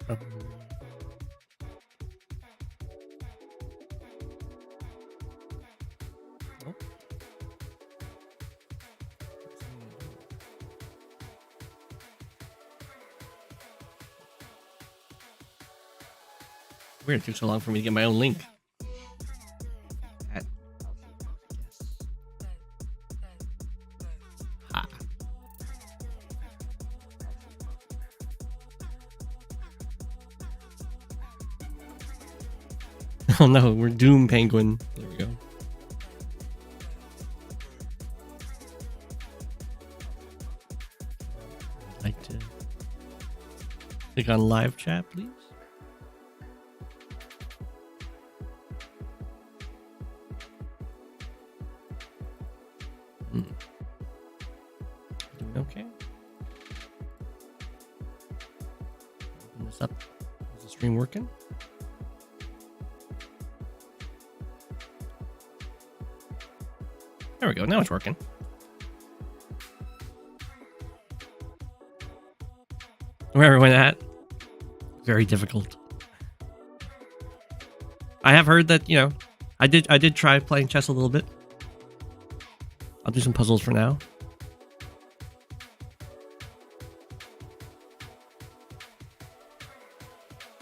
Oh. Weird, it took so long for me to get my own link. Ha. Oh no, we're Doom Penguin. There we go. I'd like to click on live chat, please. Doing okay. Open this up. Is the stream working? There we go. Now it's working. Where everyone at? Very difficult. I have heard that, you know, I did try playing chess a little bit. I'll do some puzzles for now.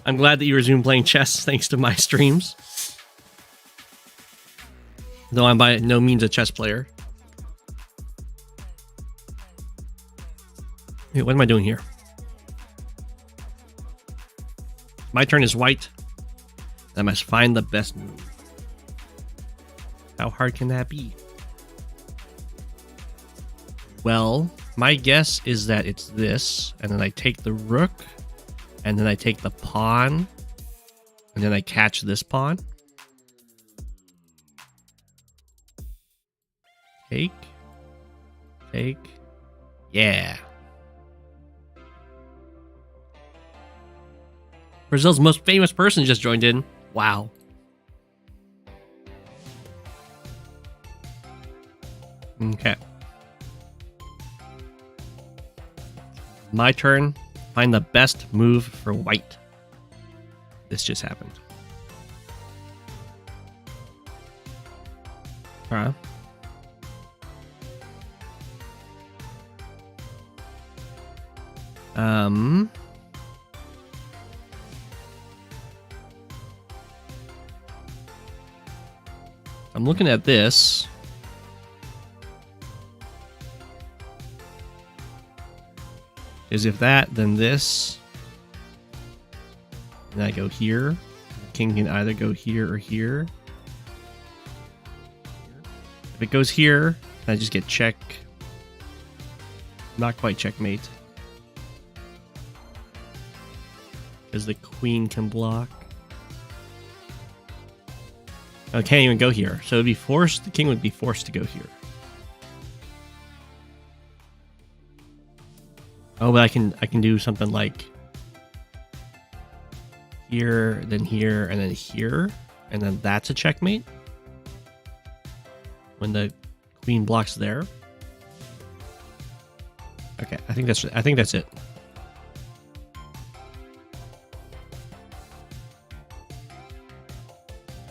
I'm glad that you resumed playing chess thanks to my streams. Though I'm by no means a chess player. Wait, what am I doing here? My turn is white. I must find the best move. How hard can that be? Well, my guess is that it's this, and then I take the rook, and then I take the pawn, and then I catch this pawn. Take. Take. Yeah. Brazil's most famous person just joined in. Wow. Okay. My turn. Find the best move for white. This just happened. Alright. I'm looking at this. Is if that, then this. And I go here. The king can either go here or here. If it goes here, I just get check. Not quite checkmate. Because the queen can block. Oh, it can't even go here. So it'd be forced. The king would be forced to go here. Oh, but I can do something like here, then here, and then here, and then that's a checkmate. When the queen blocks there. Okay, I think that's it.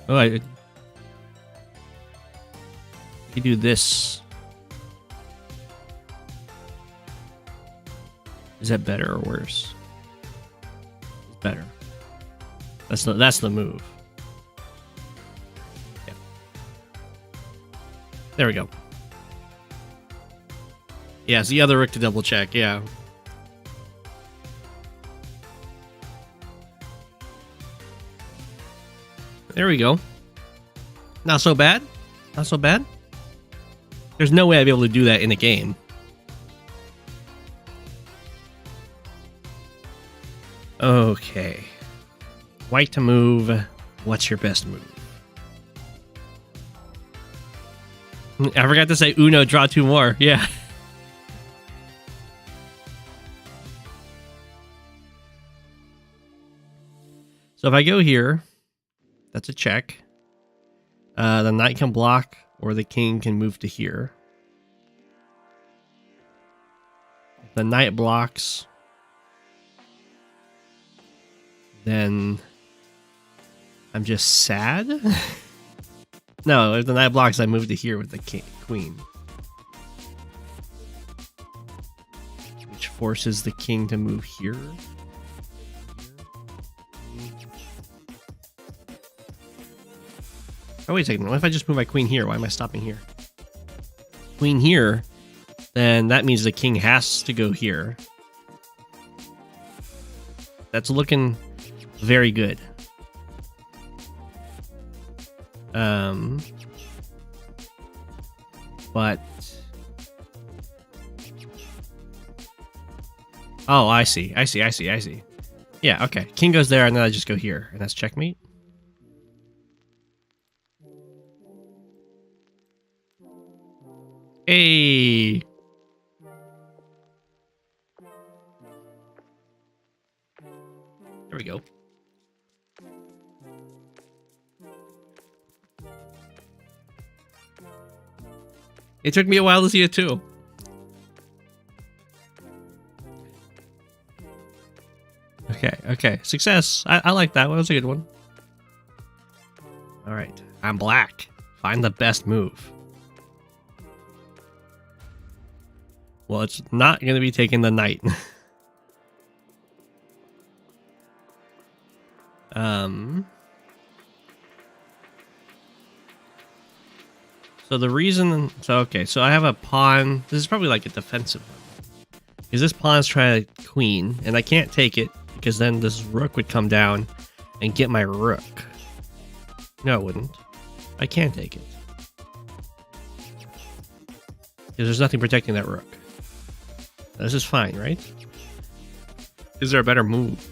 Oh, I do this. Is that better or worse? It's better. That's the move. Yeah. There we go. Yeah, it's the other rook to double check. Yeah. There we go. Not so bad. Not so bad. There's no way I'd be able to do that in a game. Okay. White to move. What's your best move? I forgot to say Uno, draw two more. Yeah. So if I go here, that's a check. The knight can block, or the king can move to here. The knight blocks. then I'm just sad. No, if the knight blocks, I move to here with the queen, which forces the king to move here. Oh, wait a second. What if I just move my queen here? Why am I stopping here? Queen here, then that means the king has to go here. That's looking very good. But oh, I see. Yeah, okay. King goes there, and then I just go here, and that's checkmate. Hey. There we go. It took me a while to see it too. Okay. Success. I like that one. That was a good one. All right. I'm black. Find the best move. Well, it's not going to be taking the knight. So the reason... So I have a pawn. This is probably like a defensive one. Because this pawn's trying to queen, and I can't take it, because then this rook would come down and get my rook. No, it wouldn't. I can take it. Because there's nothing protecting that rook. This is fine, right? Is there a better move?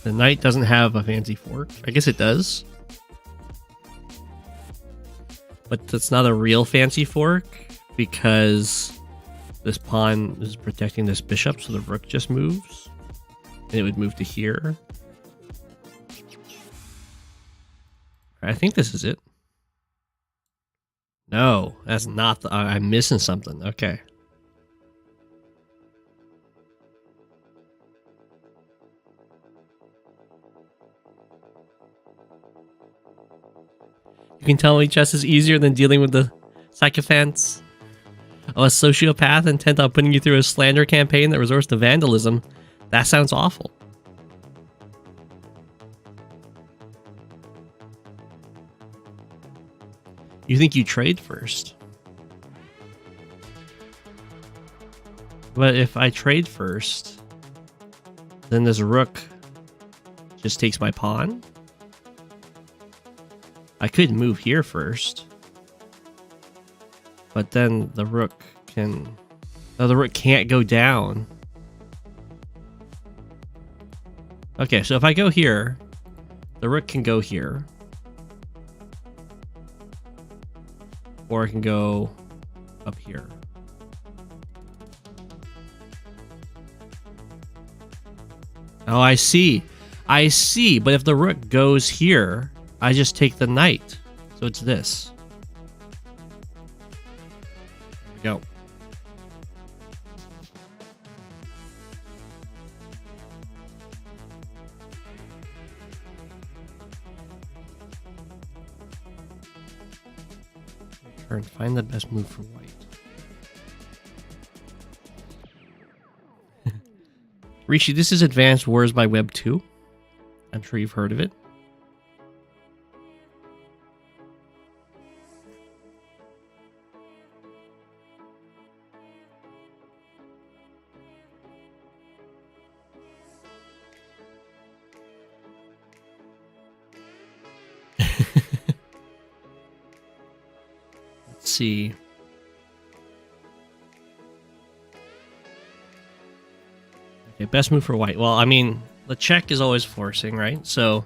The knight doesn't have a fancy fork. I guess it does. But that's not a real fancy fork because this pawn is protecting this bishop, so the rook just moves. And it would move to here. I think this is it. No, that's not the... I'm missing something. Okay. You can tell me chess is easier than dealing with the sycophants of a sociopath intent on putting you through a slander campaign that resorts to vandalism. That sounds awful. You think you trade first? But if I trade first, then this rook just takes my pawn. I could move here first, but then the rook can... No, the rook can't go down. Okay, so if I go here, the rook can go here. Or I can go up here. Oh, I see. I see. But if the rook goes here, I just take the knight. So it's this. There we go. Turn. Find the best move for white. Rishi, this is Advanced Wars by Web 2. I'm sure you've heard of it. Let's see. Okay, best move for white. Well, I mean, the check is always forcing, right? So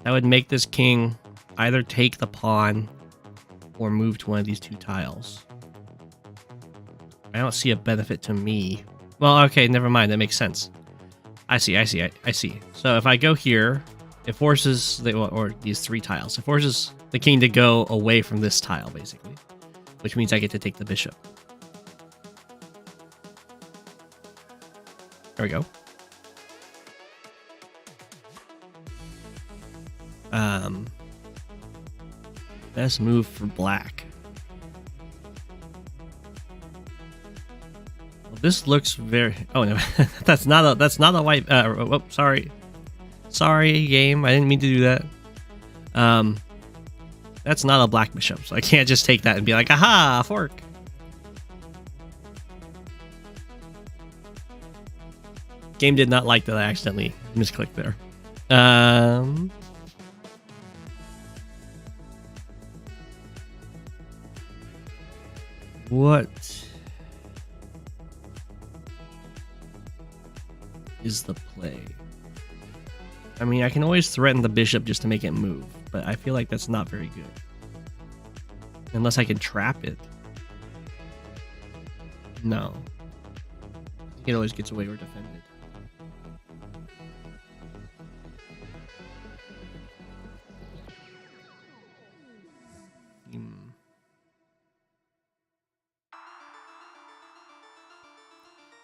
that would make this king either take the pawn or move to one of these two tiles. I don't see a benefit to me. Well, okay, never mind. That makes sense. I see. So if I go here, it forces or these three tiles. It forces the king to go away from this tile, basically, which means I get to take the bishop. There we go. Best move for black. Well, this looks very. Oh no, that's not a white. Oh, sorry, game. I didn't mean to do that. That's not a black bishop, so I can't just take that and be like, aha, fork. Game did not like that I accidentally misclicked there. What is the play? I mean, I can always threaten the bishop just to make it move, but I feel like that's not very good. Unless I can trap it. No. It always gets away or defended.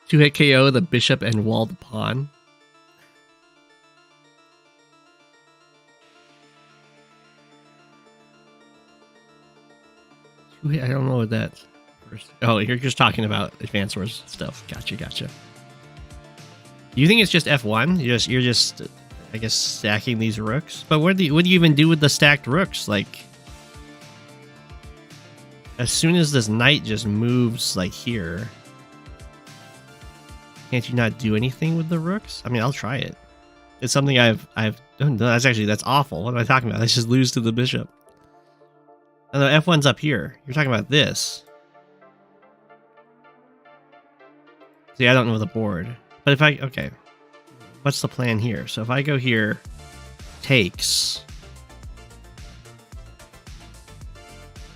Two-hit KO the bishop and wall the pawn. I don't know what that's. Oh, you're just talking about advanced wars stuff. Gotcha. You think it's just F1? You're just, I guess, stacking these rooks. But what do you even do with the stacked rooks? Like, as soon as this knight just moves like here, can't you not do anything with the rooks? I mean, I'll try it. It's something I've done. That's awful. What am I talking about? Let's just lose to the bishop. Oh, no, F1's up here. You're talking about this. See, I don't know the board. But if I... Okay. What's the plan here? So if I go here, takes...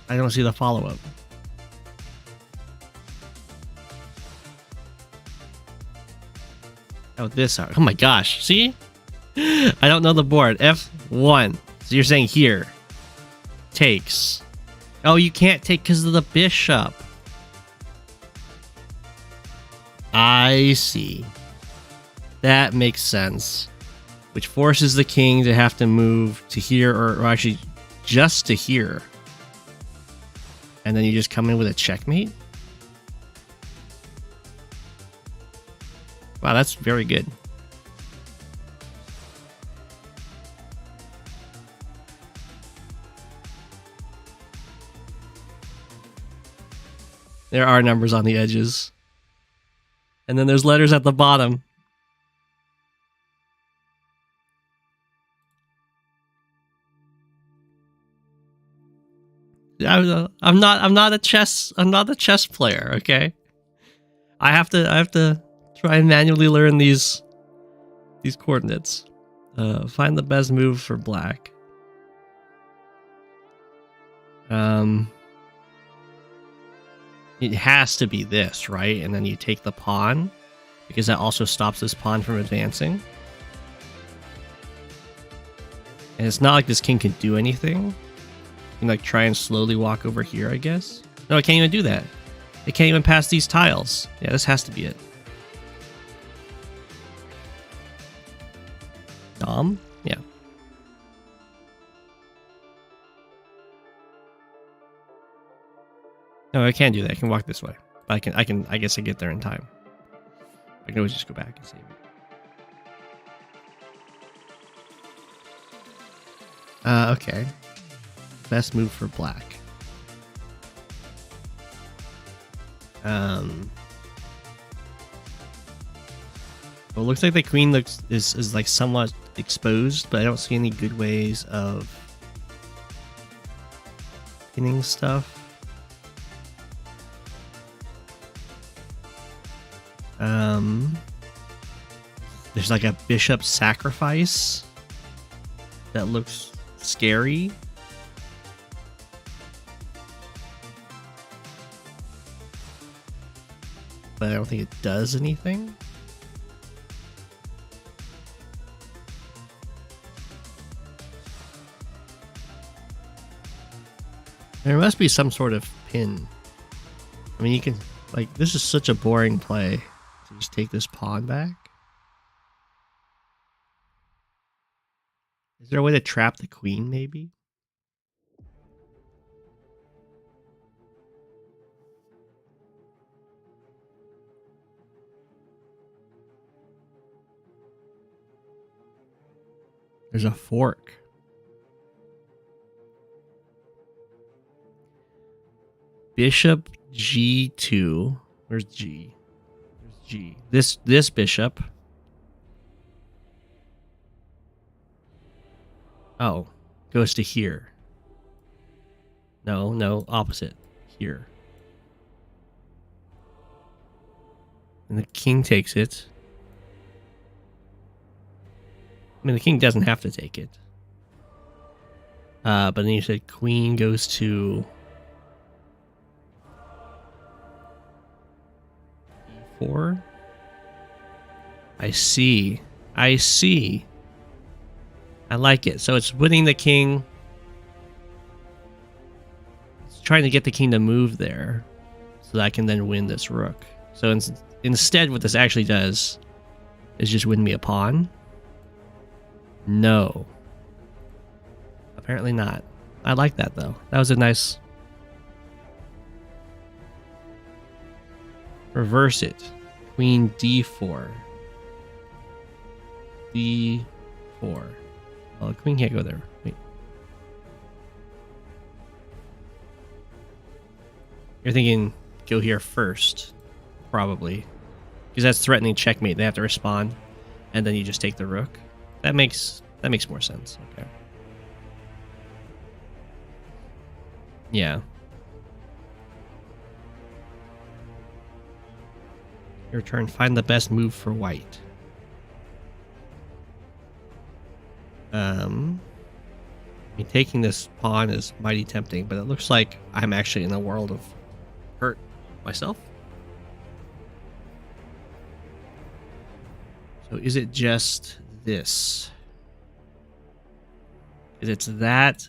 I don't see the follow-up. Oh, this... Oh my gosh. See? I don't know the board. F1. So you're saying here. Takes... Oh, you can't take because of the bishop. I see. That makes sense. Which forces the king to have to move to here, or actually just to here. And then you just come in with a checkmate? Wow, that's very good. There are numbers on the edges. And then there's letters at the bottom. I'm not a chess player, okay? I have to try and manually learn these coordinates. Find the best move for black. It has to be this, right? And then you take the pawn, because that also stops this pawn from advancing. And it's not like this king can do anything. You can like try and slowly walk over here, I guess. No, it can't even do that. It can't even pass these tiles. Yeah, this has to be it. Dom? Yeah. No, I can't do that. I can walk this way. But I guess I get there in time. I can always just go back and save it. Okay. Best move for black. Well, it looks like the queen is like somewhat exposed, but I don't see any good ways of pinning stuff. There's like a bishop sacrifice that looks scary. But I don't think it does anything. There must be some sort of pin. I mean, you can, like, this is such a boring play to just take this pawn back. Is there a way to trap the queen, maybe? There's a fork. Bishop G2. Where's G? There's G. This bishop. Oh, goes to here. No, opposite. Here. And the king takes it. I mean, the king doesn't have to take it. But then you said queen goes to e4. I see. I like it. So it's winning the king. It's trying to get the king to move there so that I can then win this rook. So instead, what this actually does is just win me a pawn. No. Apparently not. I like that, though. That was a nice... Reverse it. Queen d4. d4. Well, the queen can't go there. Wait. You're thinking go here first. Probably. Because that's threatening checkmate. They have to respond. And then you just take the rook. That makes more sense. Okay. Yeah. Your turn. Find the best move for white. I mean, taking this pawn is mighty tempting, but it looks like I'm actually in a world of hurt myself. So is it just this? Is it's that,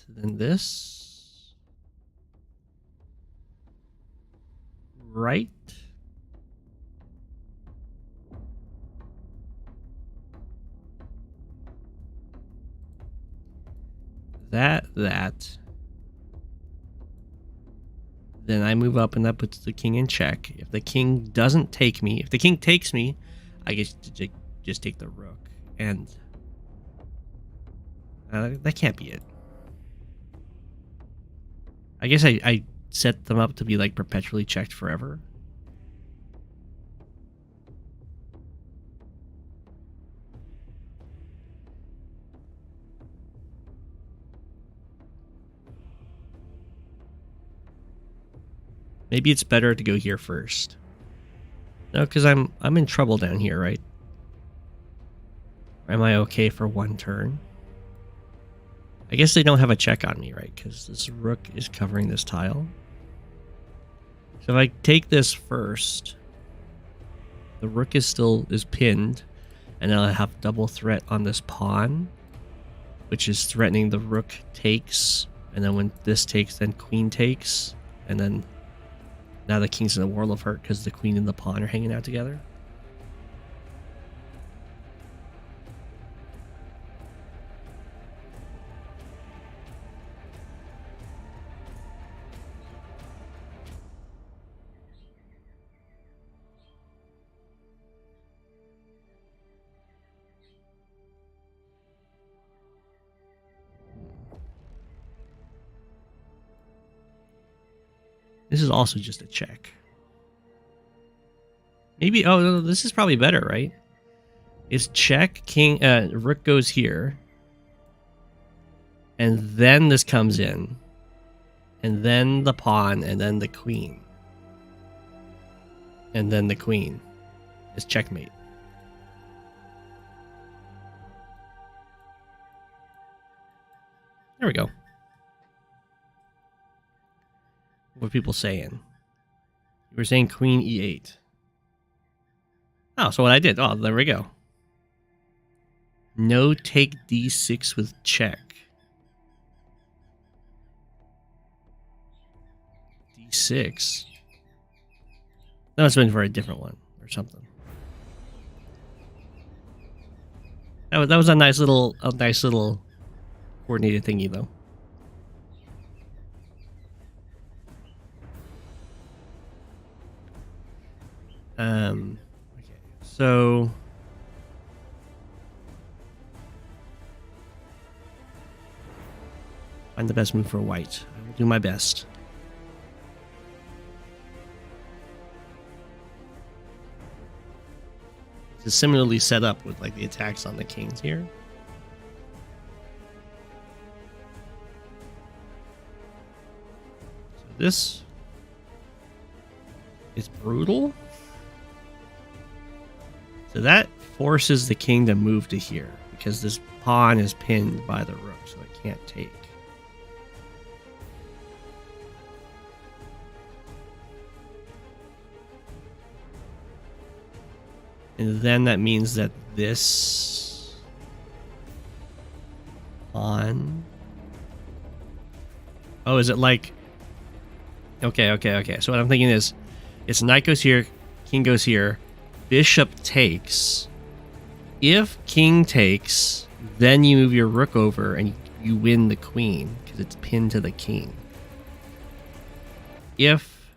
then this? Right? That. Then I move up and that puts the king in check. If the king doesn't take me, if the king takes me, I get to just take the rook. And that can't be it. I guess I set them up to be like perpetually checked forever. Maybe it's better to go here first. No, because I'm in trouble down here, right? Am I okay for one turn? I guess they don't have a check on me, right? Because this rook is covering this tile. So if I take this first, the rook is pinned, and then I'll have double threat on this pawn, which is threatening the rook takes, and then when this takes, then queen takes, and then now the king's in a world of hurt because the queen and the pawn are hanging out together. This is also just a check. Maybe, oh, no, this is probably better, right? It's check, king, rook goes here. And then this comes in. And then the pawn, and then the queen. And then the queen. It's checkmate. There we go. What are people saying? You were saying queen e8. Oh, so what I did. Oh, there we go. No take d6 with check. d6. That must have been for a different one or something. That was a nice little coordinated thingy though. Okay, so find the best move for white. I will do my best. It's similarly set up with like the attacks on the kings here. So this is brutal. So that forces the king to move to here because this pawn is pinned by the rook, so it can't take. And then that means that this pawn... Oh, is it like... Okay. So what I'm thinking is, it's knight goes here, king goes here, bishop takes. If king takes, then you move your rook over and you win the queen because it's pinned to the king. If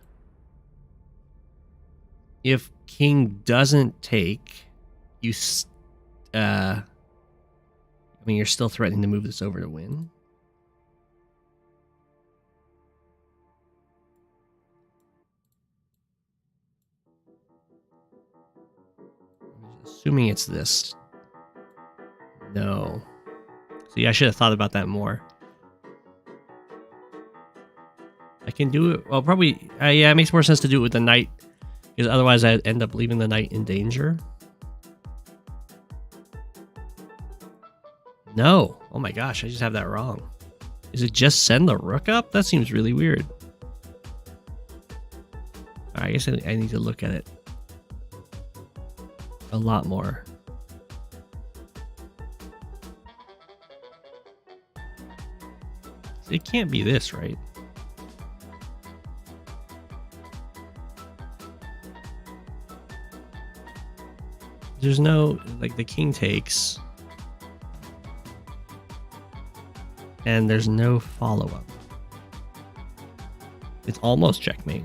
king doesn't take, you I mean, you're still threatening to move this over to win. Assuming it's this. No. See, I should have thought about that more. I can do it. Well, probably. Yeah, it makes more sense to do it with the knight. Because otherwise I'd end up leaving the knight in danger. No. Oh my gosh, I just have that wrong. Is it just send the rook up? That seems really weird. I guess I need to look at it a lot more. It can't be this, right? There's no, like, the king takes. And there's no follow-up. It's almost checkmate.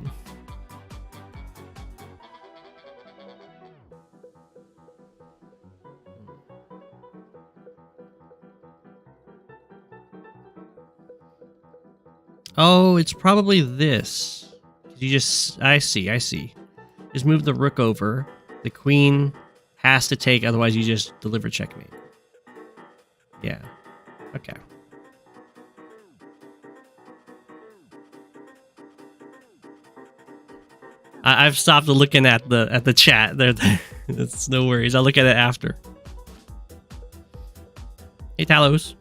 Oh, it's probably this. You just, I see. Just move the rook over. The queen has to take, otherwise you just deliver checkmate. Yeah. Okay. I've stopped looking at the chat. It's no worries. I'll look at it after. Hey, Talos.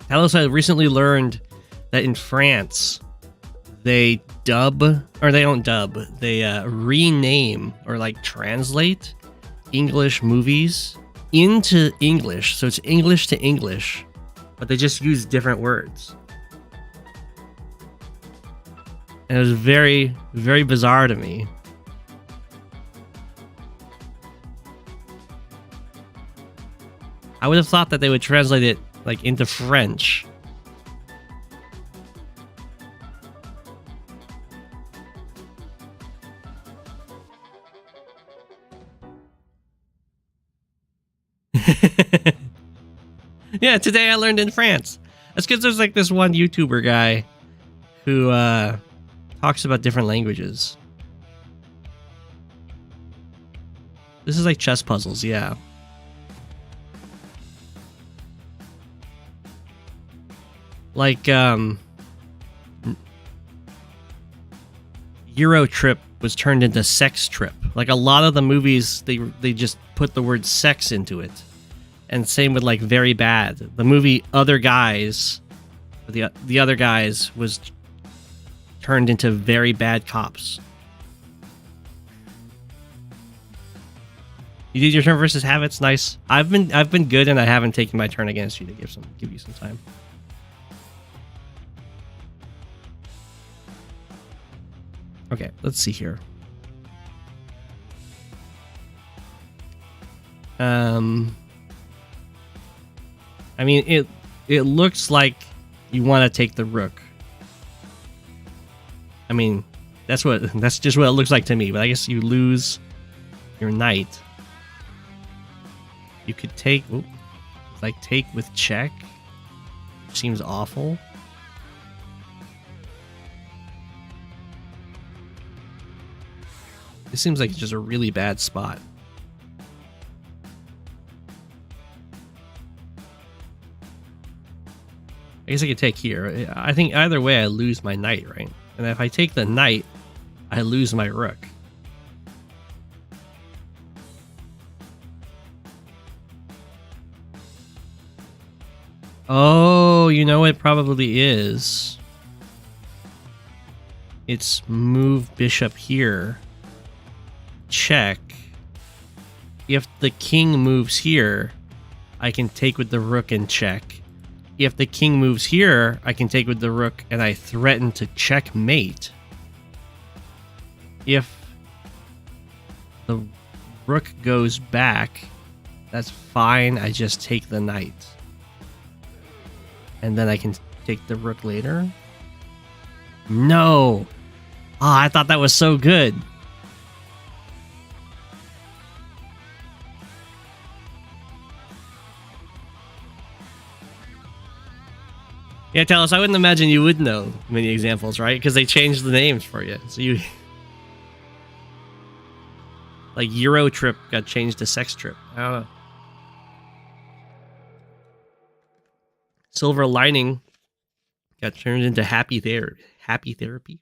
Talos, I recently learned that in France, they rename or like translate English movies into English. So it's English to English, but they just use different words. And it was very, very bizarre to me. I would have thought that they would translate it like into French. Yeah, today I learned in France. That's because there's like this one YouTuber guy who talks about different languages. This is like chess puzzles, yeah. Like Euro Trip was turned into Sex Trip. Like a lot of the movies, they just put the word sex into it. And same with like Very Bad. The movie Other Guys, the Other Guys was turned into Very Bad Cops. You did your turn versus habits, nice. I've been good and I haven't taken my turn against you to give you some time. Okay, let's see here. I mean, it looks like you want to take the rook. I mean, that's just what it looks like to me. But I guess you lose your knight. You could take, like take with check. Which seems awful. This seems like just a really bad spot. I guess I could take here. I think either way I lose my knight, right? And if I take the knight, I lose my rook. Oh, you know it probably is. It's move bishop here. Check. If the king moves here, I can take with the rook and check. If the king moves here, I can take with the rook and I threaten to checkmate. If the rook goes back, that's fine. I just take the knight. And then I can take the rook later. No! Ah, I thought that was so good. Yeah, tell us. I wouldn't imagine you would know many examples, right? Because they changed the names for you. So you... Like Euro Trip got changed to Sex Trip. I don't know. Silver Lining got turned into Happy Therapy.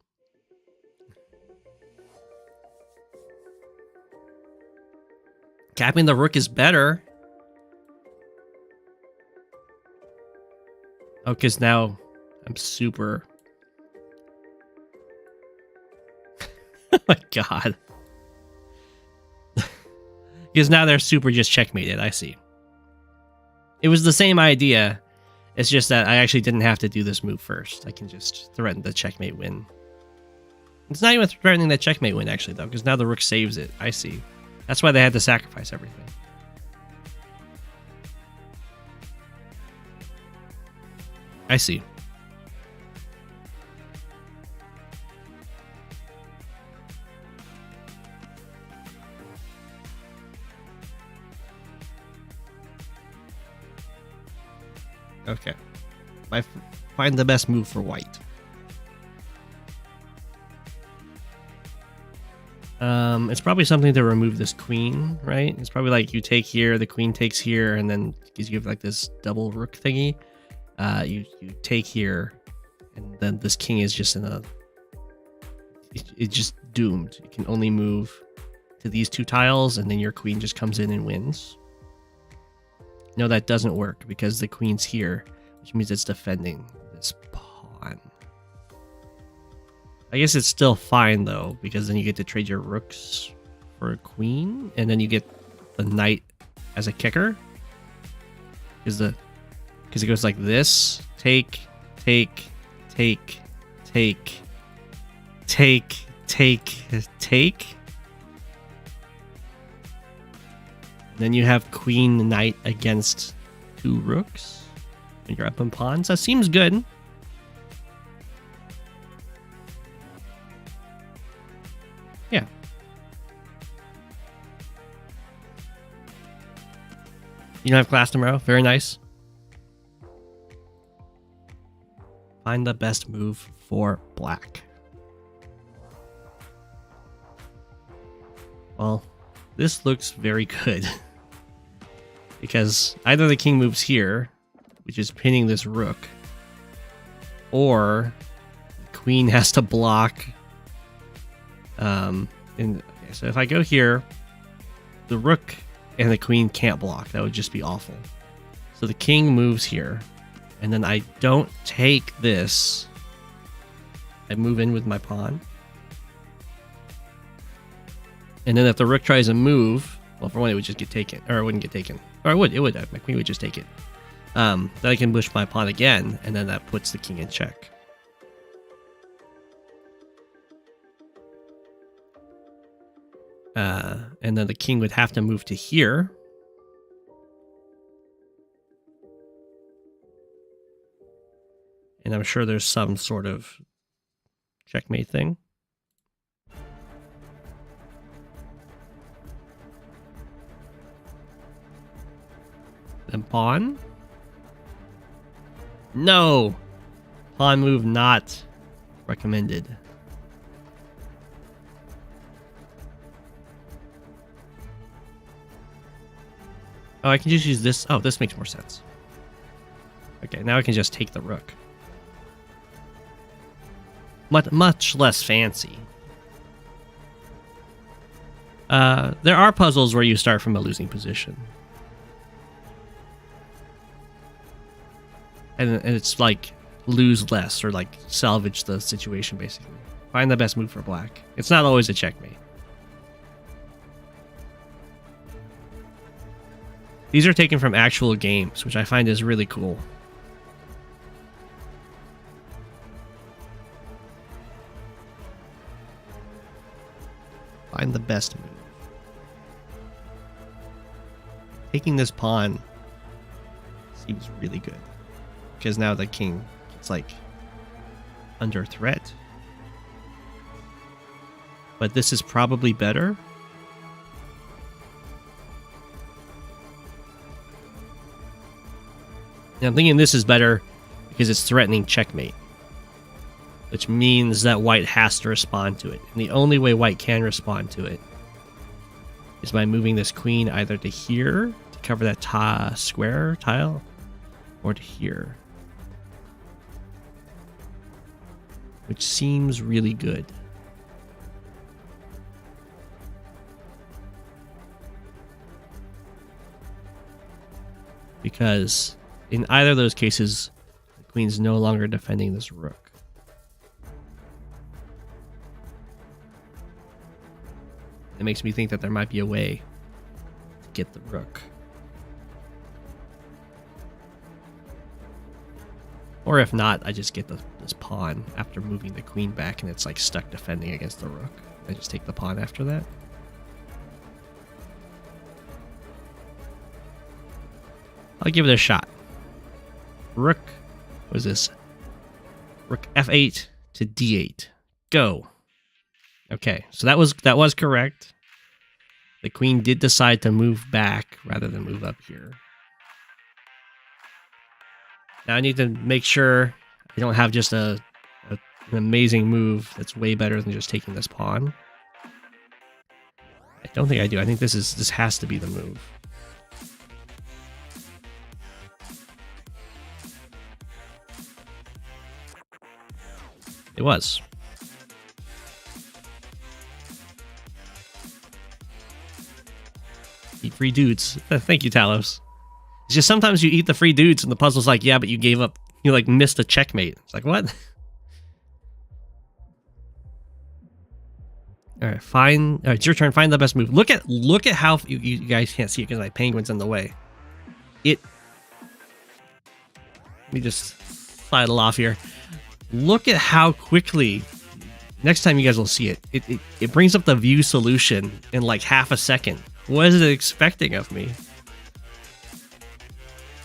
Capping the rook is better. Oh, because now I'm super... Oh my god. Because now they're super just checkmated, I see. It was the same idea. It's just that I actually didn't have to do this move first. I can just threaten the checkmate win. It's not even threatening the checkmate win, actually, though, because now the rook saves it. I see. That's why they had to sacrifice everything. I see. Okay. Find the best move for white. It's probably something to remove this queen, right? It's probably like you take here, the queen takes here, and then you have like this double rook thingy. You take here, and then this king is just in a... It's just doomed. You can only move to these two tiles, and then your queen just comes in and wins. No, that doesn't work because the queen's here, which means it's defending this pawn. I guess it's still fine though, because then you get to trade your rooks for a queen, and then you get the knight as a kicker. Because it goes like this: take, take, take, take, take, take, take. Then you have queen knight against two rooks and you're up in pawns. That seems good. Yeah. You don't have class tomorrow? Very nice. Find the best move for black. Well, this looks very good. Because either the king moves here, which is pinning this rook, or the queen has to block. Okay, so if I go here, the rook and the queen can't block. That would just be awful. So the king moves here, and then I don't take this. I move in with my pawn. And then if the rook tries to move, well, for one, it would just get taken. Or it wouldn't get taken. Or it would. My queen would just take it. Then I can push my pawn again, and then that puts the king in check. And then the king would have to move to here. And I'm sure there's some sort of checkmate thing. Then pawn? No! Pawn move not recommended. Oh, I can just use this. Oh, this makes more sense. Okay, now I can just take the rook. Much less fancy. There are puzzles where you start from a losing position. And it's like lose less or like salvage the situation, basically. Find the best move for black. It's not always a checkmate. These are taken from actual games, which I find is really cool. Find the best move. Taking this pawn seems really good. Because now the king is like under threat. But this is probably better. And I'm thinking this is better because it's threatening checkmate. Which means that white has to respond to it. And the only way white can respond to it is by moving this queen either to here to cover that square tile or to here. Which seems really good. Because in either of those cases, the queen's no longer defending this rook. It makes me think that there might be a way to get the rook. Or if not, I just get this pawn after moving the queen back and it's like stuck defending against the rook. I just take the pawn after that. I'll give it a shot. Rook, what is this? Rook f8 to d8. Go. Okay, so that was correct. The queen did decide to move back rather than move up here. Now I need to make sure I don't have just an amazing move that's way better than just taking this pawn. I don't think I do. I think this has to be the move. It was. Eat free dudes. Thank you, Talos. It's just sometimes you eat the free dudes and the puzzle's like, yeah, but you gave up. You like missed a checkmate. It's like, what? All right, fine. All right, it's your turn. Find the best move. Look at how you guys can't see it because my penguin's in the way. Let me just sidle off here. Look at how quickly. Next time you guys will see it. It brings up the view solution in like half a second. What is it expecting of me?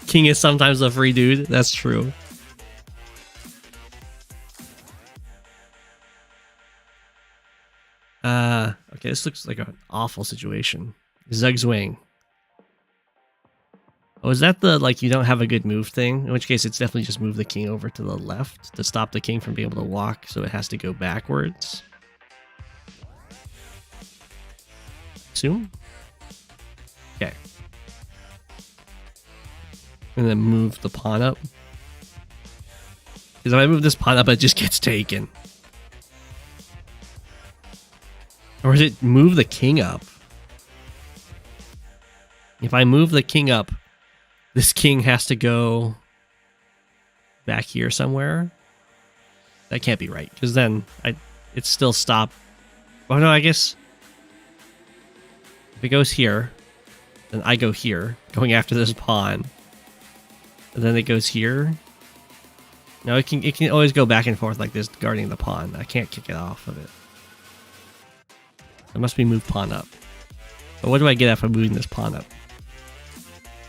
King is sometimes a free dude. That's true. Okay, this looks like an awful situation. Zugzwang. Oh, is that the, like, you don't have a good move thing? In which case, it's definitely just move the king over to the left to stop the king from being able to walk, so it has to go backwards. Assume? Okay. And then move the pawn up. Because if I move this pawn up, it just gets taken. Or is it move the king up? If I move the king up, this king has to go back here somewhere. That can't be right, because then it's still stopped. Oh no, I guess if it goes here, then I go here, going after this pawn. And then it goes here. No, it can always go back and forth like this, guarding the pawn. I can't kick it off of it. It must be move pawn up. But what do I get if I'm moving this pawn up?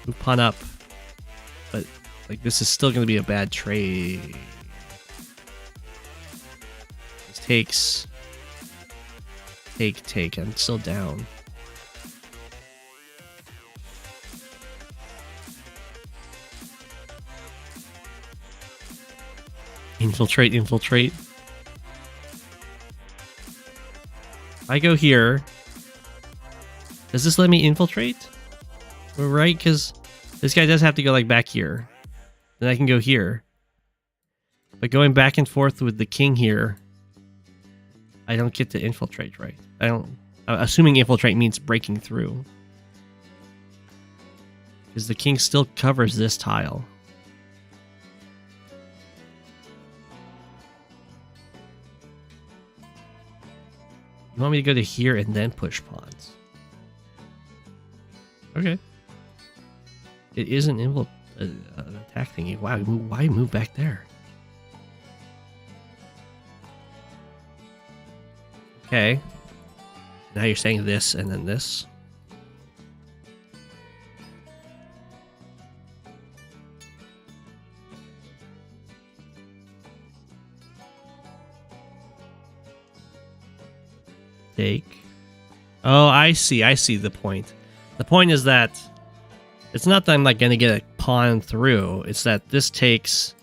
Move pawn up. But like this is still going to be a bad trade. takes... Take. I'm still down. Infiltrate. I go here. Does this let me infiltrate? We're right, because this guy does have to go like back here. Then I can go here. But going back and forth with the king here, I don't get to infiltrate, right? Assuming infiltrate means breaking through. Because the king still covers this tile. You want me to go to here and then push pawns? Okay. It is an attack thingy. Wow, why move back there? Okay. Now you're saying this and then this. Take. Oh, I see the point. The point is that it's not that I'm like gonna get a pawn through. It's that this takes,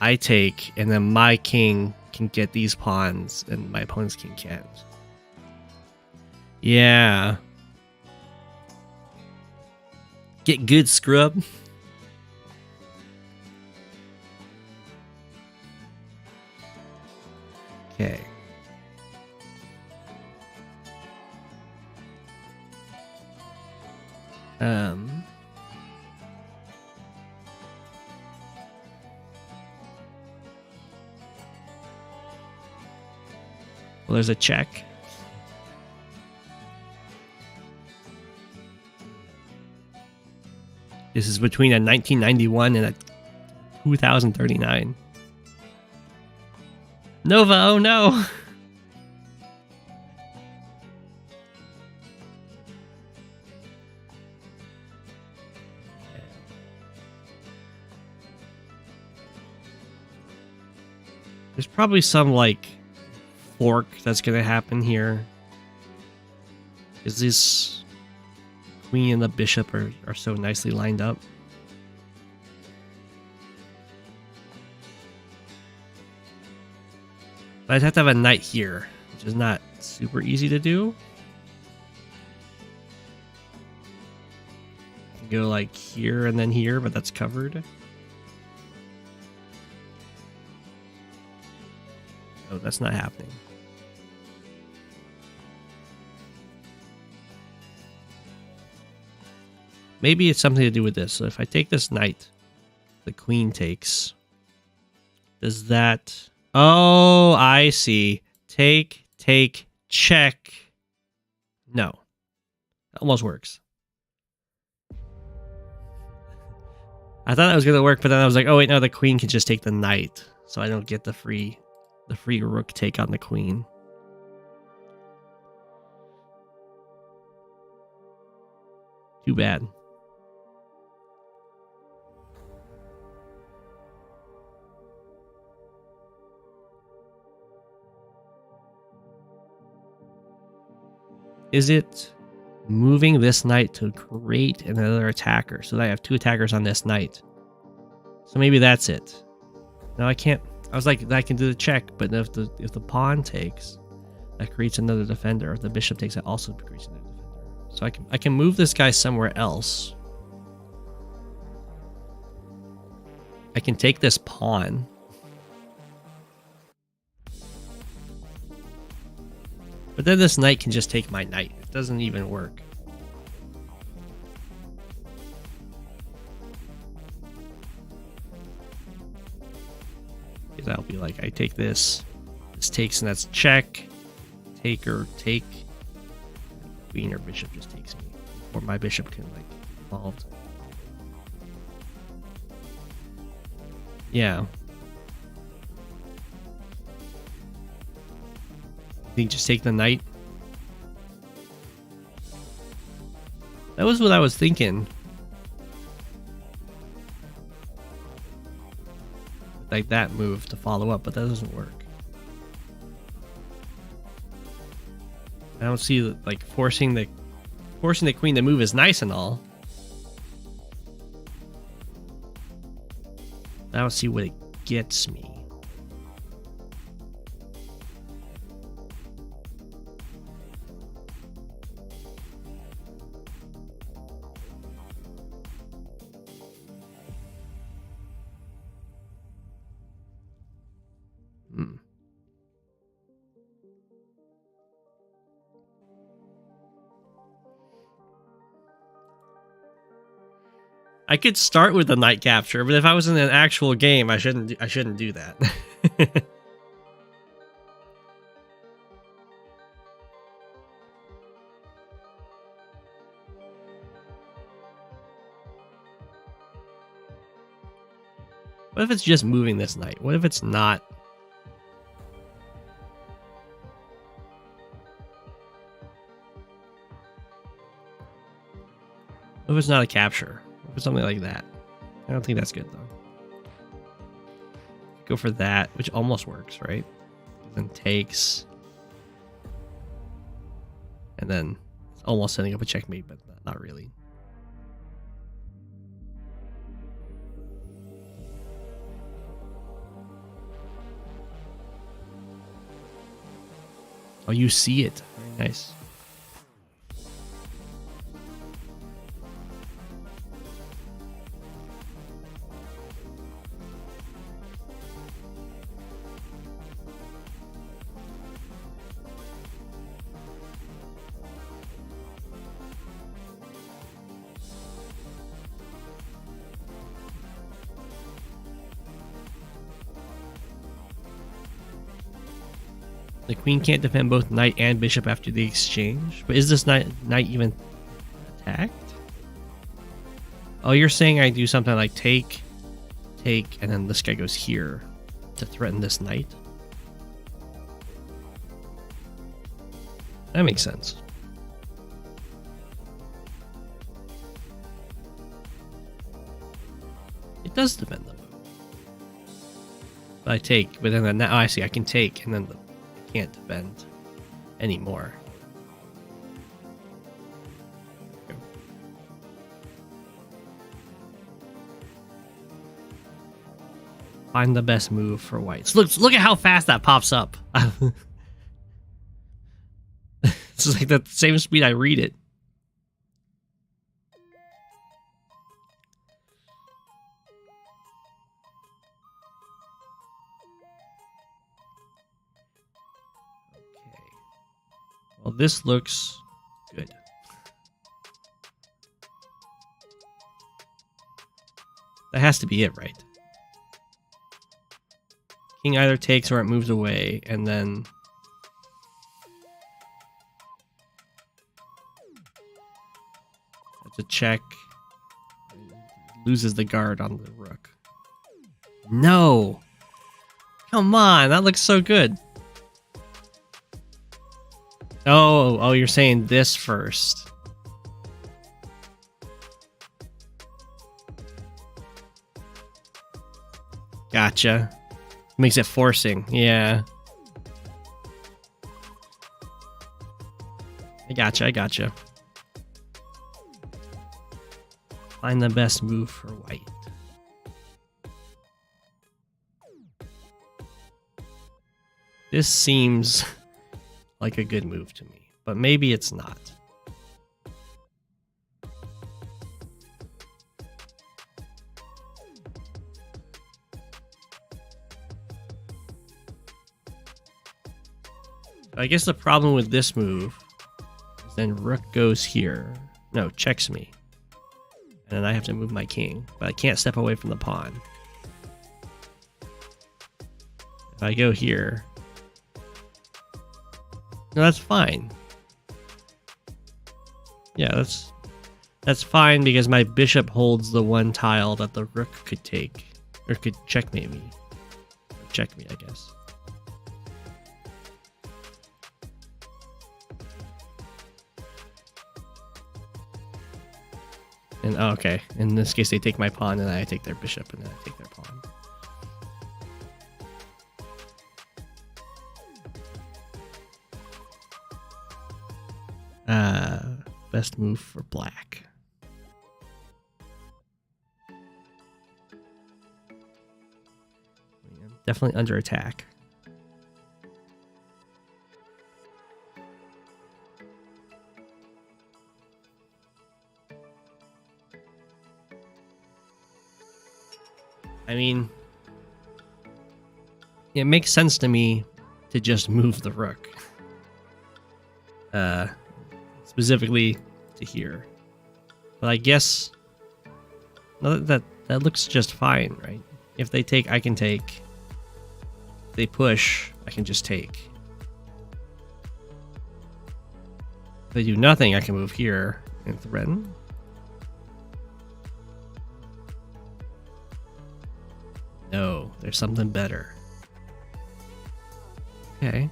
I take, and then my king can get these pawns, and my opponent's king can't. Yeah. Get good, scrub. Okay. Well, there's a check. This is between a 1991 and a 2039. Nova, oh no! There's probably some, like, fork that's gonna happen here. Is this queen and the bishop are so nicely lined up? But I'd have to have a knight here, which is not super easy to do. I can go like here and then here, but that's covered. Oh, that's not happening. Maybe it's something to do with this. So if I take this knight, the queen takes. Does that... Oh, I see. Take, check. No. Almost works. I thought that was going to work, but then I was like, oh wait, no, the queen can just take the knight. So I don't get the free rook take on the queen. Too bad. Is it moving this knight to create another attacker so that I have two attackers on this knight? So maybe that's it. No, I can't. I was like, I can do the check, but if the pawn takes, that creates another defender. If the bishop takes, that also creates another defender. So I can move this guy somewhere else. I can take this pawn. But then this knight can just take my knight. It doesn't even work. Because that'll be like, I take this. This takes, and that's check. Take or take. Queen or bishop just takes me. Or my bishop can, like, evolve. Yeah. You just take the knight. That was what I was thinking. Like that move to follow up, but that doesn't work. I don't see like forcing the queen to move is nice and all. I don't see what it gets me. I could start with the knight capture, but if I was in an actual game, I shouldn't do that. What if it's just moving this knight? What if it's not? What if it's not a capture? What if it's something like that? I don't think that's good though. Go for that, which almost works, right? Then takes. And then almost setting up a checkmate, but not really. Oh, you see it. Very nice. The queen can't defend both knight and bishop after the exchange. But is this knight even attacked? Oh, you're saying I do something like take, and then this guy goes here to threaten this knight? That makes sense. It does defend them. But I take, but then now I see I can take, and then can't defend anymore. Find the best move for whites. Look at how fast that pops up. It's like the same speed I read it. Well, this looks good. That has to be it, right? King either takes or it moves away, and then that's a check. Loses the guard on the rook. No! Come on, that looks so good. Oh, you're saying this first. Gotcha. Makes it forcing. Yeah. I gotcha. Find the best move for white. This seems like a good move to me, but maybe it's not. I guess the problem with this move is then rook goes here. No, checks me. And then I have to move my king, but I can't step away from the pawn. If I go here, no, that's fine. Yeah, that's fine because my bishop holds the one tile that the rook could take, or could checkmate me. Or check me, I guess. And oh, okay, in this case they take my pawn and I take their bishop and then I take their pawn. Best move for black. Definitely under attack. I mean, it makes sense to me to just move the rook. Specifically to here. But I guess that looks just fine, right? If they take, I can take. If they push, I can just take. If they do nothing, I can move here and threaten. No, there's something better. Okay.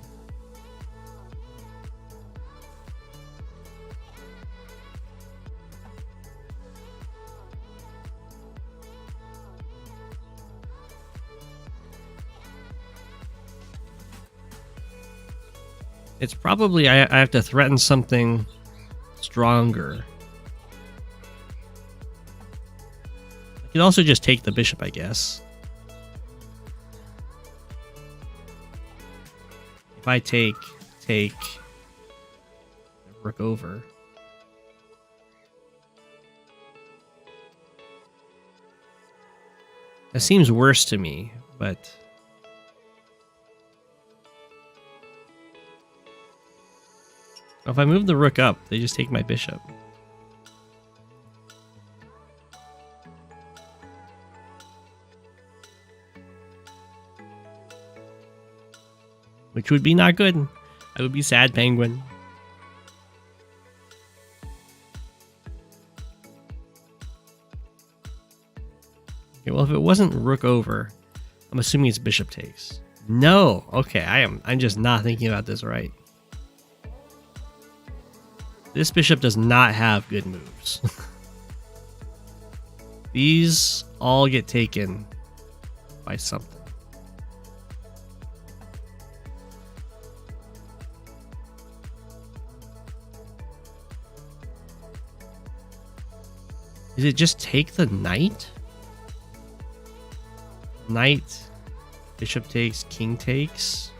It's probably I have to threaten something stronger. I can also just take the bishop, I guess. If I take the rook over. That seems worse to me, but if I move the rook up, they just take my bishop. Which would be not good. I would be sad, penguin. Okay, well, if it wasn't rook over, I'm assuming it's bishop takes. No, okay, I'm just not thinking about this right. This bishop does not have good moves. These all get taken by something. Is it just take the knight? Knight, bishop takes, king takes.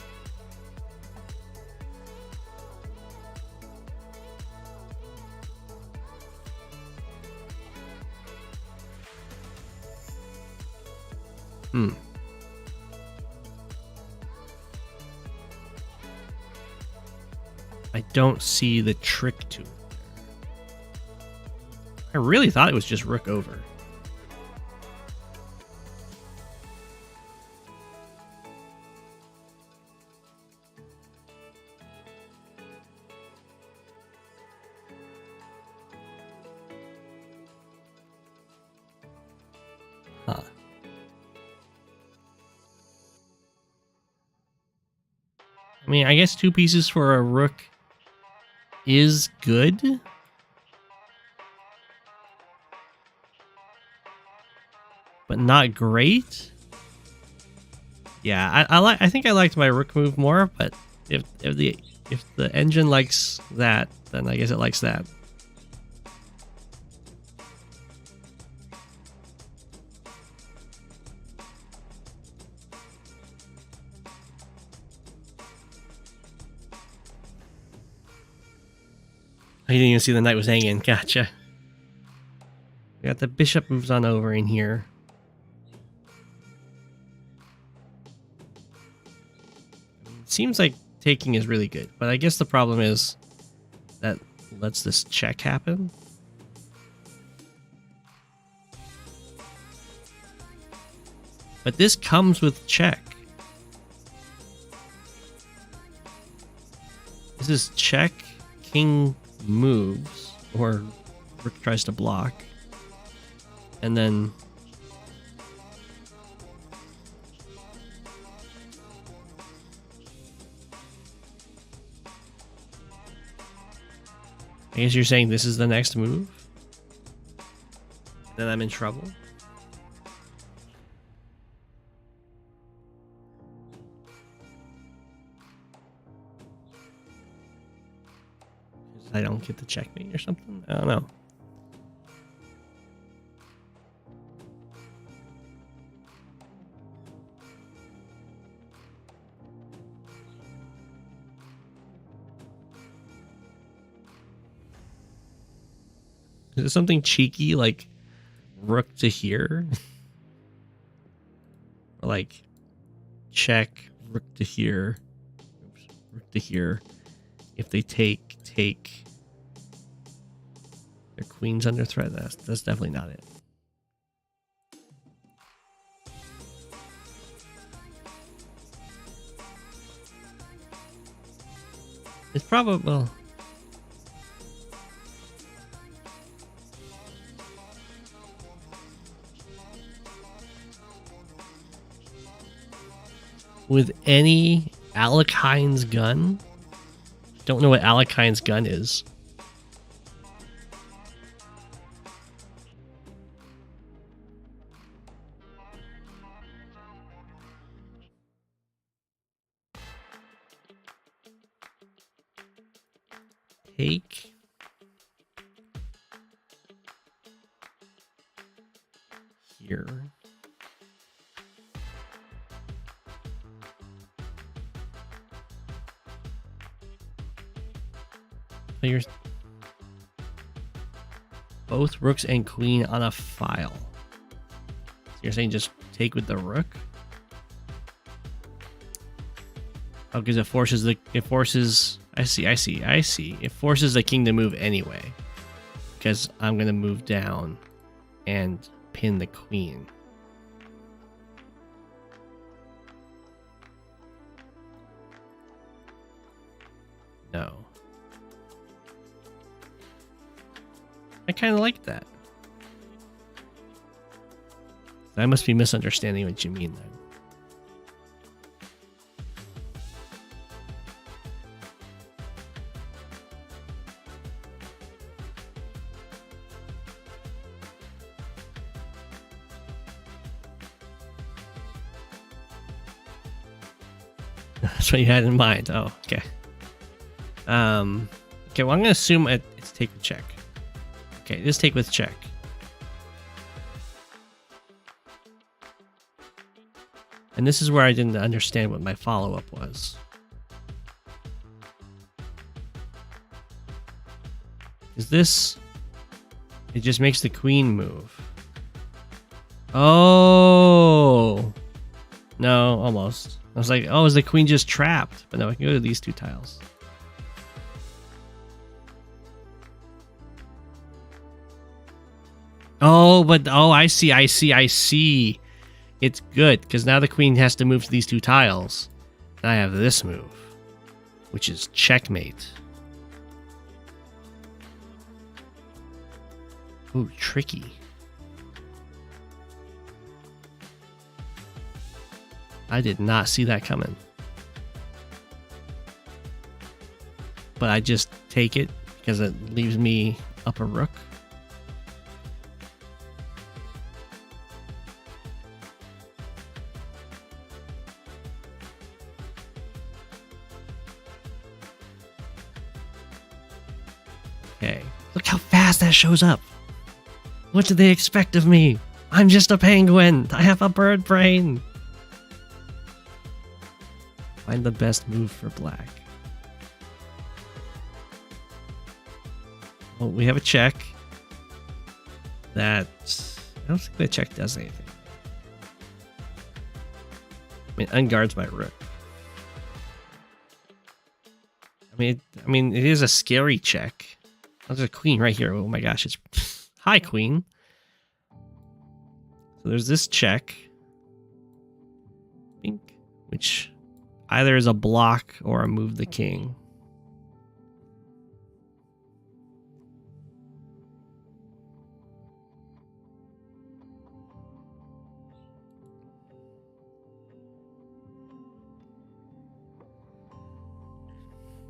I don't see the trick to it. I really thought it was just rook over. Huh. I mean, I guess 2 pieces for a rook is good. But not great. Yeah, I think I liked my rook move more, but if the engine likes that, then I guess it likes that. I didn't even see the knight was hanging. Gotcha. We got the bishop moves on over in here. Seems like taking is really good, but I guess the problem is that lets this check happen. But this comes with check. This is check, king moves, or rook tries to block, and then I guess you're saying this is the next move? Then I'm in trouble? I don't get the checkmate or something. I don't know. Is it something cheeky like rook to here? Or like check rook to here. Oops, rook to here. If they take their queen's under threat. That's definitely not it. It's probably, well, with any Alekine's gun. Don't know what Alekine's gun is. Take here. So you're both rooks and queen on a file. So you're saying just take with the rook? Oh, because it forces I see. It forces the king to move anyway. Because I'm gonna move down and pin the queen. No. I kind of like that. I must be misunderstanding what you mean then. That's what you had in mind. Oh, okay. Okay, well, I'm going to assume it's take with check. Okay, just take with check. And this is where I didn't understand what my follow-up was. Is this... It just makes the queen move. Oh! No, almost. I was like, oh, is the queen just trapped? But no, I can go to these two tiles. Oh, but, oh, I see. It's good, because now the queen has to move to these two tiles. And I have this move, which is checkmate. Ooh, tricky. I did not see that coming. But I just take it because it leaves me up a rook. Okay, look how fast that shows up. What did they expect of me? I'm just a penguin. I have a bird brain. Find the best move for black. Well, we have a check. That... I don't think that check does anything. I mean, unguards my rook. I mean, it is a scary check. Oh, there's a queen right here. Oh my gosh, it's... Hi, queen. So there's this check. Pink. Which... either is a block or a move the king.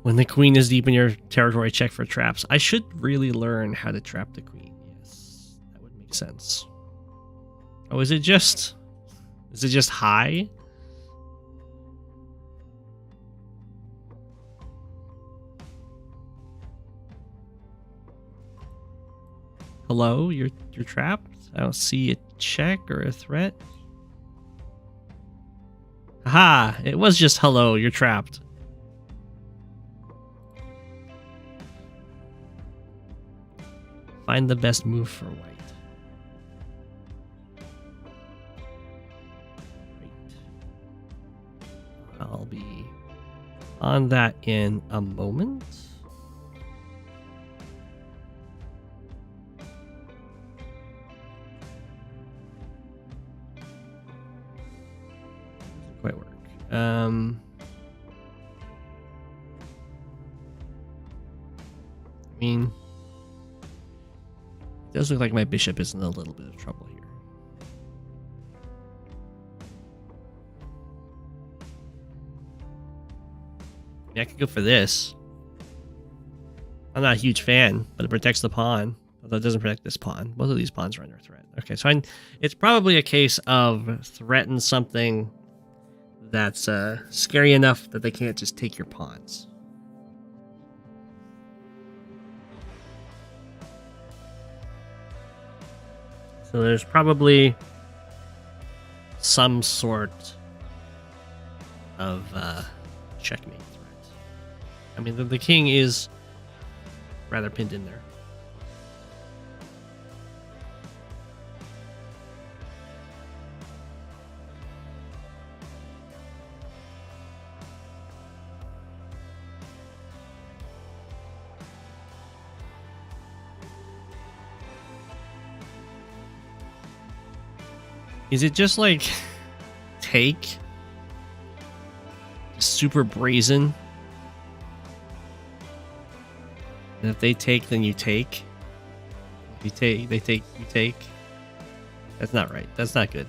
When the queen is deep in your territory, check for traps. I should really learn how to trap the queen. Yes, that would make sense. Oh, is it just high? Hello, you're trapped. I don't see a check or a threat. Haha, it was just hello, you're trapped. Find the best move for white. I'll be on that in a moment. Doesn't quite work. I mean, it does look like my bishop is in a little bit of trouble here. I could go for this. I'm not a huge fan, but it protects the pawn. Although it doesn't protect this pawn. Both of these pawns are under threat. Okay, so it's probably a case of threaten something that's scary enough that they can't just take your pawns. So there's probably some sort of checkmate threat. I mean, the king is rather pinned in there. Is it just like take? Super brazen? And if they take, then you take? If you take, they take, you take? That's not right. That's not good.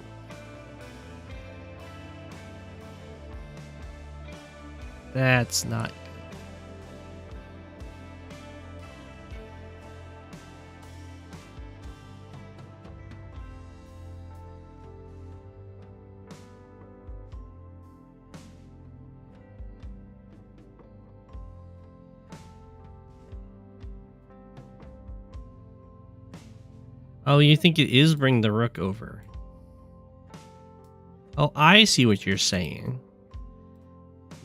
That's not good. Oh, you think it is bring the rook over? Oh, I see what you're saying.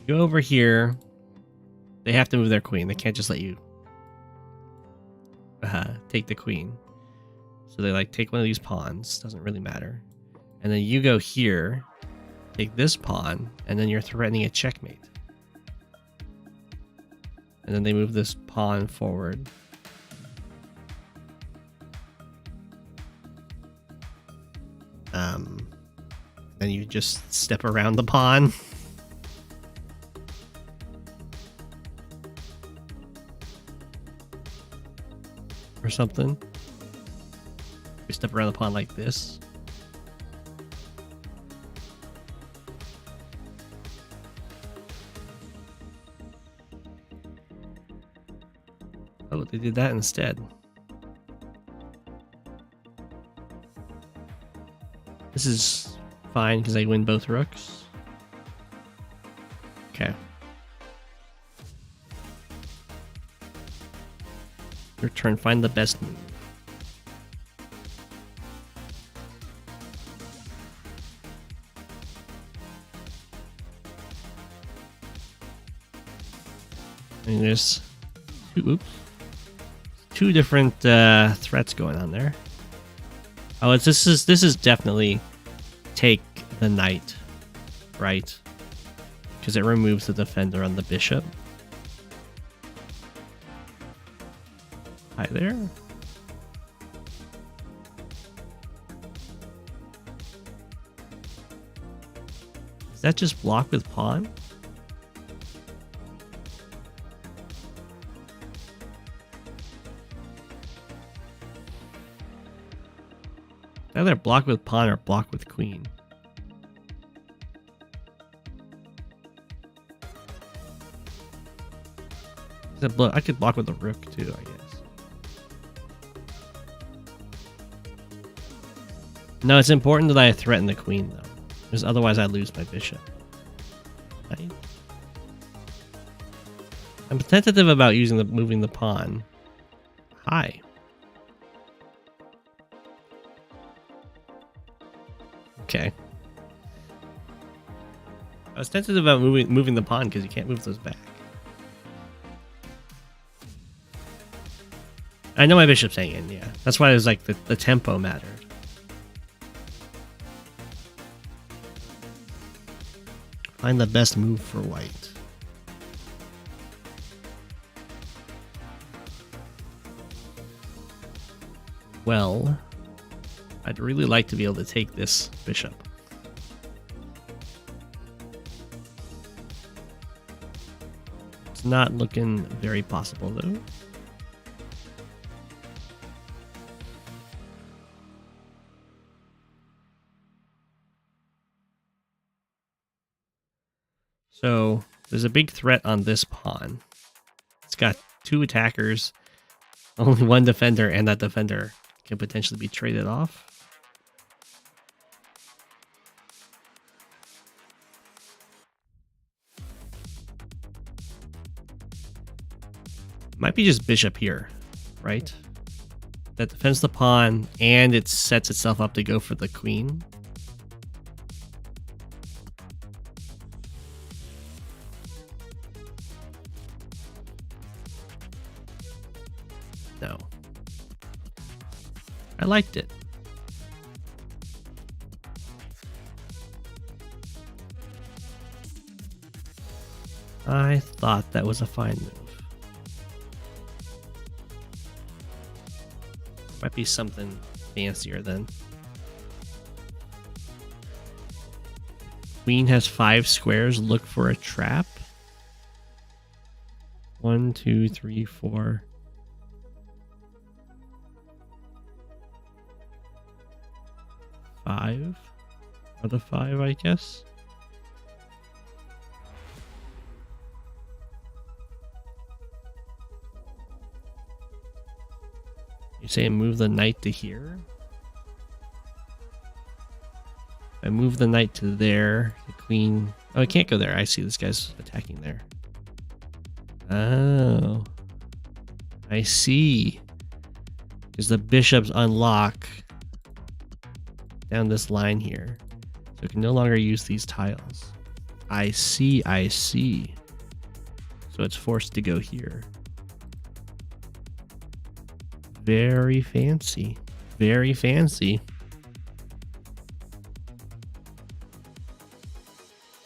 You go over here. They have to move their queen. They can't just let you take the queen. So they like take one of these pawns. Doesn't really matter. And then you go here, take this pawn, and then you're threatening a checkmate. And then they move this pawn forward. Then you just step around the pawn. Or something. You step around the pawn like this. Oh, they did that instead. This is fine because I win both rooks. Okay. Your turn. Find the best move. And there's two different threats going on there. Oh, this is definitely take the knight, right? Because it removes the defender on the bishop. Hi there. Is that just block with pawn? Either block with pawn or block with queen. I could block with the rook too, I guess. No, it's important that I threaten the queen though, because otherwise I lose my bishop. Right? I'm tentative about moving the pawn. Hi. I was tentative about moving the pawn because you can't move those back. I know my bishop's hanging, yeah. That's why it was like the tempo mattered. Find the best move for white. Well, I'd really like to be able to take this bishop. It's not looking very possible, though. So there's a big threat on this pawn. It's got 2 attackers, only 1 defender, and that defender can potentially be traded off. Might be just bishop here, right? That defends the pawn, and it sets itself up to go for the queen. No. I liked it. I thought that was a fine move. Might be something fancier then. Queen has 5 squares. Look for a trap. 1, 2, 3, 4. 5 are the 5, I guess. You say move the knight to here. I move the knight to there. The queen. Oh, I can't go there. I see this guy's attacking there. Oh, I see. Because the bishops unlock down this line here, so it can no longer use these tiles. I see. I see. So it's forced to go here. Very fancy. Very fancy.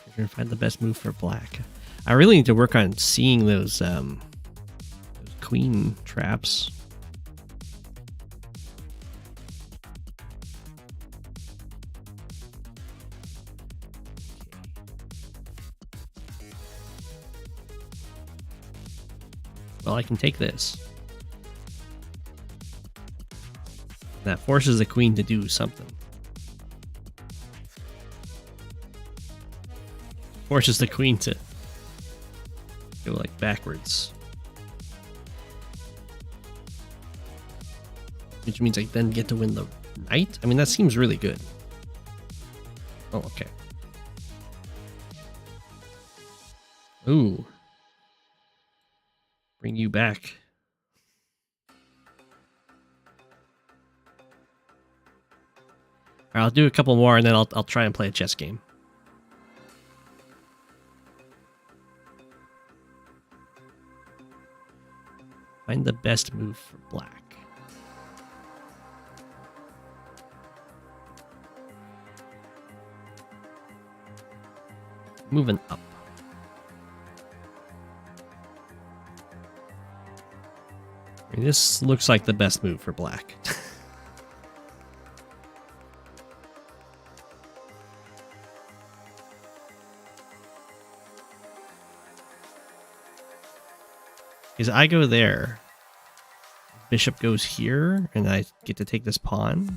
We're gonna find the best move for black. I really need to work on seeing those queen traps. Well, I can take this. That forces the queen to do something. Forces the queen to go like backwards. Which means I then get to win the knight? I mean, that seems really good. Oh, okay. Ooh. Bring you back. I'll do a couple more and then I'll try and play a chess game. Find the best move for black. Moving up. I mean, this looks like the best move for black. Because I go there, bishop goes here, and I get to take this pawn.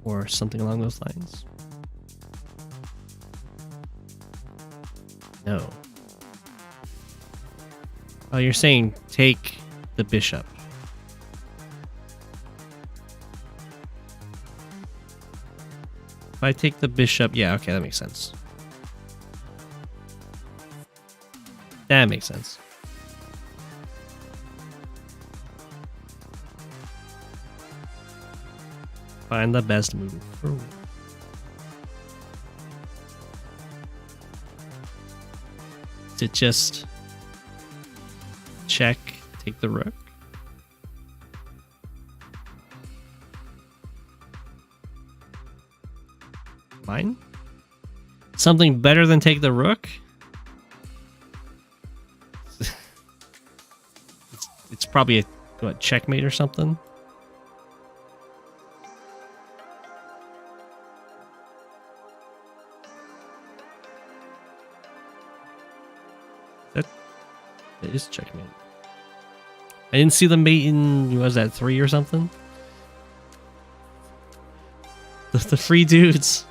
Or something along those lines. No. Oh, you're saying take the bishop. If I take the bishop, yeah, okay, that makes sense. That makes sense. Find the best move for white. Is it just check, take the rook? Fine. Something better than take the rook? It's probably a what, checkmate or something. That is checkmate. I didn't see the mate in, was that 3 or something? The free dudes.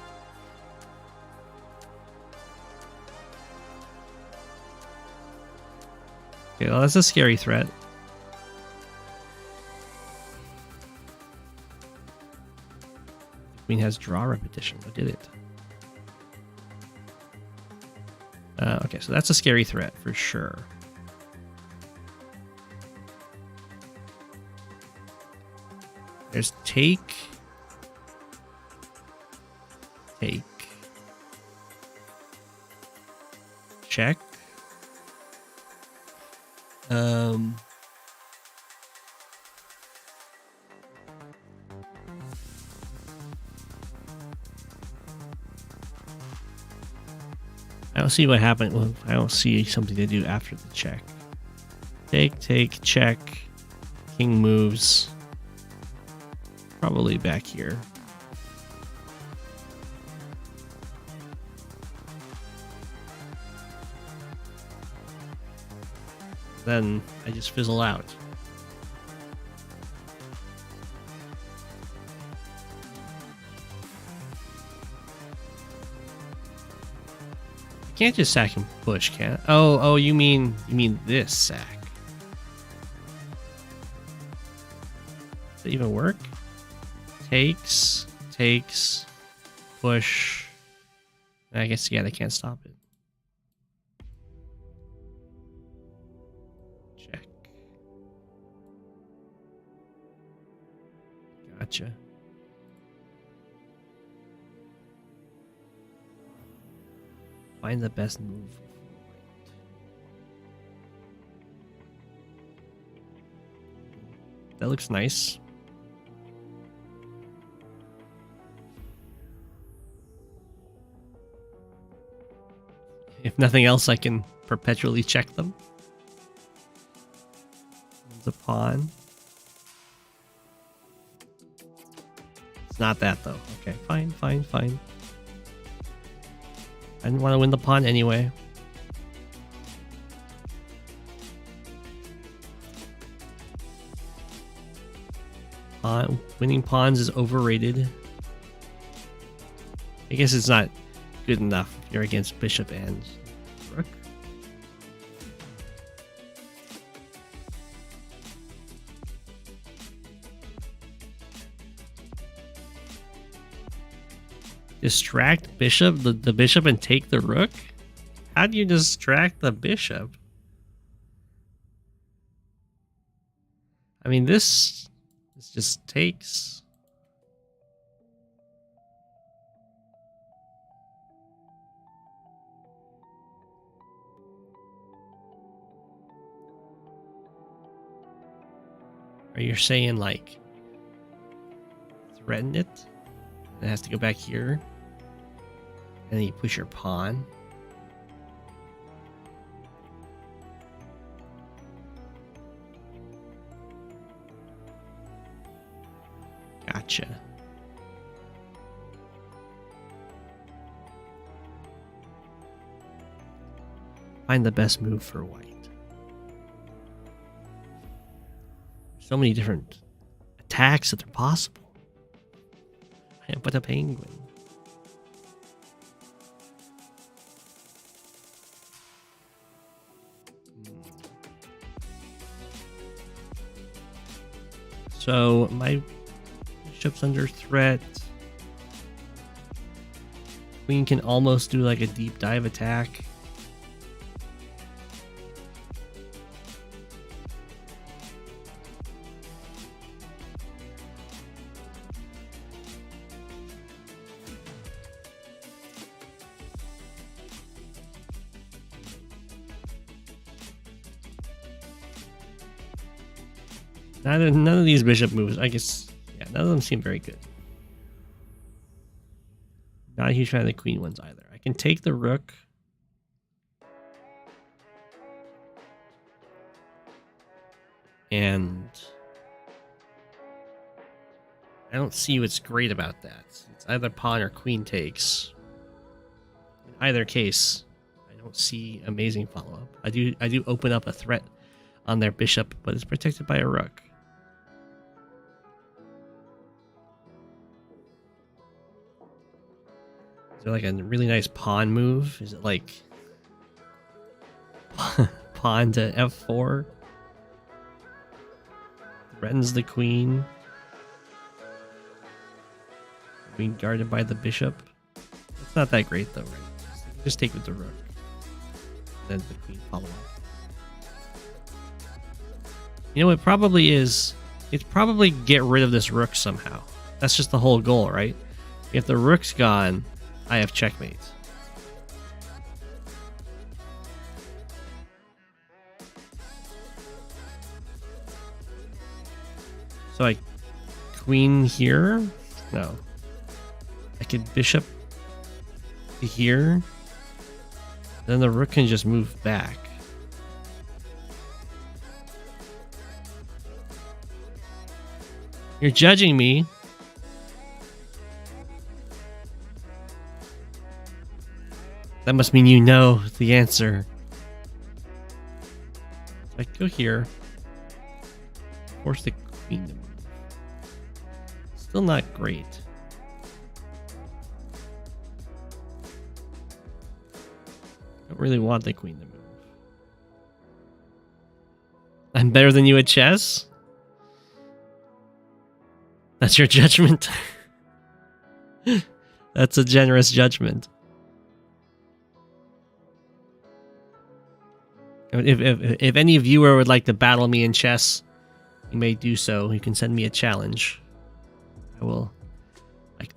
Okay, well, that's a scary threat. Queen has draw repetition. What did it? Okay, so that's a scary threat for sure. There's take. Take. Check. I don't see what happened. Well, I don't see something to do after the check. Take, check. King moves. Probably back here. Then I just fizzle out. Can't just sack and push, can it? Oh, you mean this sack? Does it even work? Takes, push. I guess yeah, they can't stop it. Check. Gotcha. Find the best move. That looks nice. If nothing else, I can perpetually check them. The pawn. It's not that though. Okay, fine. I didn't want to win the pawn anyway. Winning pawns is overrated. I guess it's not good enough if you're against bishop and rook. Distract bishop, the bishop, and take the rook? How do you distract the bishop? I mean, this just takes. Are you saying like threaten it? It has to go back here. And then you push your pawn. Gotcha. Find the best move for white. So many different attacks that are possible. But a penguin. So my bishop's under threat. Queen can almost do like a deep dive attack. None of these bishop moves, I guess, yeah, none of them seem very good. Not a huge fan of the queen ones either. I can take the rook. And I don't see what's great about that. It's either pawn or queen takes. In either case, I don't see amazing follow-up. I do open up a threat on their bishop, but it's protected by a rook. Is there like a really nice pawn move? Is it like pawn to f4? Threatens the queen. Being guarded by the bishop. It's not that great though, right? Just take with the rook. Then the queen follow up. You know what probably is? It's probably get rid of this rook somehow. That's just the whole goal, right? If the rook's gone, I have checkmate. So I queen here? No. I could bishop to here. Then the rook can just move back. You're judging me. That must mean you know the answer. So I go here. Force the queen to move. Still not great. Don't really want the queen to move. I'm better than you at chess? That's your judgment? That's a generous judgment. If any viewer would like to battle me in chess, you may do so. You can send me a challenge. I will.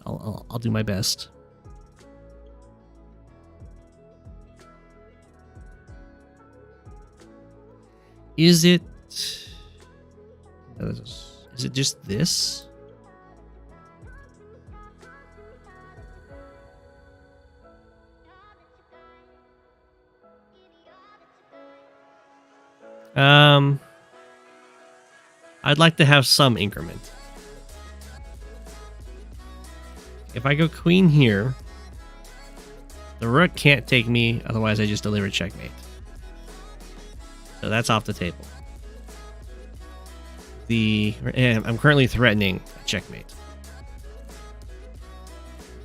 I'll do my best. Is it just this? I'd like to have some increment. If I go queen here, the rook can't take me, otherwise I just deliver checkmate. So that's off the table. And I'm currently threatening a checkmate.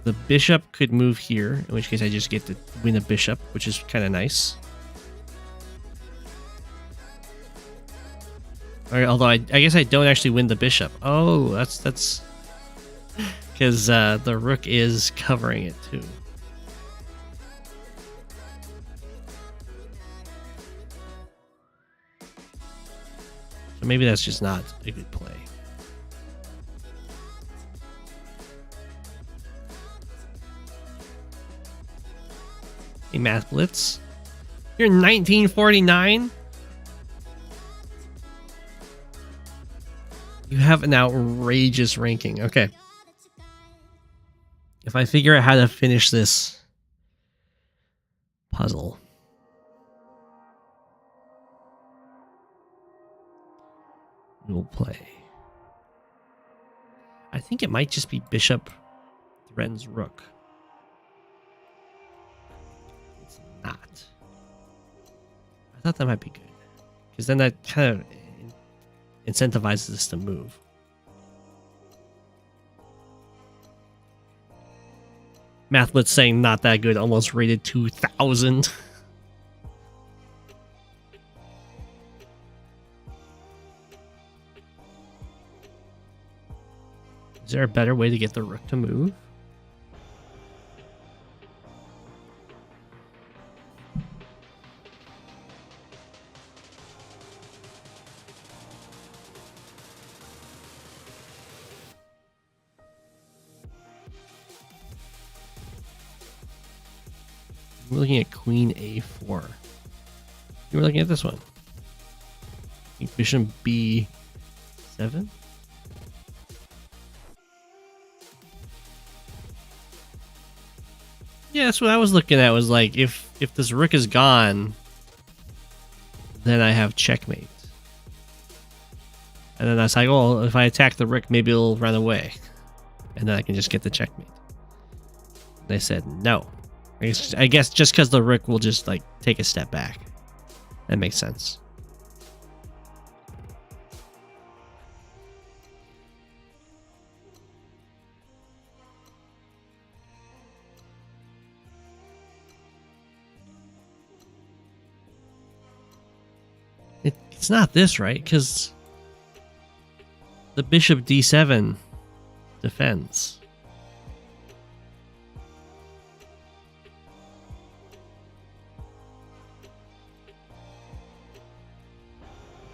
The bishop could move here, in which case I just get to win a bishop, which is kind of nice. Although I guess I don't actually win the bishop. Oh, that's because the rook is covering it too. So maybe that's just not a good play. Hey, Math Blitz. You're 1949? You have an outrageous ranking. Okay. If I figure out how to finish this puzzle. We'll play. I think it might just be bishop threatens rook. It's not. I thought that might be good. Because then that kind of incentivizes us to move. Math Blitz saying not that good, almost rated 2,000. Is there a better way to get the rook to move? We're looking at queen a4. You were looking at this one. Bishop b6. 7. Yeah, that's what I was looking at. Was like if this rook is gone, then I have checkmate. And then I was like, oh, if I attack the rook, maybe it'll run away, and then I can just get the checkmate. They said no. I guess just because the rook will just like take a step back. That makes sense. It's not this, right? Because the bishop d7 defends.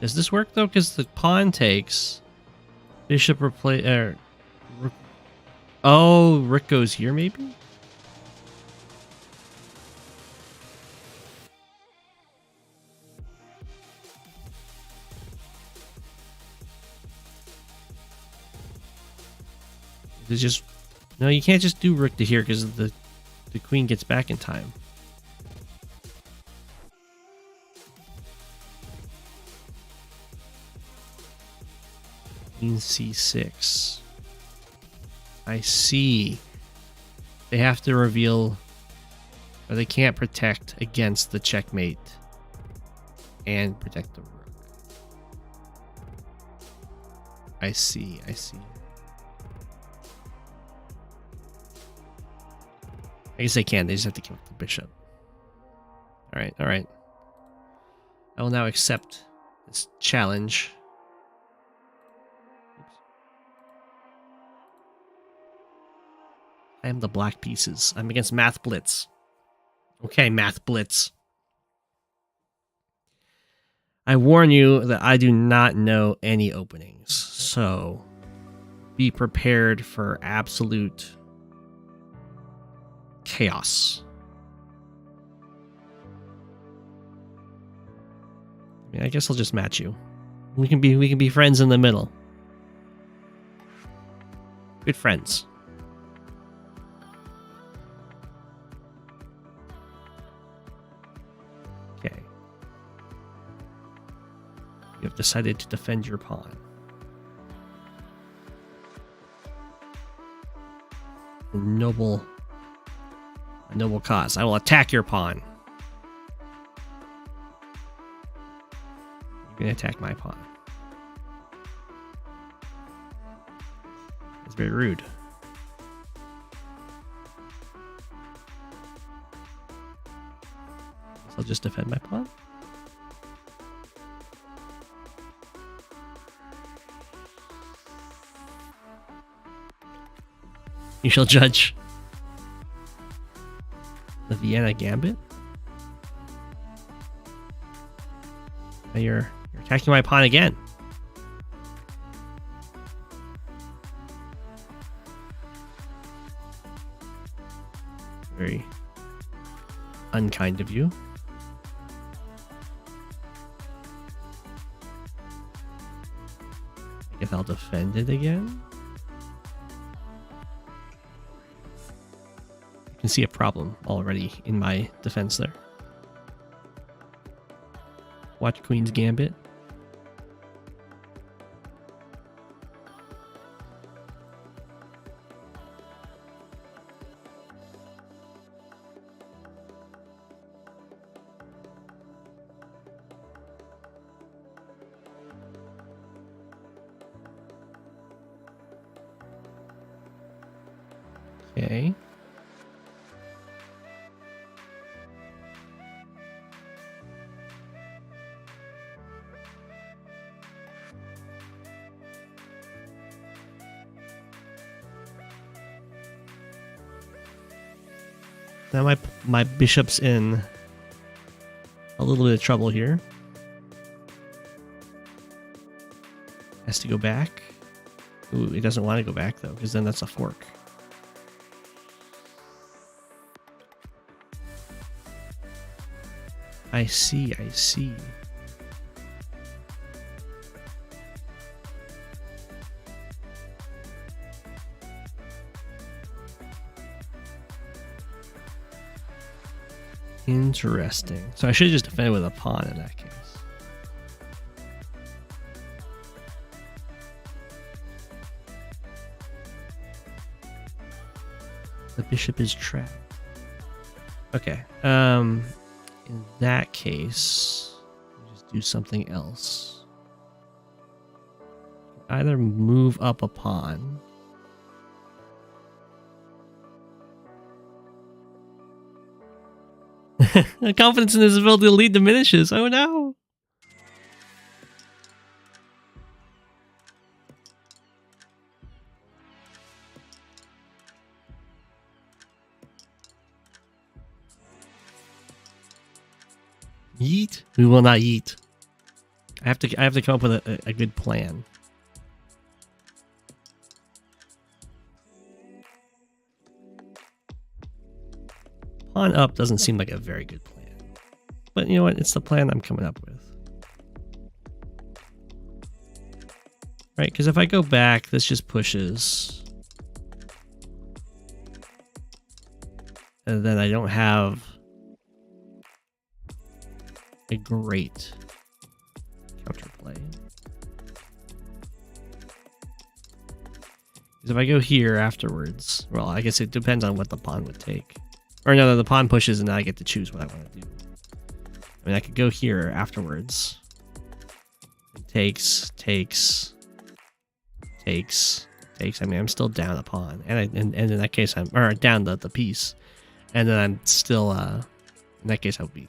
Does this work though? Because the pawn takes, bishop replace. Oh, rook goes here maybe. It's just no. You can't just do rook to here because the queen gets back in time. Queen c6. I see. They have to reveal, or they can't protect against the checkmate and protect the rook. I see. I see. I guess they can. They just have to give up the bishop. All right. All right. I will now accept this challenge. I am the black pieces. I'm against Math Blitz. Okay, Math Blitz. I warn you that I do not know any openings, so be prepared for absolute chaos. I mean, I guess I'll just match you. We can be friends in the middle. Good friends. Okay. You have decided to defend your pawn. A noble cause. I will attack your pawn. You're going to attack my pawn. It's very rude. So I'll just defend my pawn. You shall judge the Vienna Gambit. Now you're attacking my pawn again. Very unkind of you. I guess I'll defend it again. You can see a problem already in my defense there. Watch Queen's Gambit. Okay. Now my bishop's in a little bit of trouble here. Has to go back. Ooh, he doesn't want to go back though, because then that's a fork. I see, I see. Interesting. So I should just defend with a pawn in that case. The bishop is trapped. Okay. In that case, just do something else. Either move up a pawn. The confidence in this ability to lead diminishes. Oh no. Yeet? We will not yeet. I have to come up with a good plan. Pawn up doesn't seem like a very good plan. But you know what? It's the plan I'm coming up with. Right, because if I go back, this just pushes. And then I don't have a great counterplay. Because if I go here afterwards, well, I guess it depends on what the pawn would take. Or no, the pawn pushes and then I get to choose what I want to do. I mean, I could go here afterwards. It takes. I mean, I'm still down a pawn. And in that case, I'm down the piece. And then I'm still, in that case, I would be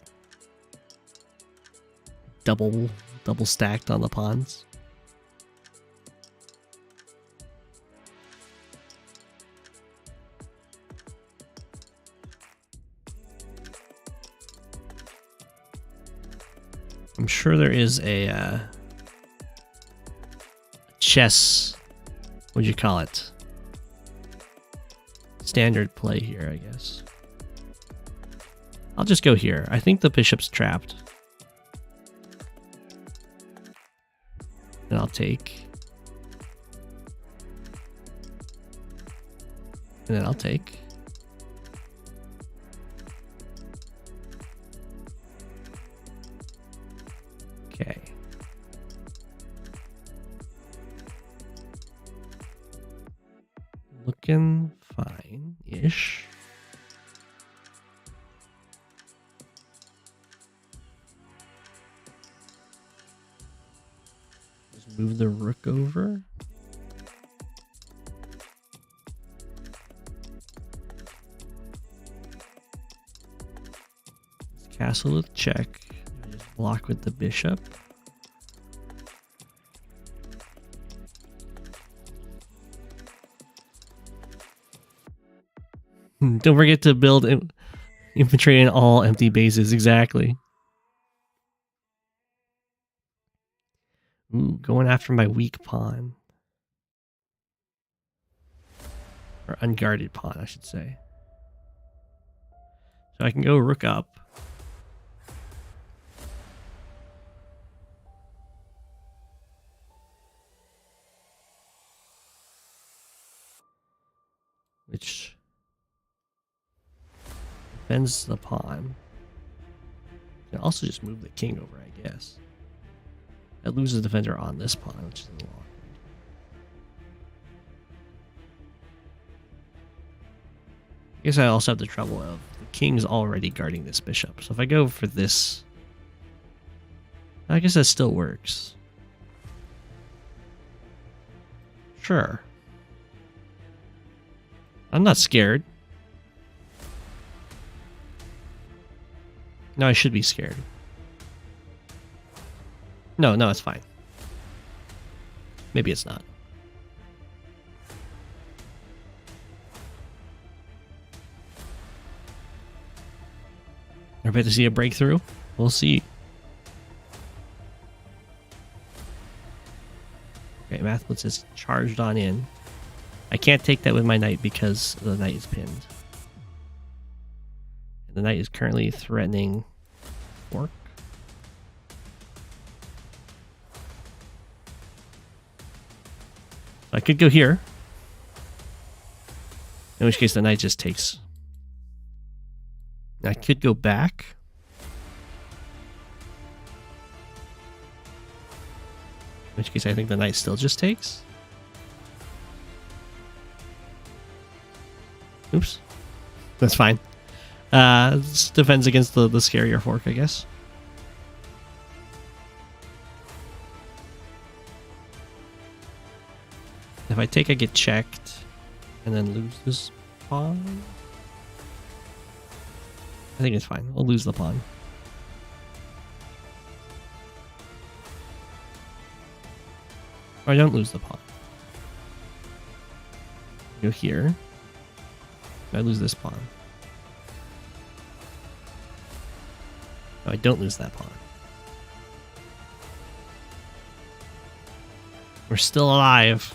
double stacked on the pawns. I'm sure there is a chess, what'd you call it? Standard play here, I guess. I'll just go here. I think the bishop's trapped. And I'll take. And then I'll take. Okay. Looking fine-ish. Just move the rook over. Let's castle with check. Block with the bishop. Don't forget to build infantry in all empty bases. Exactly. Ooh, going after my weak pawn. Or unguarded pawn, I should say. So I can go rook up. Which defends the pawn. Can also just move the king over, I guess. That loses the defender on this pawn, which is a little awkward. I guess I also have the trouble of the king's already guarding this bishop. So if I go for this, I guess that still works. Sure. I'm not scared. No, I should be scared. No, it's fine. Maybe it's not. Are we about to see a breakthrough? We'll see. Okay, Math Blitz is charged on in. I can't take that with my knight because the knight is pinned. The knight is currently threatening fork. I could go here. In which case the knight just takes. I could go back. In which case I think the knight still just takes. Oops. That's fine. This defends against the scarier fork, I guess. If I take, I get checked. And then lose this pawn. I think it's fine. We'll lose the pawn. Or I don't lose the pawn. Go here. I lose this pawn. No, I don't lose that pawn. We're still alive.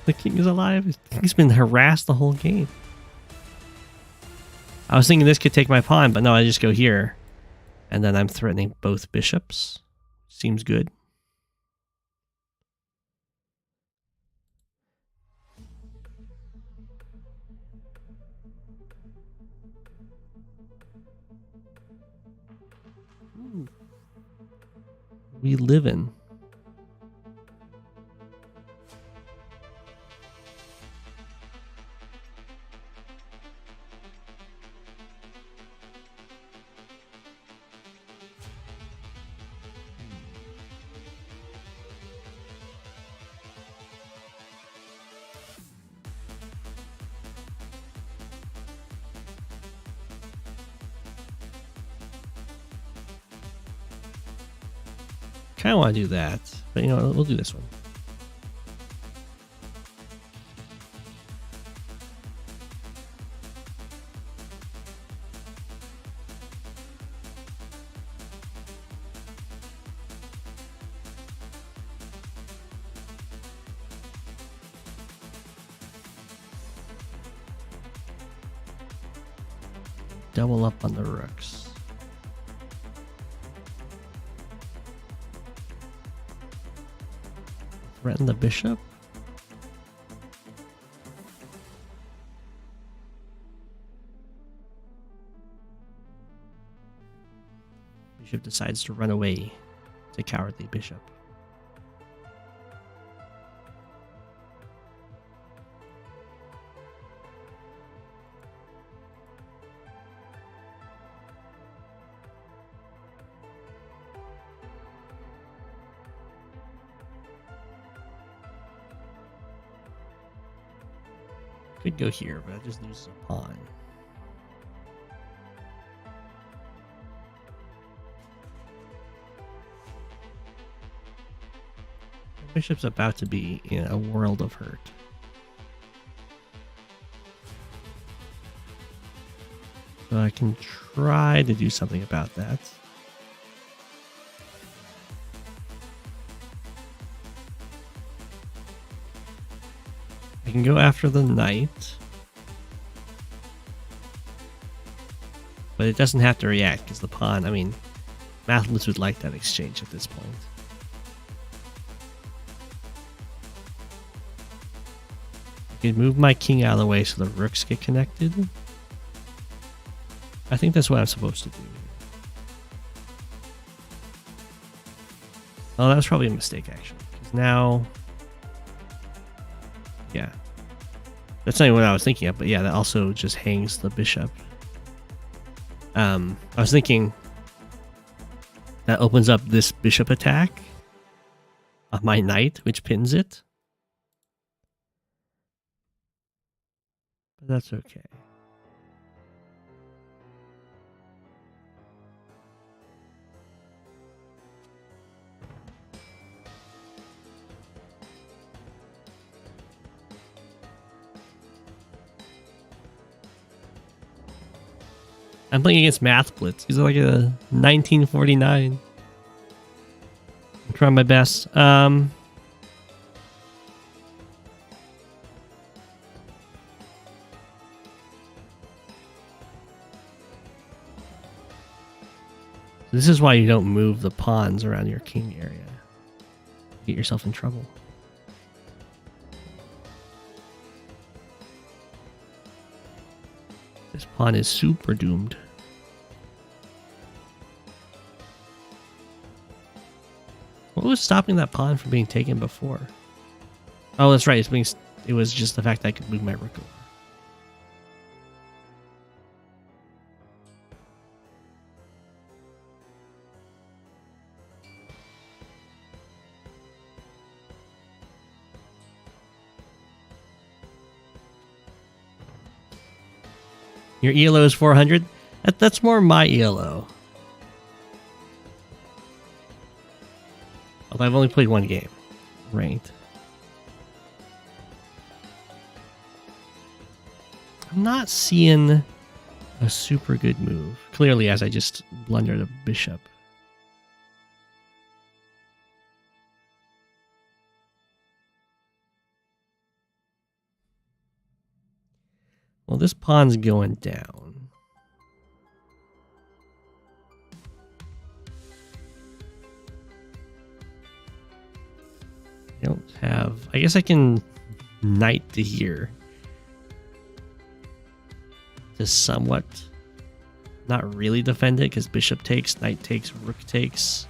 The king is alive. He's been harassed the whole game. I was thinking this could take my pawn, but no, I just go here. And then I'm threatening both bishops. Seems good. Ooh. We live in. Kind of want to do that, but you know what, we'll do this one. Double up on the rooks. Threaten the bishop. Bishop decides to run away. It's a cowardly bishop. Could go here, but I just lose a pawn. The bishop's about to be in a world of hurt. So I can try to do something about that. I can go after the knight, but it doesn't have to react because the pawn, I mean, Math Blitz would like that exchange at this point. I can move my king out of the way so the rooks get connected. I think that's what I'm supposed to do. Oh, that was probably a mistake, actually, because now... Yeah, that's not even what I was thinking of, but yeah, that also just hangs the bishop. I was thinking that opens up this bishop attack of my knight, which pins it. But that's okay. I'm playing against Math Blitz. He's like a 1949. I'm trying my best. This is why you don't move the pawns around your king area. Get yourself in trouble. This pawn is super doomed. What was stopping that pawn from being taken before? Oh, that's right. It was just the fact that I could move my rook over. Your ELO is 400? That's more my ELO. Although I've only played one game. Ranked. I'm not seeing a super good move. Clearly, as I just blundered a bishop. Well, this pawn's going down. I don't have... I guess I can knight to here. To somewhat... not really defend it, because bishop takes, knight takes, rook takes.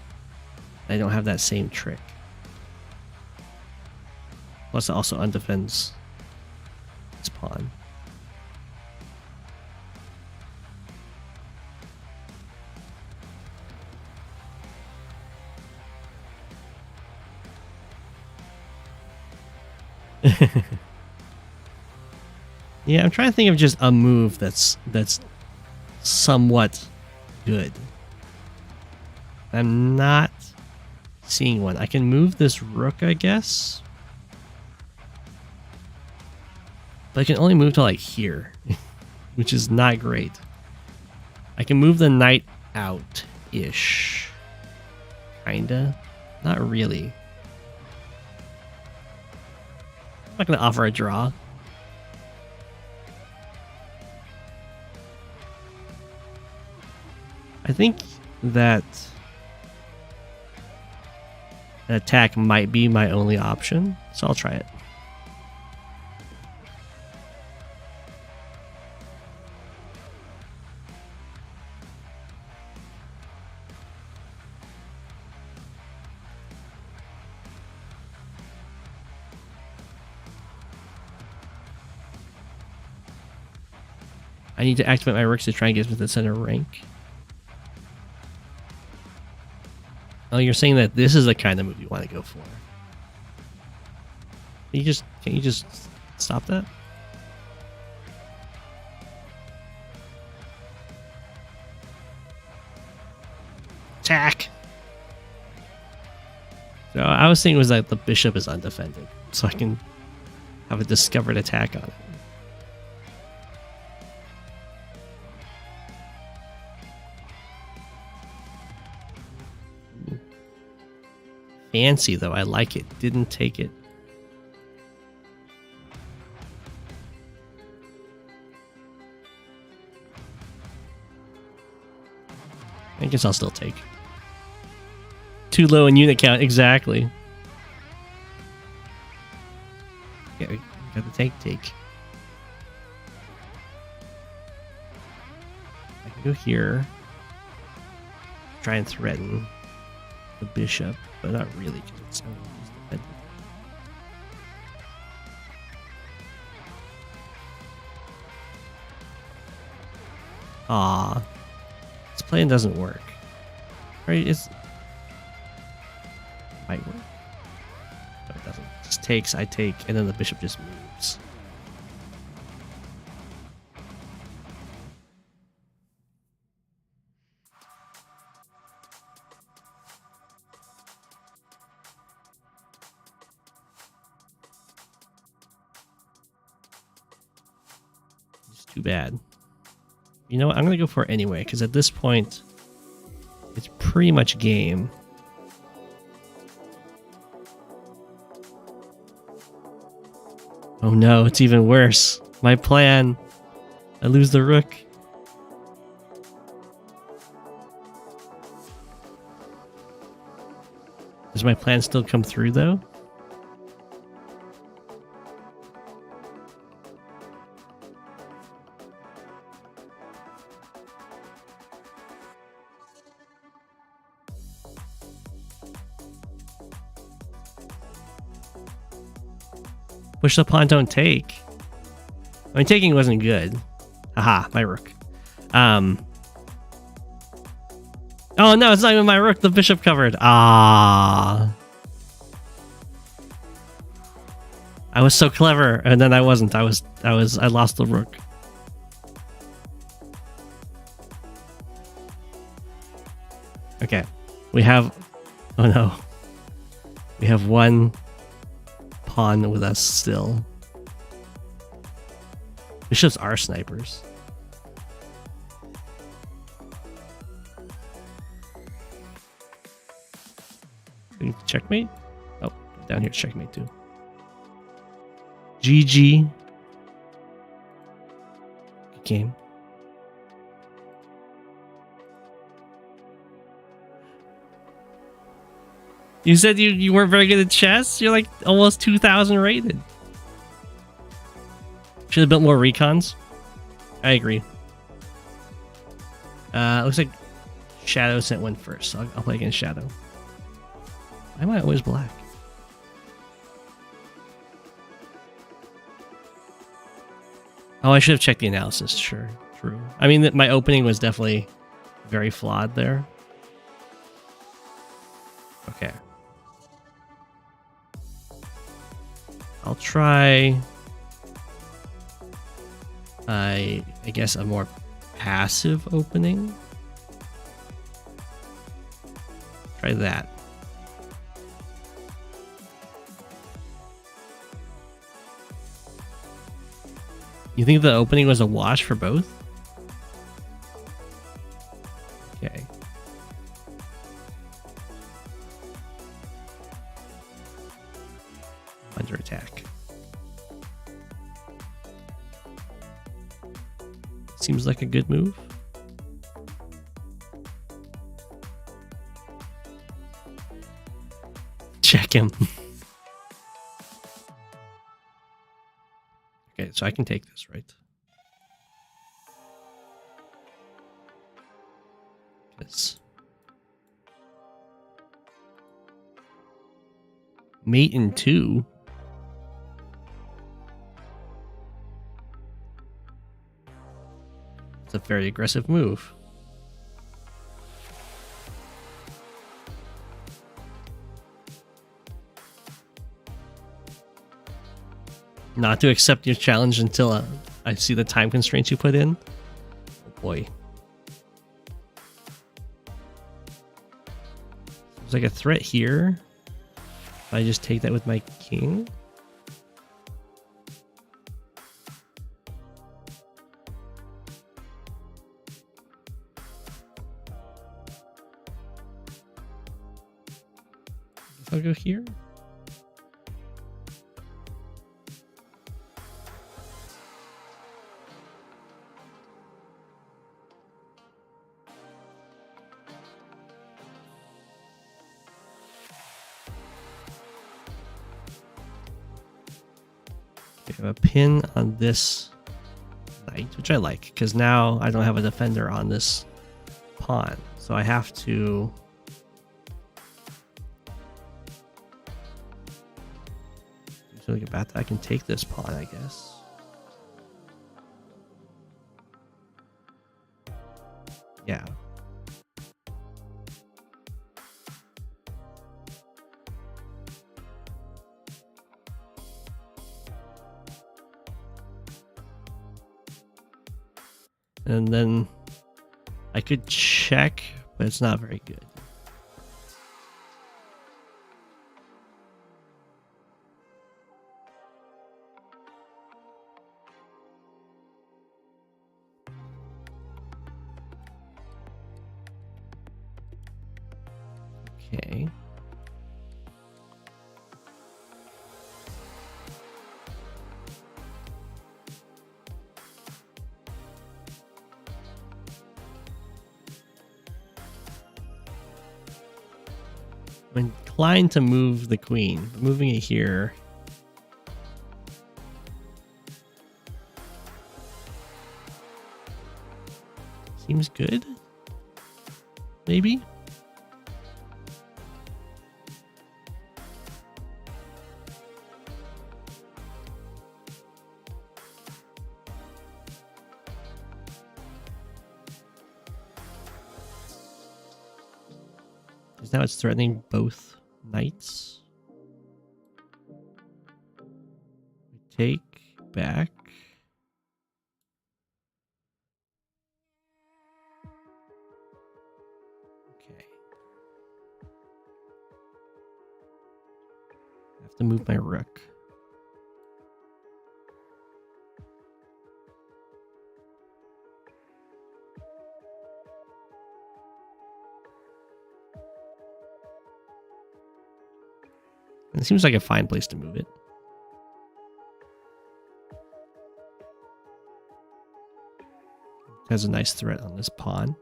I don't have that same trick. Plus it also undefends this pawn. Yeah, I'm trying to think of just a move that's somewhat good. I'm not seeing one. I can move this rook, I guess. But I can only move to like here, which is not great. I can move the knight out-ish. Kinda. Not really. I'm not going to offer a draw. I think that an attack might be my only option, so I'll try it. I need to activate my rooks to try and get to the center rank. Oh, you're saying that this is the kind of move you want to go for. Can you just stop that? Attack! So I was thinking it was that the bishop is undefended, so I can have a discovered attack on it. Fancy though, I like it. Didn't take it. I guess I'll still take. Too low in unit count, exactly. Yeah, we got the take. I can go here. Try and threaten the bishop, but not really, because it's not defended. Ah, this plan doesn't work. Right? It's might work. No, it doesn't. It just takes, I take, and then the bishop just moves. Too bad. You know what? I'm going to go for it anyway, because at this point, it's pretty much game. Oh no, it's even worse. My plan. I lose the rook. Does my plan still come through, though? Push the pawn, don't take. I mean, taking wasn't good. Haha, my rook. Oh no, it's not even my rook. The bishop covered. Ah. I was so clever, and then I wasn't. I lost the rook. Okay, we have. Oh no, we have one pawn with us still. Bishops are snipers. Checkmate. Oh, down here, checkmate too. GG. Good game. You said you weren't very good at chess? You're like almost 2,000 rated. Should have built more recons. I agree. Looks like Shadow sent one first, so I'll play against Shadow. Why am I always black? Oh, I should have checked the analysis. Sure, true. I mean, my opening was definitely very flawed there. Okay. I'll try... I guess a more passive opening. Try that. You think the opening was a wash for both? Okay. Under attack. Seems like a good move. Check him. Okay, so I can take this, right? This. Mate in 2. It's a very aggressive move. Not to accept your challenge until I see the time constraints you put in. Oh boy. There's like a threat here. If I just take that with my king. I'll go here. We have a pin on this knight, which I like, because now I don't have a defender on this pawn. So I have to... Something about that. I can take this pawn, I guess. Yeah. And then I could check, but it's not very good. Okay. I'm inclined to move the queen. Moving it here. Seems good. Maybe. Because now it's threatening both knights. We take back. Okay. I have to move my rook. It seems like a fine place to move it. It has a nice threat on this pawn.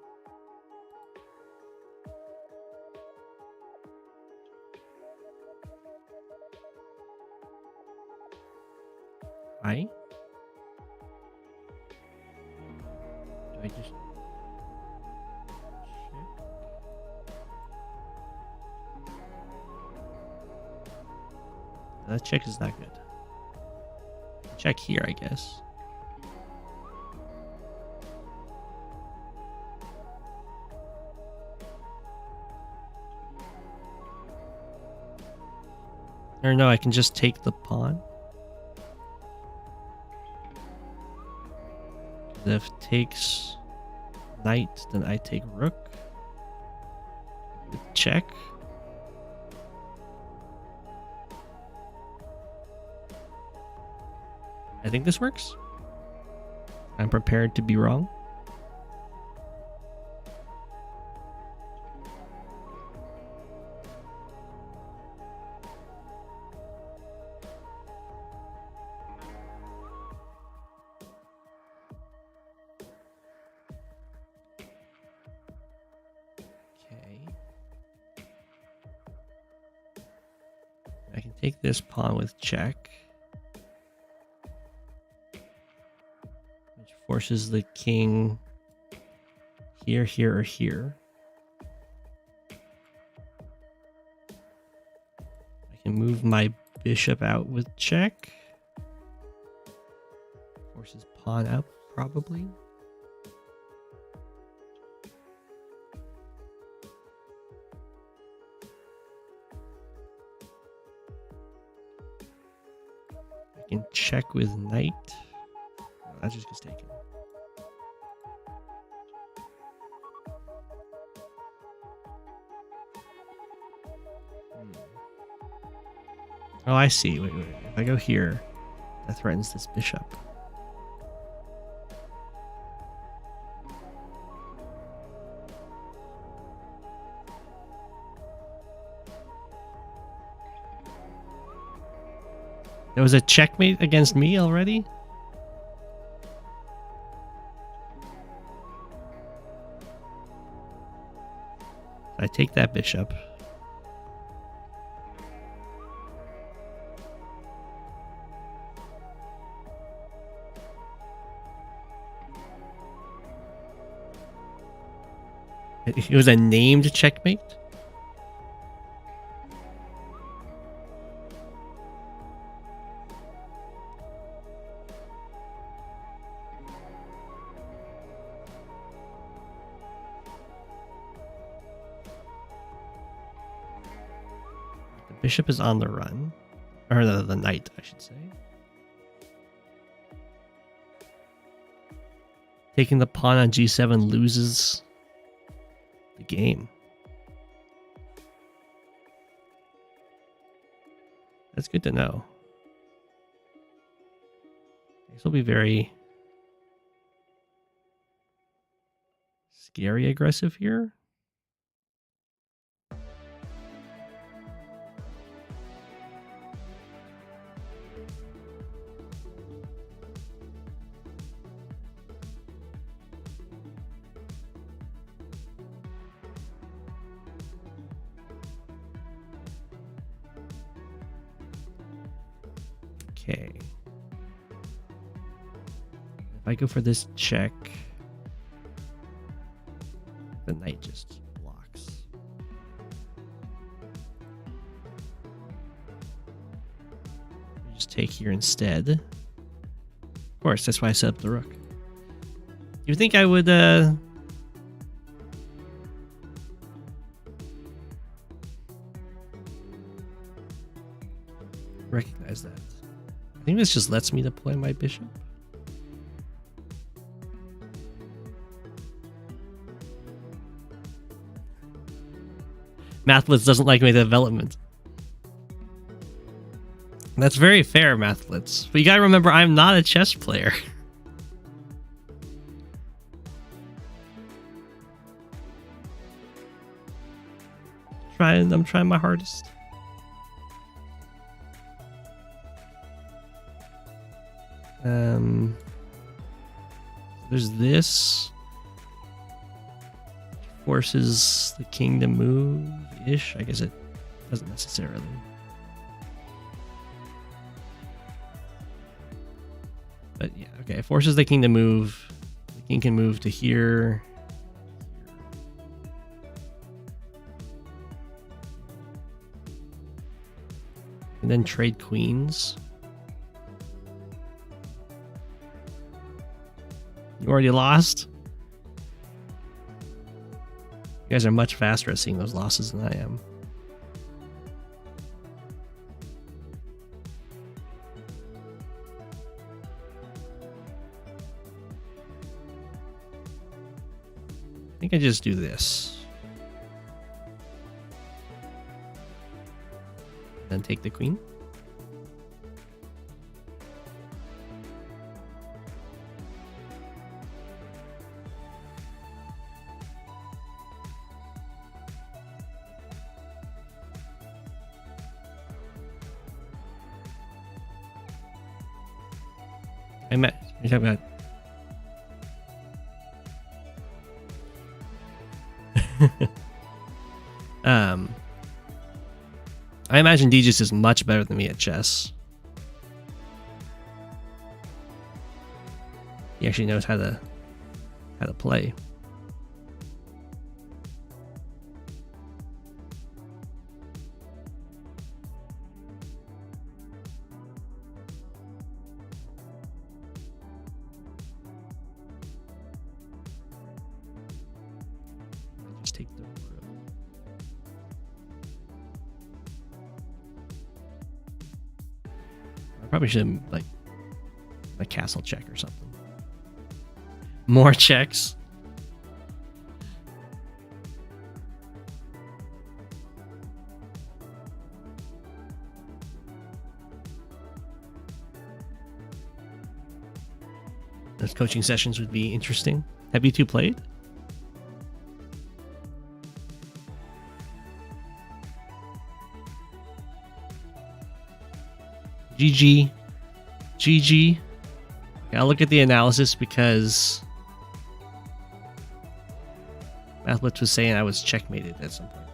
Hi. Do I just... That check is not good. Check here, I guess. Or no, I can just take the pawn. If it takes knight, then I take rook. Check. I think this works. I'm prepared to be wrong. Okay. I can take this pawn with check. Forces the king here, here, or here. I can move my bishop out with check. Forces pawn up, probably. I can check with knight. No, that just gets taken. Oh, I see. Wait. If I go here, that threatens this bishop. There was a checkmate against me already? I take that bishop. It was a named checkmate? The bishop is on the run. Or the knight, I should say. Taking the pawn on g7 loses the game. That's good to know. This will be very scary aggressive here. Okay. If I go for this check, the knight just blocks. Just take here instead. Of course, that's why I set up the rook. You think I would Recognize that. I think this just lets me deploy my bishop. Math Blitz doesn't like my development. That's very fair, Math Blitz. But you gotta remember, I'm not a chess player. I'm trying my hardest. There's this. Forces the king to move-ish. I guess it doesn't necessarily. But yeah, okay. It forces the king to move. The king can move to here. And then trade queens. You already lost? You guys are much faster at seeing those losses than I am. I think I just do this. Then take the queen. You're talking about I imagine Degis is much better than me at chess. He actually knows how to play. Just take the I probably should like a castle check or something. More checks. Those coaching sessions would be interesting. Have you two played? GG. GG. I'll look at the analysis because Math Blitz was saying I was checkmated at some point.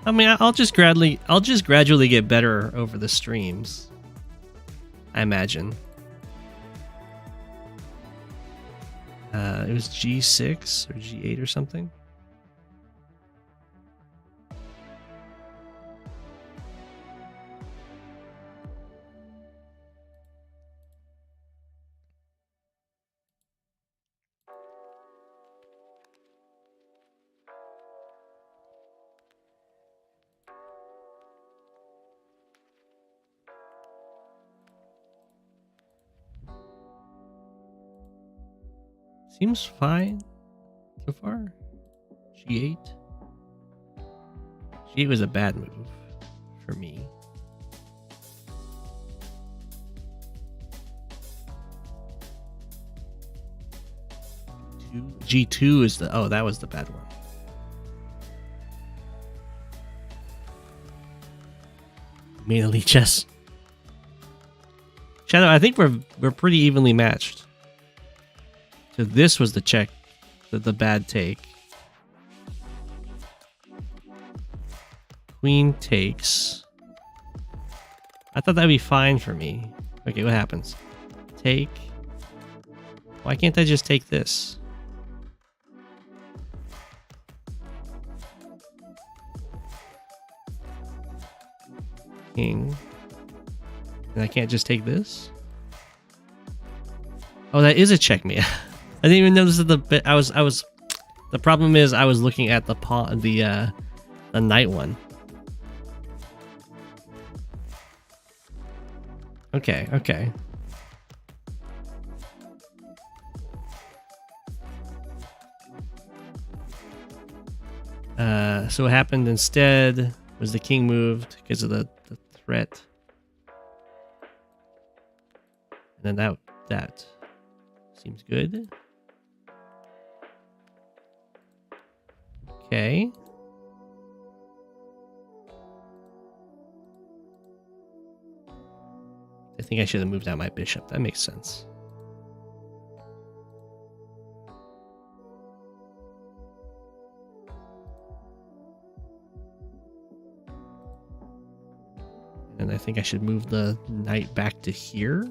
I mean, I'll just gradually get better over the streams, I imagine. It was G6 or G8 or something. Seems fine so far. G8. G8 was a bad move for me. G2 is the... Oh, that was the bad one. Main elite chess. Shadow, I think we're pretty evenly matched. So this was the check, the bad take. Queen takes. I thought that'd be fine for me. Okay, what happens? Take. Why can't I just take this? King. And I can't just take this? Oh, that is a checkmate. I didn't even notice that the bit. I was. The problem is I was looking at the knight one. Okay. Okay. So what happened instead was the king moved because of the threat. And then that seems good. Okay. I think I should have moved out my bishop. That makes sense. And I think I should move the knight back to here.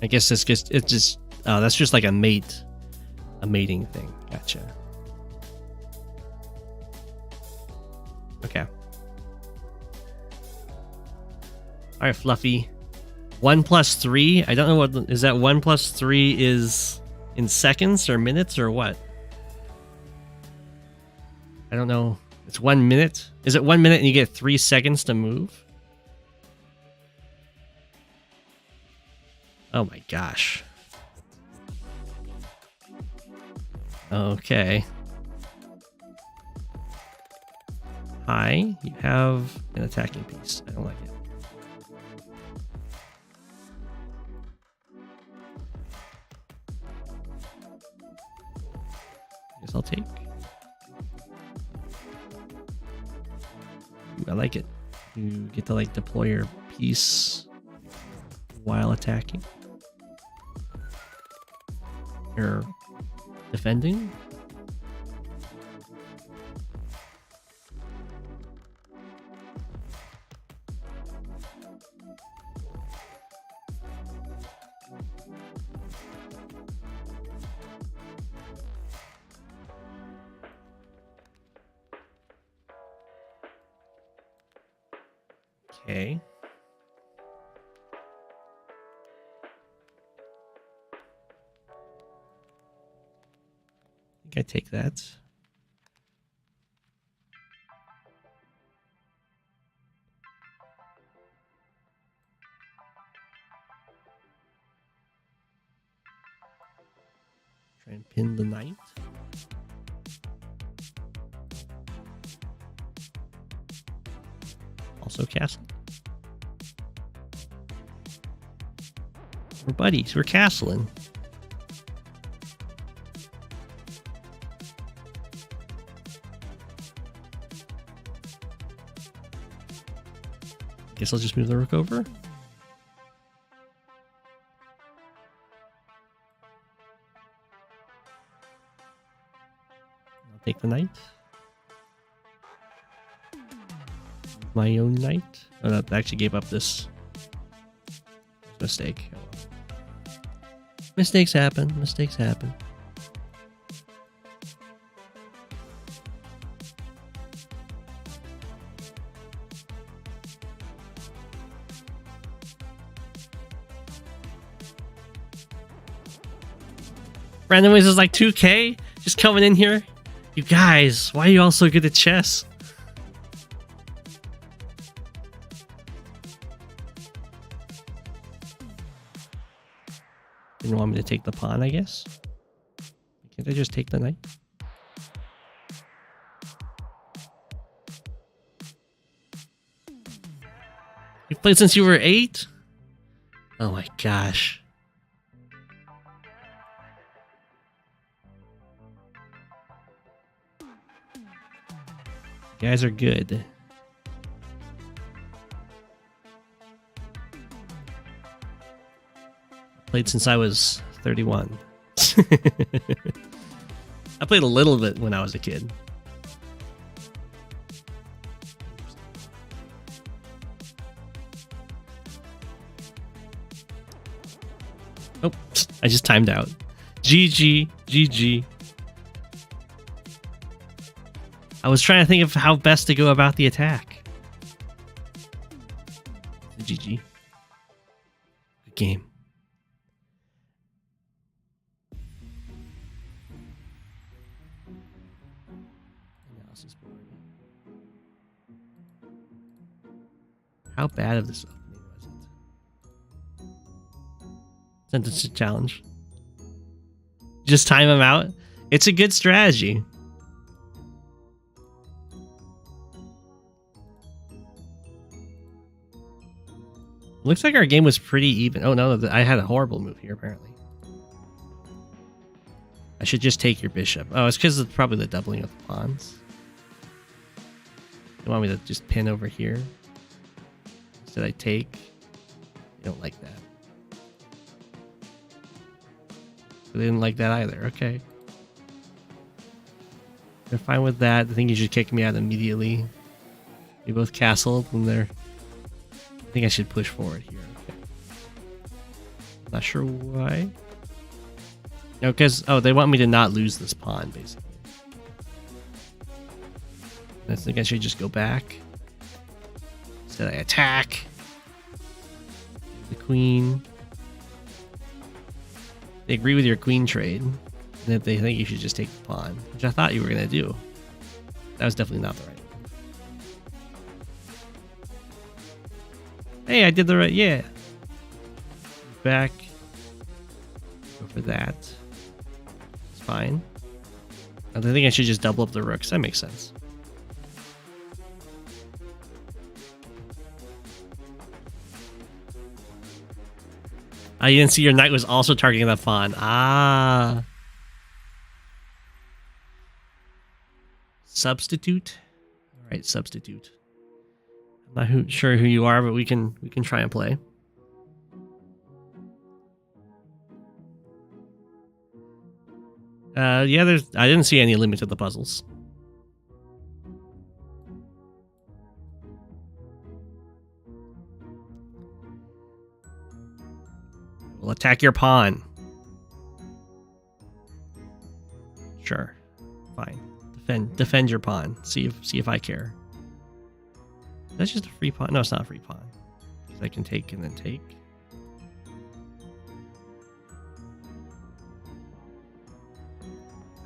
I guess that's just like a mating thing. Gotcha. Okay. All right, Fluffy. 1 + 3. I don't know what is that. 1 + 3 is in seconds or minutes or what? I don't know. It's 1 minute. Is it 1 minute and you get 3 seconds to move? Oh my gosh. Okay. Hi, you have an attacking piece. I don't like it. Guess I'll take. Ooh, I like it. You get to like deploy your piece while attacking. You're defending. Okay. I take that. Try and pin the knight. Also castle. We're buddies. We're castling. Guess I'll just move the rook over. I'll take the knight. My own knight. Oh, no, I actually gave up this mistake. Oh, well. Mistakes happen. Mistakes happen. Randomize is like 2K, just coming in here. You guys, why are you all so good at chess? Didn't want me to take the pawn, I guess. Can't I just take the knight? You've played since you were 8? Oh my gosh. You guys are good. Played since I was 31. I played a little bit when I was a kid. Oh, I just timed out. GG, GG. I was trying to think of how best to go about the attack. GG. Good game. Analysis board. How bad of this opening was it? Sentence challenge. Just time him out. It's a good strategy. Looks like our game was pretty even. Oh no, I had a horrible move here apparently. I should just take your bishop. Oh, it's because it's probably the doubling of the pawns. You want me to just pin over here? Instead I take? You don't like that. They didn't like that either. Okay. They're fine with that. I think you should kick me out immediately. We both castled and they're... I think I should push forward here. Okay. Not sure why. No, because... Oh, they want me to not lose this pawn, basically. I think I should just go back. Instead I attack. The queen. They agree with your queen trade. And that they think you should just take the pawn. Which I thought you were going to do. That was definitely not the right move. Hey, I did the right... Yeah. Back. Go for that. It's fine. I think I should just double up the rooks. That makes sense. You didn't see your knight was also targeting that pawn. Ah. Substitute? All right, substitute. I'm not sure who you are, but we can try and play. Yeah, I didn't see any limit to the puzzles. We'll attack your pawn. Sure. Fine. Defend your pawn. See if I care. That's just a free pawn. No, it's not a free pawn. I can take and then take.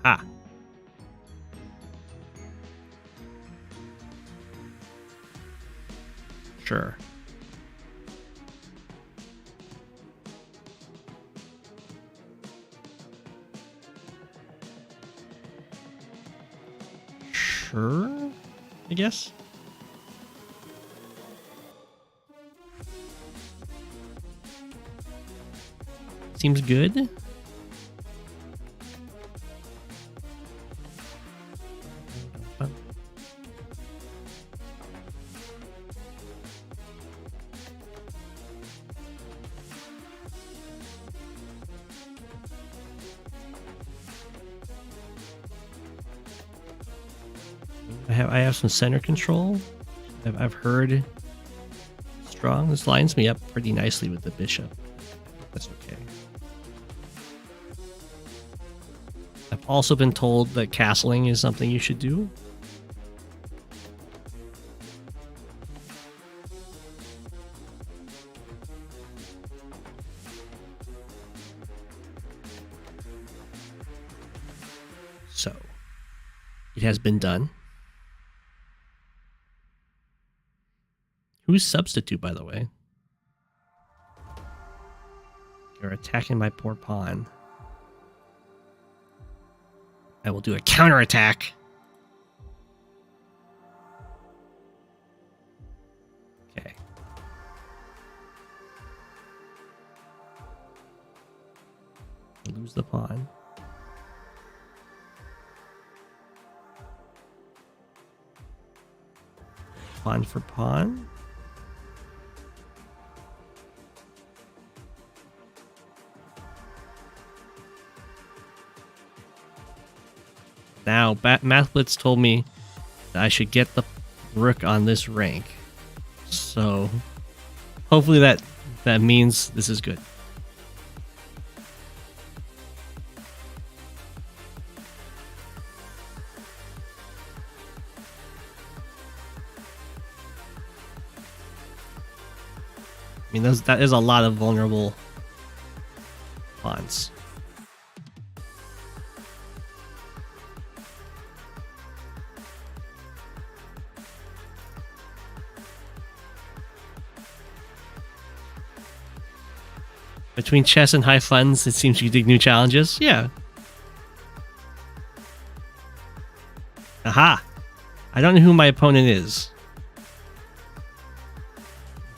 Ah. Sure. Sure, I guess. Seems good. I have some center control. I've heard strong. This lines me up pretty nicely with the bishop. That's okay. I've also been told that castling is something you should do. So, it has been done. Who's substitute, by the way? You're attacking my poor pawn. I will do a counterattack. Okay. Lose the pawn. Pawn for pawn. Now, Math Blitz told me that I should get the rook on this rank. So, hopefully that means this is good. I mean, that is a lot of vulnerable pawns. Between chess and high funds, it seems you dig new challenges. Yeah. Aha! I don't know who my opponent is,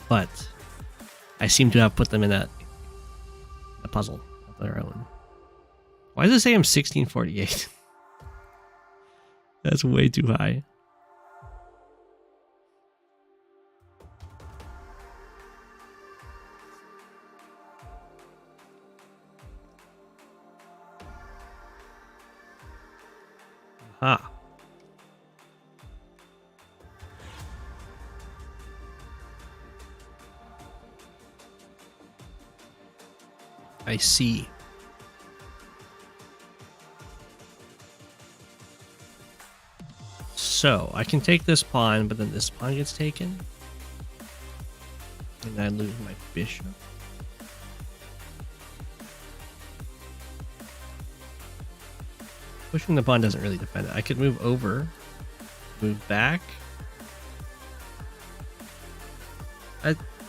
but I seem to have put them in a puzzle of their own. Why does it say I'm 1648? That's way too high. Aha. I see. So, I can take this pawn, but then this pawn gets taken. And I lose my bishop. Pushing the pawn doesn't really defend it. I could move over, move back.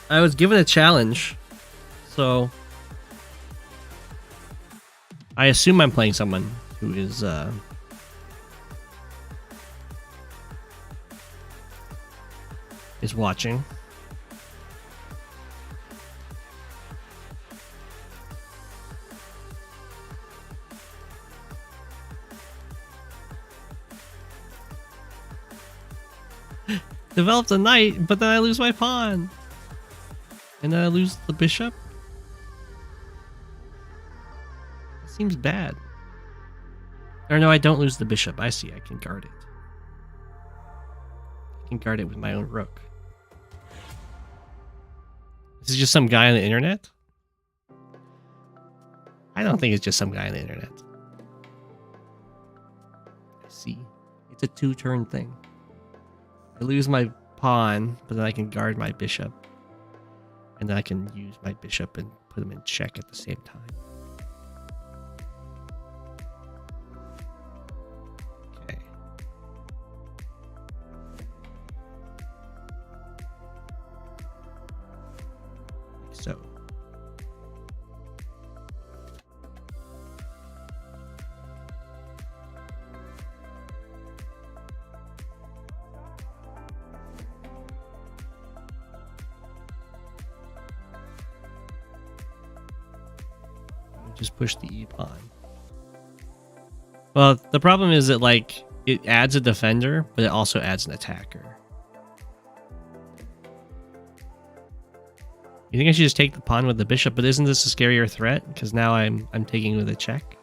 I was given a challenge, so I assume I'm playing someone who is watching. Developed a knight, but then I lose my pawn. And then I lose the bishop. That seems bad. Or no, I don't lose the bishop. I see, I can guard it. I can guard it with my own rook. This is just some guy on the internet? I don't think it's just some guy on the internet. I see. It's a two-turn thing. I lose my pawn, but then I can guard my bishop. And then I can use my bishop and put him in check at the same time. Okay. Like so. Just push the E pawn. Well, the problem is that, like, it adds a defender, but it also adds an attacker. You think I should just take the pawn with the bishop? But isn't this a scarier threat? Because now I'm taking with a check.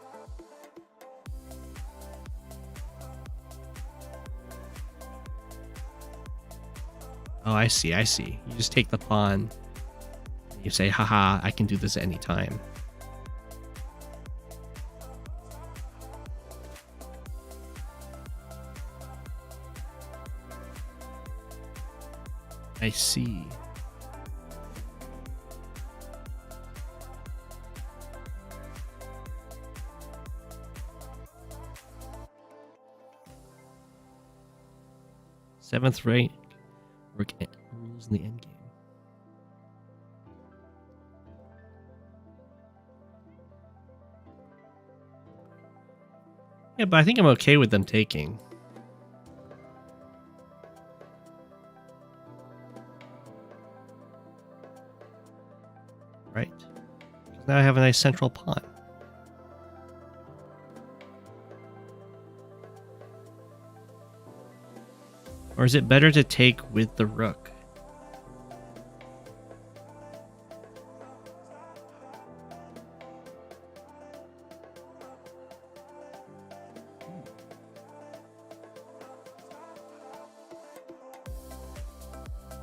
Oh, I see. I see. You just take the pawn. And you say, haha, I can do this at any time. I see. Seventh rank rules in the endgame. Yeah, but I think I'm okay with them taking. Right? Now I have a nice central pawn. Or is it better to take with the rook?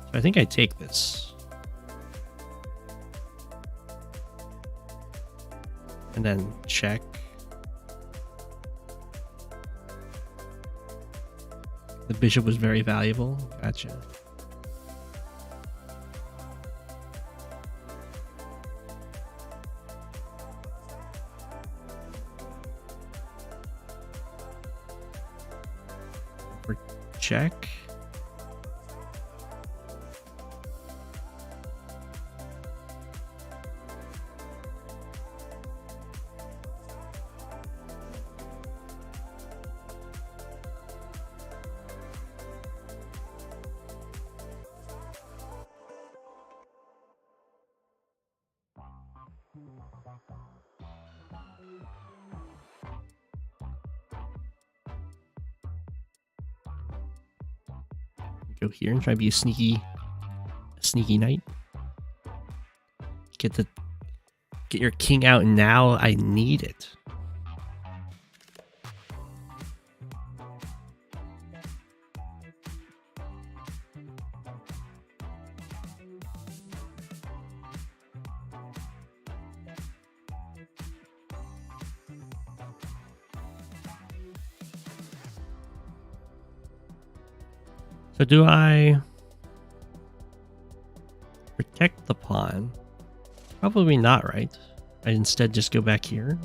So I think I take this. And then check. The bishop was very valuable. Gotcha. check. Go here and try to be a sneaky knight. Get your king out now. I need it. So do I protect the pawn? Probably not, right? I instead just go back here.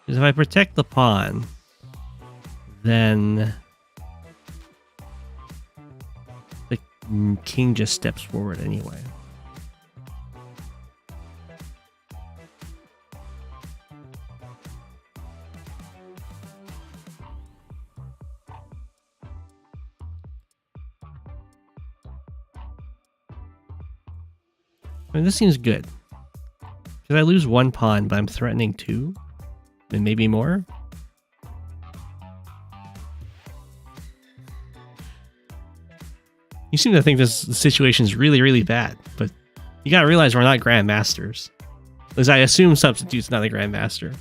Because if I protect the pawn, then the king just steps forward anyway. I mean, this seems good. Because I lose one pawn, but I'm threatening two. And maybe more. You seem to think this situation is really, really bad. But you gotta realize we're not grandmasters. As I assume Substitute's not a grandmaster.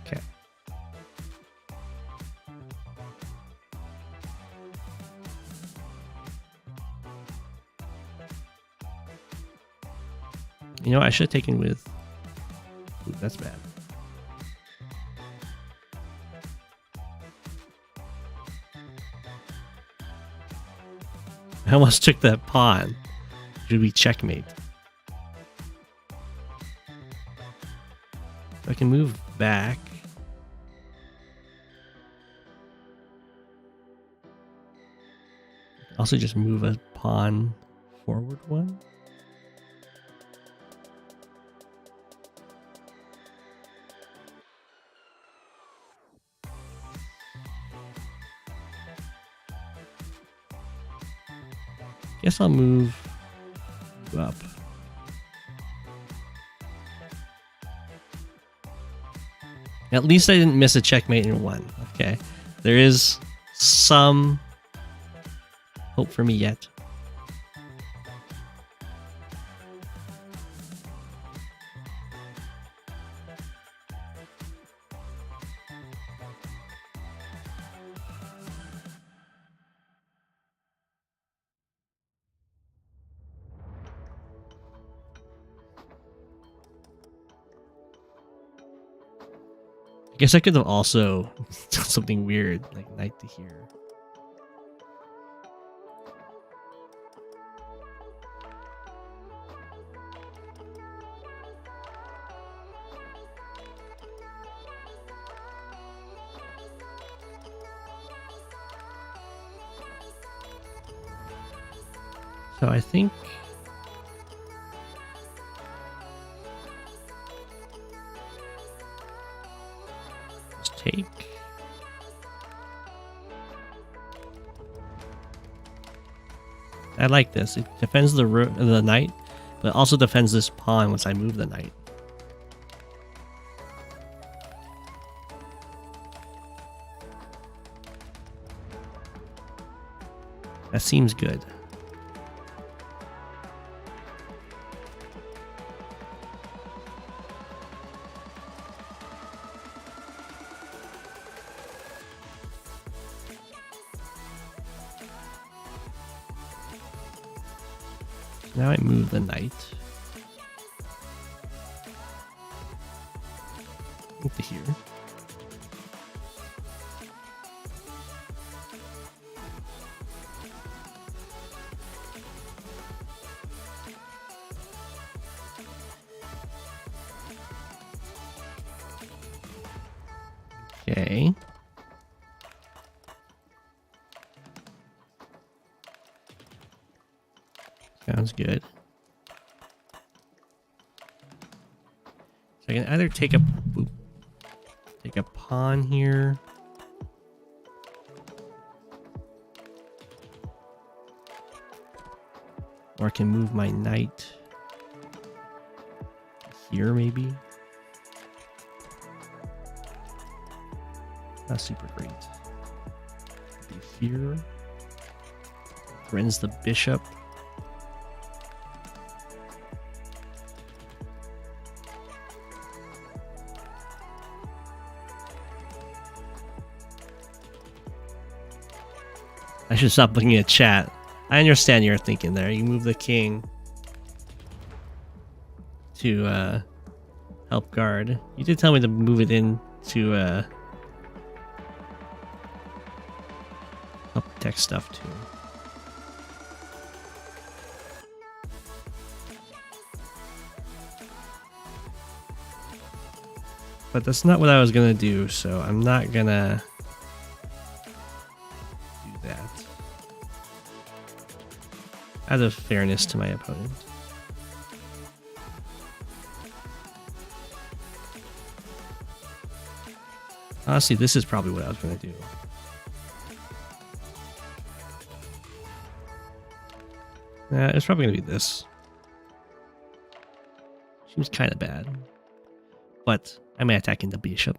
Okay. You know, I should have taken with... Ooh, that's bad. I almost took that pawn. Should we checkmate? I can move back. Also just move a pawn forward one. Guess I'll move up. At least I didn't miss a checkmate in one. Okay. There is some hope for me yet. I guess I could have also done something weird, like knight to here. So I think take. I like this. It defends the knight, but also defends this pawn once I move the knight. That seems good. Now I move the knight into here. Okay. Sounds good. So I can either take a pawn here. Or I can move my knight here, maybe. Not super great. Be here. Threatens the bishop. I should stop looking at chat. I understand you're thinking there. You move the king to help guard. You did tell me to move it in to help protect stuff too. But that's not what I was gonna do, so I'm not gonna do that. Out of fairness to my opponent. Honestly, this is probably what I was gonna do. It's probably gonna be this. Seems kind of bad. But I may attack in the bishop.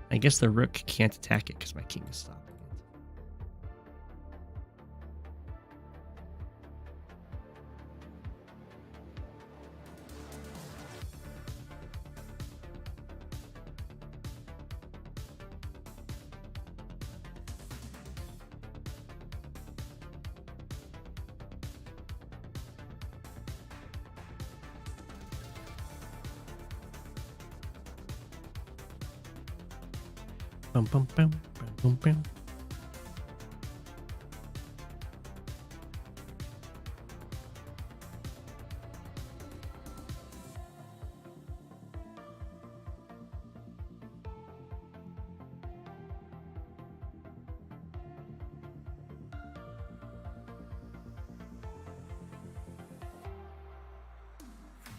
I guess the rook can't attack it because my king is stopping it. Bum, bum, bum, bum, bum, bum.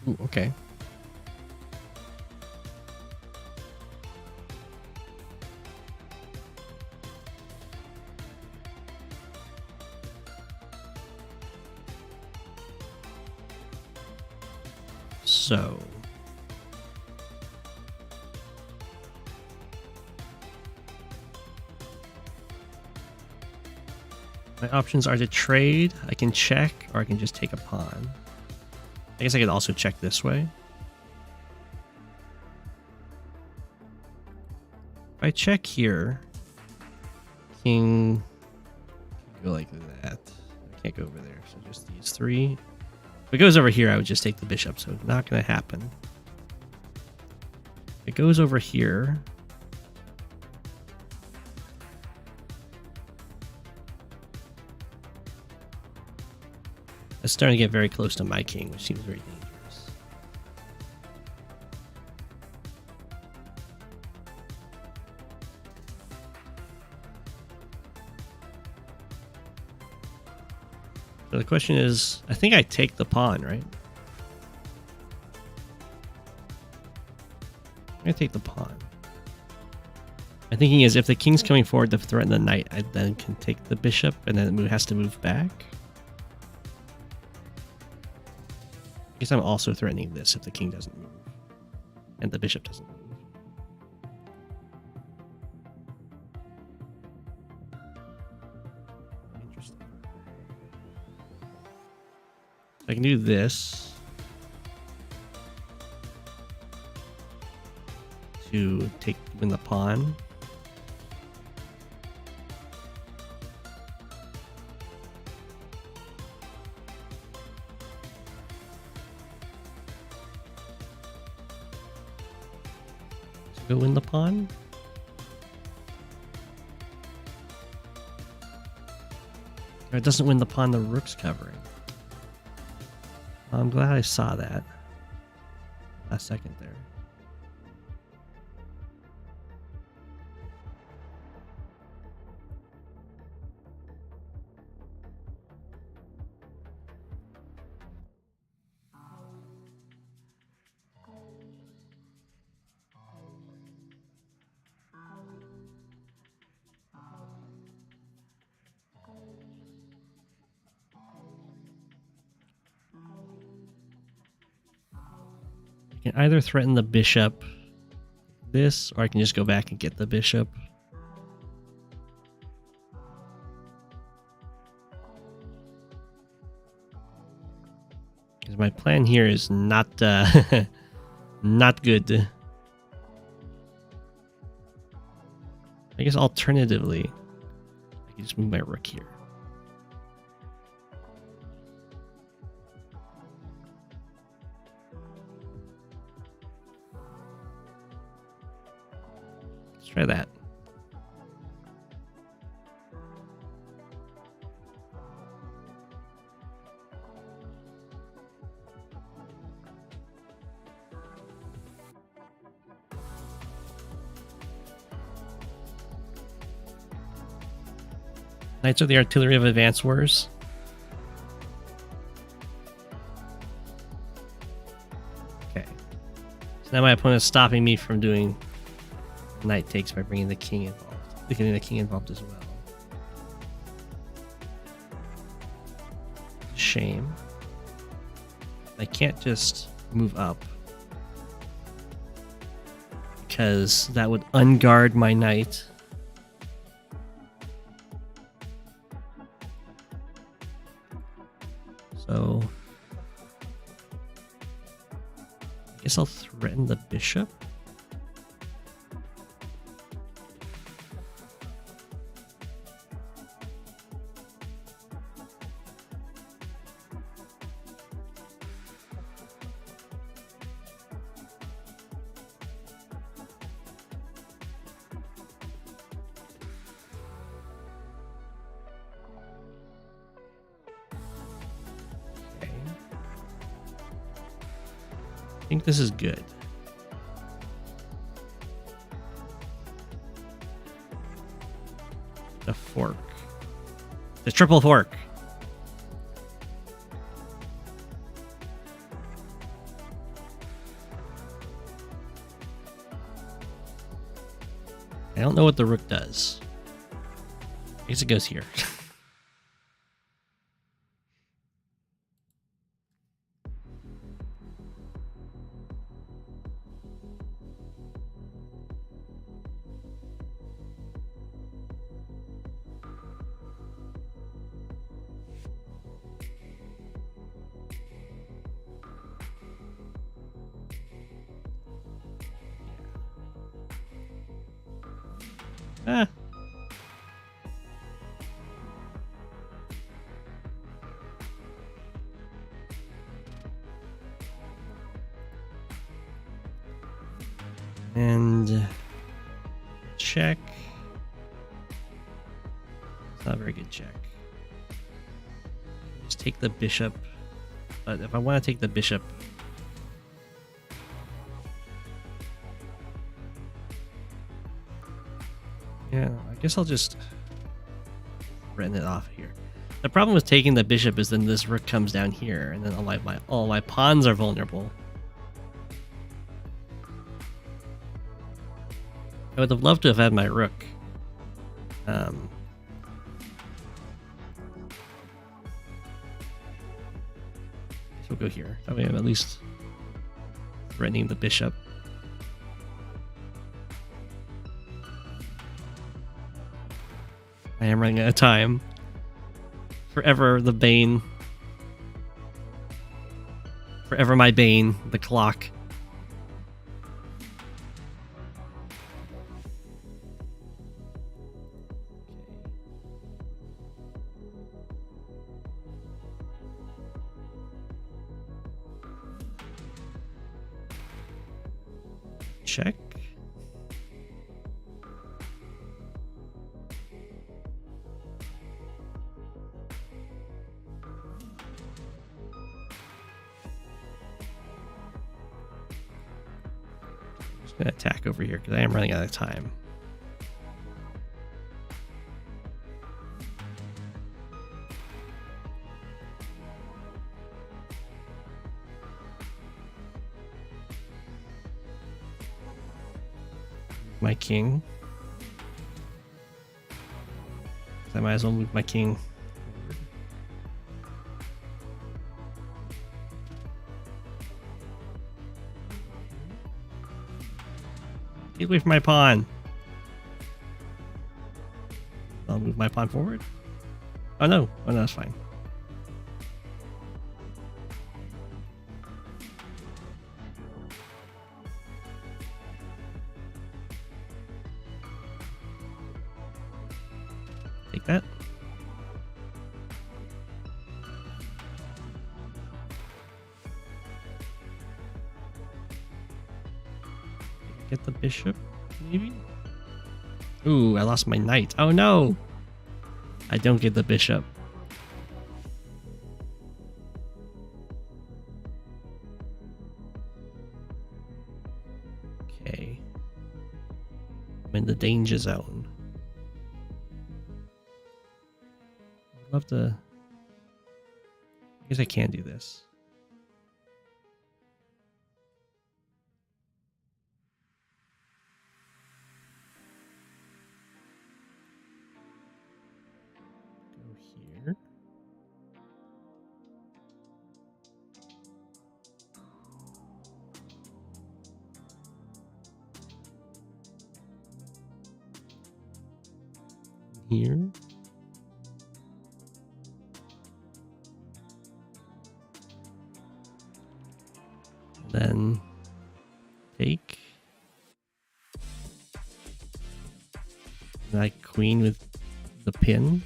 Ooh, okay. So my options are to trade, I can check, or I can just take a pawn. I guess I could also check this way. If I check here, king go like that. I can't go over there, so just these three. If it goes over here, I would just take the bishop, so it's not going to happen. If it goes over here, it's starting to get very close to my king, which seems very dangerous. So the question is, I think I take the pawn, right? I'm going to take the pawn. My thinking is if the king's coming forward to threaten the knight, I then can take the bishop and then it has to move back. I guess I'm also threatening this if the king doesn't move and the bishop doesn't move. Interesting. I can do this to win the pawn. Go win the pawn. Or it doesn't win the pawn the rook's covering. I'm glad I saw that. Last second there. I can either threaten the bishop this, or I can just go back and get the bishop. Because my plan here is not not good. I guess alternatively, I can just move my rook here. Let's try that. Knights are the artillery of advanced wars. Okay. So now my opponent's stopping me from doing knight takes by bringing the king involved. Getting the king involved as well. Shame. I can't just move up, because that would unguard my knight. So I guess I'll threaten the bishop. I think this is good. The fork. The triple fork. I don't know what the rook does. I guess it goes here. Ah. And check. It's not a very good check. Just take the bishop. But if I want to take the bishop, yeah, I guess I'll just threaten it off here. The problem with taking the bishop is then this rook comes down here, and then all my pawns are vulnerable. I would have loved to have had my rook. So we'll go here. That way I'm at least threatening the bishop. I am running out of time. Forever the bane. Forever my bane, the clock. Check. gonna attack over here because I am running out of time. My king. I might as well move my king. Get away from my pawn. I'll move my pawn forward. Oh no, that's fine. Take that. Get the bishop, maybe? Ooh, I lost my knight. Oh no! I don't get the bishop. Okay. I'm in the danger zone. I'd love to... I guess I can do this. Here. Here. Then take. Like queen with the pin.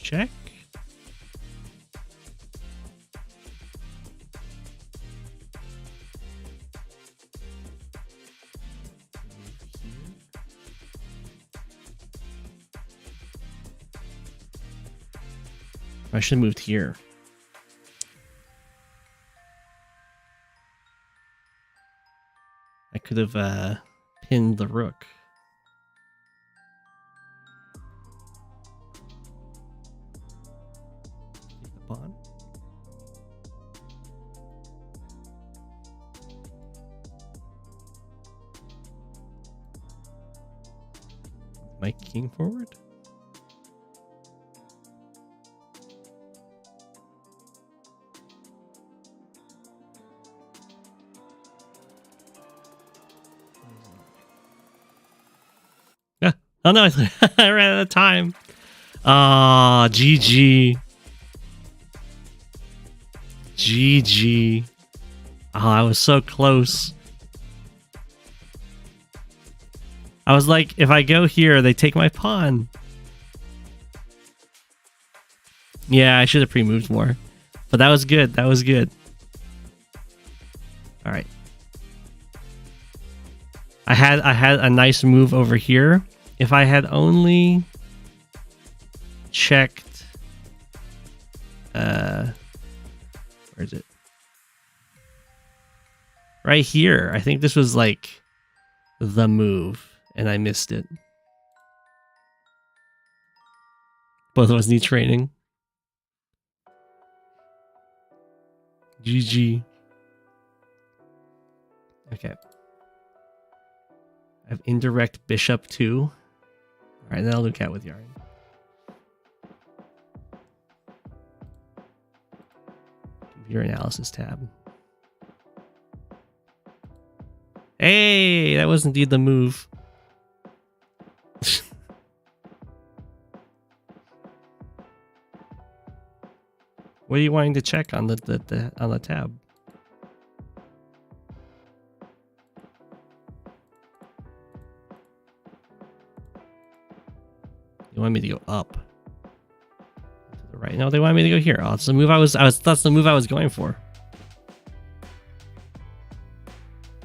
Check. I should have moved here. I could have pinned the rook. Take the pawn. My king forward. Oh no, I ran out of time. Ah, GG. GG. Oh, I was so close. I was like, if I go here, they take my pawn. Yeah, I should have pre-moved more. But that was good. That was good. All right. I had a nice move over here. If I had only checked, where is it? Right here. I think this was like the move, and I missed it. Both of us need training. GG. Okay. I have Indirect Bishop 2. Alright, then I'll do cat with yarn. Computer analysis tab. Hey, that was indeed the move. What are you wanting to check on the tab? You want me to go up to the right? No, they want me to go here. Oh, it's the move that's the move I was going for.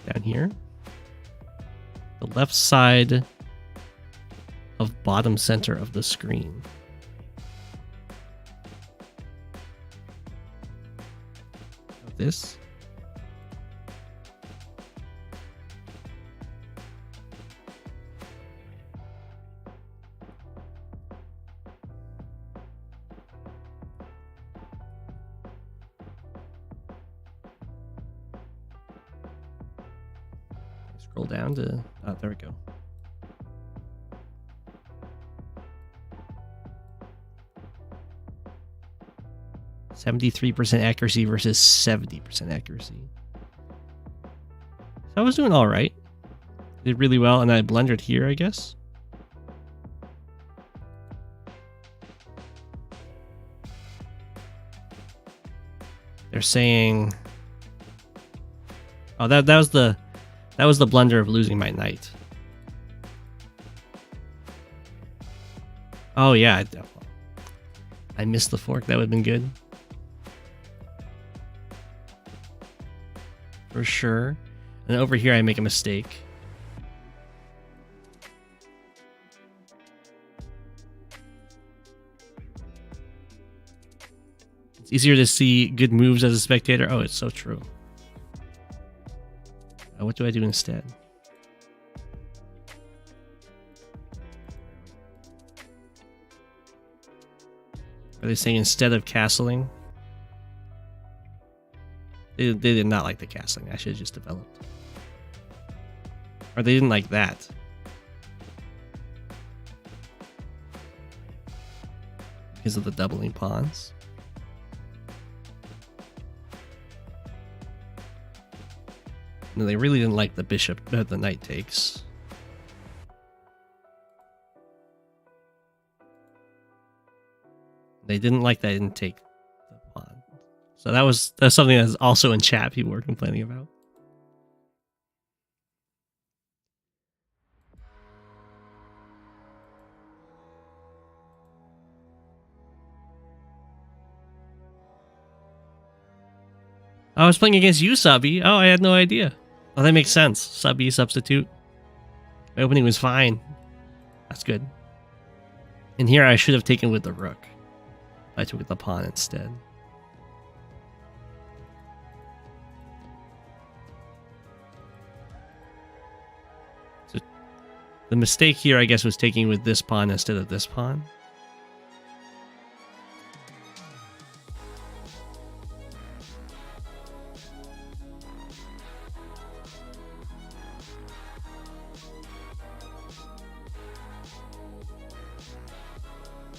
Down here. The left side of bottom center of the screen. This. Scroll down to, oh, there we go. %73% accuracy versus 70% accuracy. So I was doing all right. Did really well, and I blundered here, I guess. They're saying, oh, that was the blunder of losing my knight. Oh yeah, I missed the fork. That would have been good. For sure. And over here I make a mistake. It's easier to see good moves as a spectator. Oh, it's so true. What do I do instead? Are they saying instead of castling? They did not like the castling. I should have just developed. Or they didn't like that. Because of the doubling pawns. No, they really didn't like the bishop, the knight takes. They didn't like that I didn't take the pawn. So that's something that's also in chat people were complaining about. I was playing against you, Subby. Oh, I had no idea. Oh, that makes sense. Subby substitute. My opening was fine. That's good. And here I should have taken with the rook. I took with the pawn instead. So the mistake here, I guess, was taking with this pawn instead of this pawn.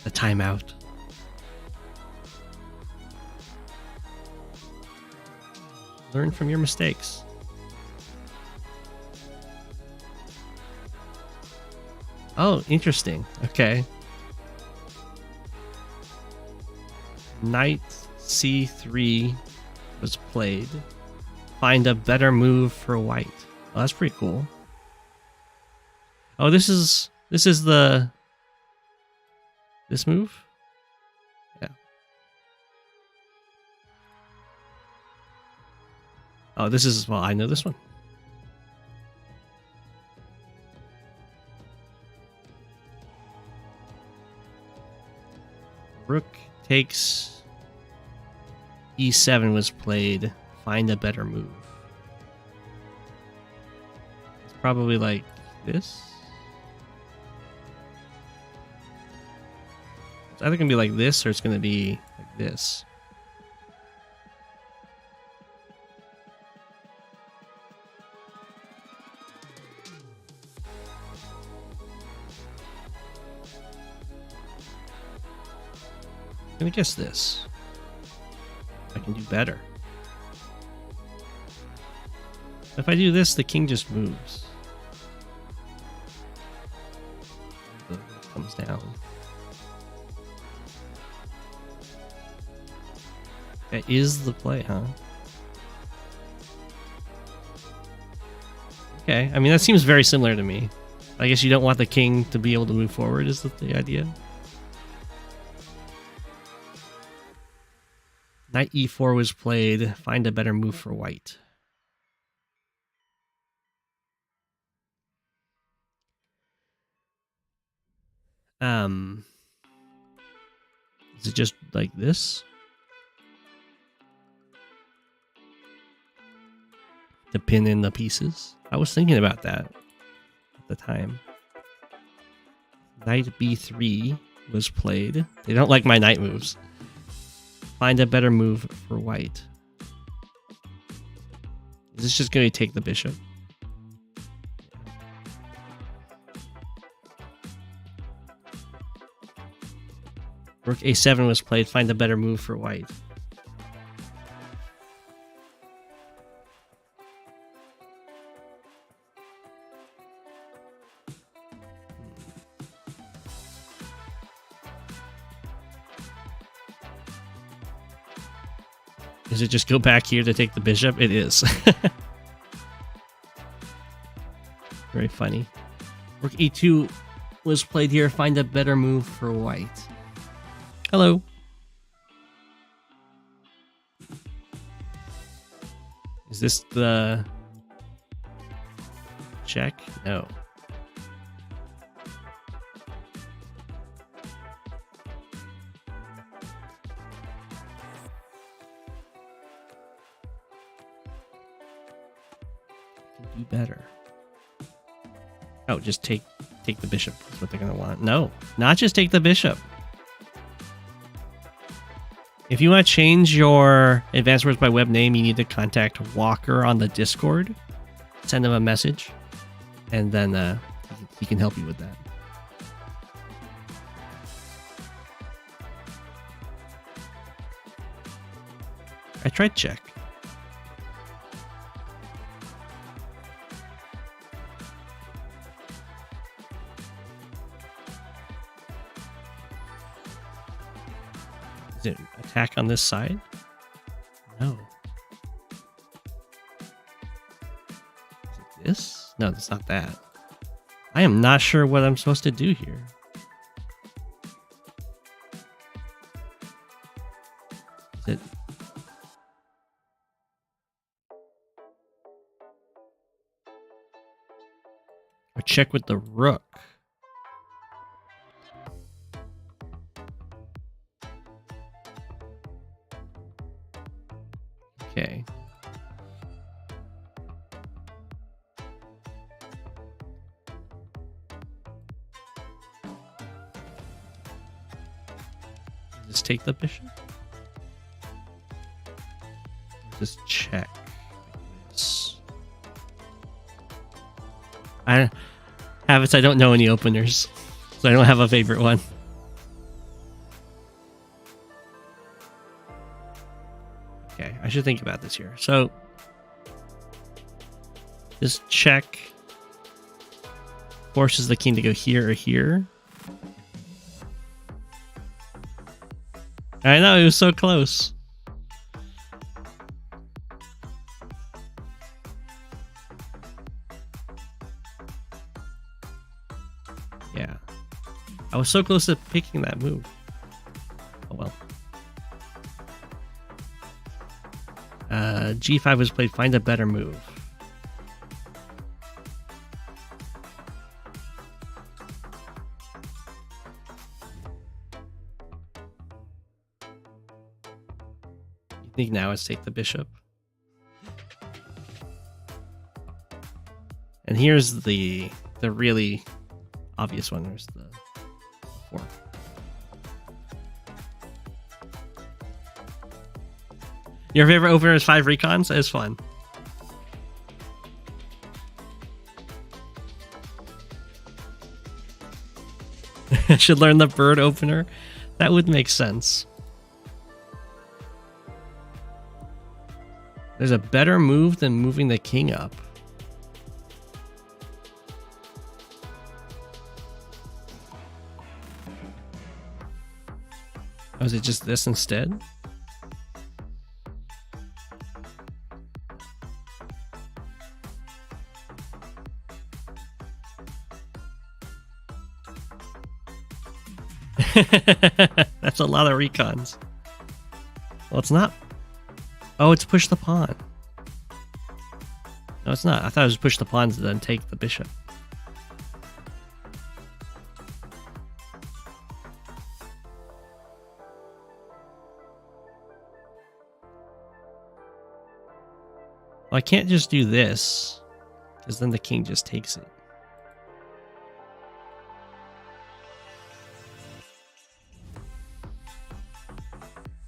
The timeout. Learn from your mistakes. Oh, interesting. Okay. Knight c3 was played. Find a better move for white. Oh, that's pretty cool. Oh, this is the this move? Yeah. Oh, this is, well, I know this one. Rook takes e7 was played. Find a better move. It's probably like this. It's either going to be like this or it's going to be like this. I'm going to guess this. I can do better. If I do this, the king just moves. It comes down. That is the play, huh? Okay, I mean, that seems very similar to me. I guess you don't want the king to be able to move forward, is the idea? Knight e4 was played. Find a better move for white. Is it just like this? To pin in the pieces? I was thinking about that at the time. Knight b3 was played. They don't like my knight moves. Find a better move for white. Is this just going to take the bishop? Rook a7 was played. Find a better move for white. Does it just go back here to take the bishop? It is. Very funny. Rook e2 was played here. Find a better move for white. Hello. Is this the check? No. Do better. Oh, just take the bishop. That's what they're gonna want. No, not just take the bishop. If you want to change your advanced words by web name, you need to contact Walker on the Discord. Send him a message, and then he can help you with that. I tried check. Is it attack on this side? No. Is it this? No, it's not that. I am not sure what I'm supposed to do here. Is it? Or check with the rook. Okay. Just take the bishop. Just check. This. I don't know any openers, so I don't have a favorite one. Okay, I should think about this here. So, this check forces the king to go here or here. I know, it was so close. Yeah. I was so close to picking that move. Oh well. G5 was played. Find a better move. You think now is take the bishop? And here's the really obvious one. There's the 4. Your favorite opener is 5 recons? It's fun. Should learn the bird opener. That would make sense. There's a better move than moving the king up. Oh, is it just this instead? That's a lot of recons. Well, it's not. Oh, it's push the pawn. No, it's not. I thought it was push the pawns and then take the bishop. Well, I can't just do this, because then the king just takes it.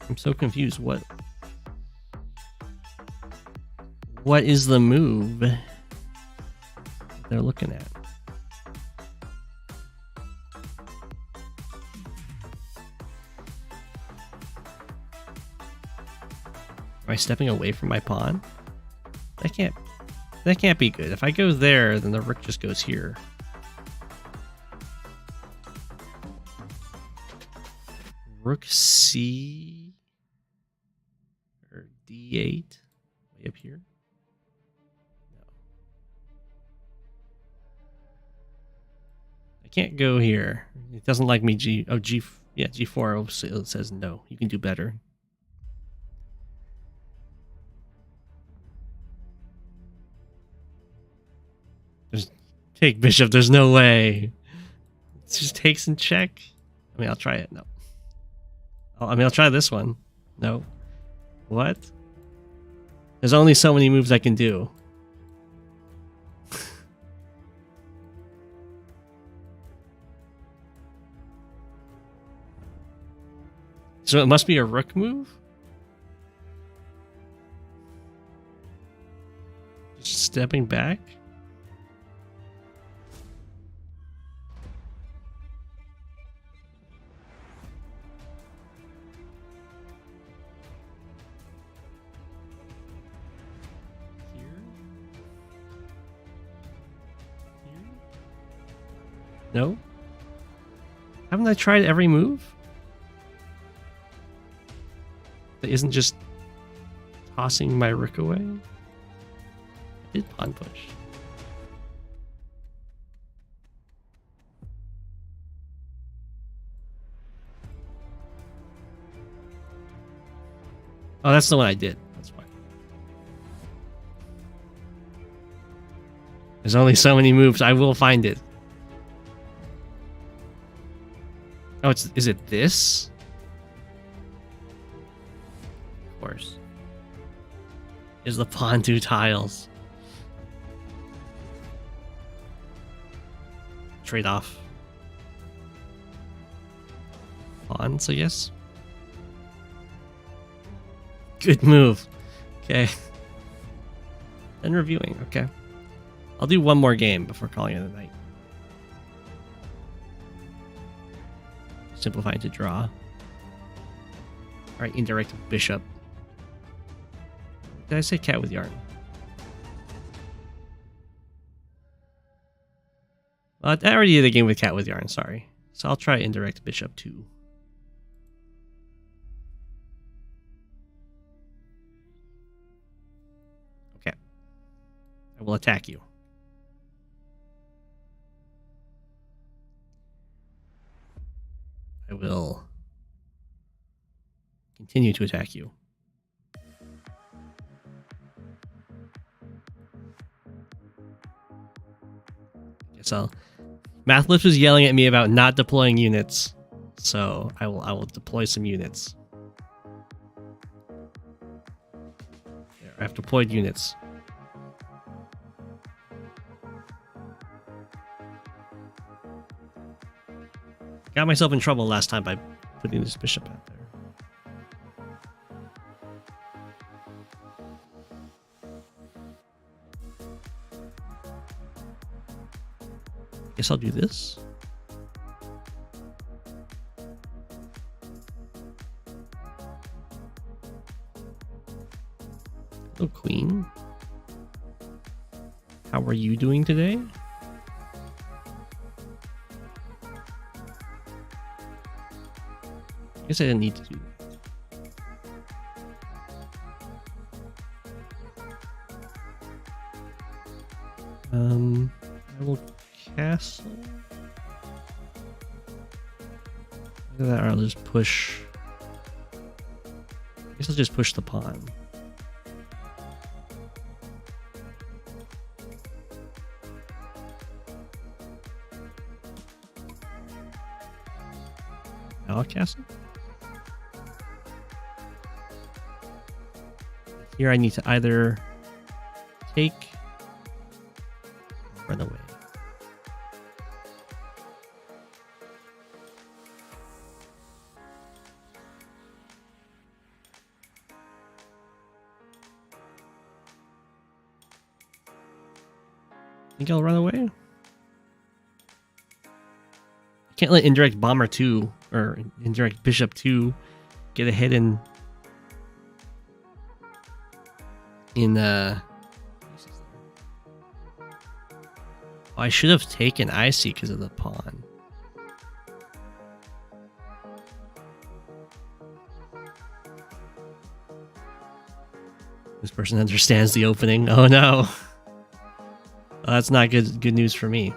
I'm so confused. What is the move they're looking at? Am I stepping away from my pawn? That can't be good. If I go there, then the rook just goes here. Rook C or D8 way up here. No. I can't go here. It doesn't like me. G4 it says no. You can do better. Just take bishop. There's no way. It just takes and check. I mean, I'll try it. No. I'll try this one. No. What? There's only so many moves I can do. So it must be a rook move? Just stepping back? No? Haven't I tried every move? That isn't just tossing my rook away? I did pawn push. Oh, that's the one I did. That's why. There's only so many moves. I will find it. Oh, is it this? Of course. Is the pawn 2 tiles? Trade off. Pawns, I guess. Good move. Okay. Then reviewing. Okay. I'll do one more game before calling it a night. Simplifying to draw. Alright, indirect bishop. Did I say cat with yarn? Well, I already did a game with cat with yarn, sorry. So I'll try indirect bishop too. Okay. I will attack you. I will continue to attack you. Guess I'll. Math Blitz was yelling at me about not deploying units, so I will deploy some units. There, I've deployed units. Got myself in trouble last time by putting this bishop out there. Guess I'll do this. Hello, Queen. How are you doing today? I guess I didn't need to do that. I will castle. Either that or I'll just push. I guess I'll just push the pawn. Now I'll castle. Here I need to either take. Run away. Think I'll run away? Can't let Indirect Bomber 2 or Indirect Bishop 2 get ahead in I should have taken Icy because of the pawn. This person understands the opening. Oh no. Well, that's not good news for me.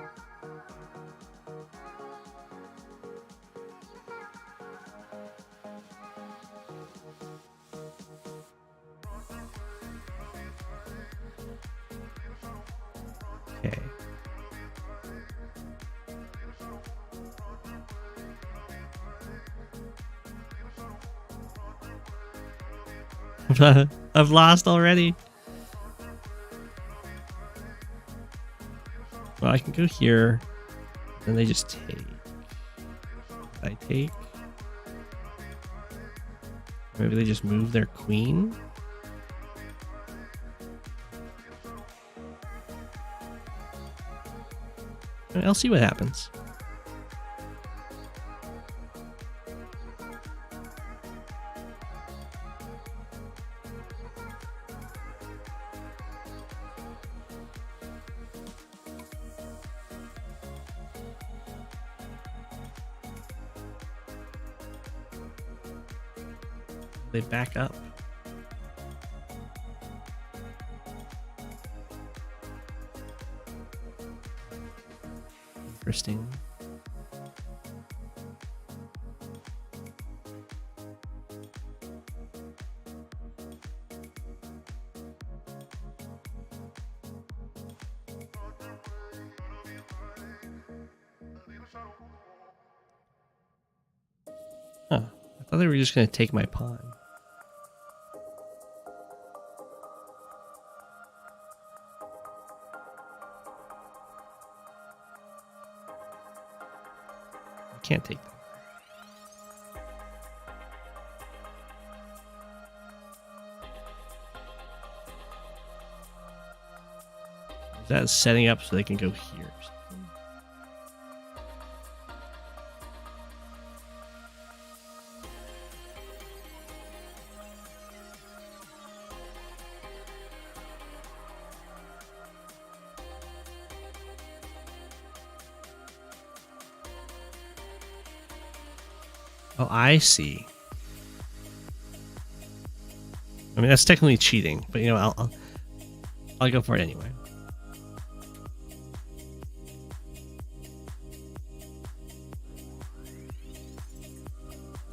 Okay. I've lost already. Well, I can go here, and they just take. I take. Maybe they just move their queen. I'll see what happens. They back up. Interesting. Huh. I thought they were just going to take my pawn. Can't take them. Is that setting up so they can go here or something? Oh, I see. I mean, that's technically cheating, but you know, I'll go for it anyway.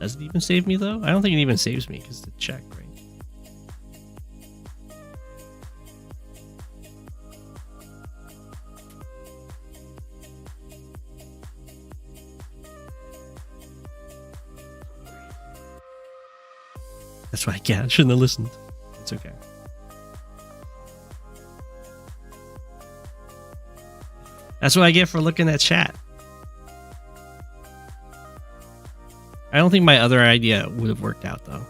Does it even save me though? I don't think it even saves me because it's a check, right? That's what I get. I shouldn't have listened. It's okay. That's what I get for looking at chat. I don't think my other idea would have worked out though.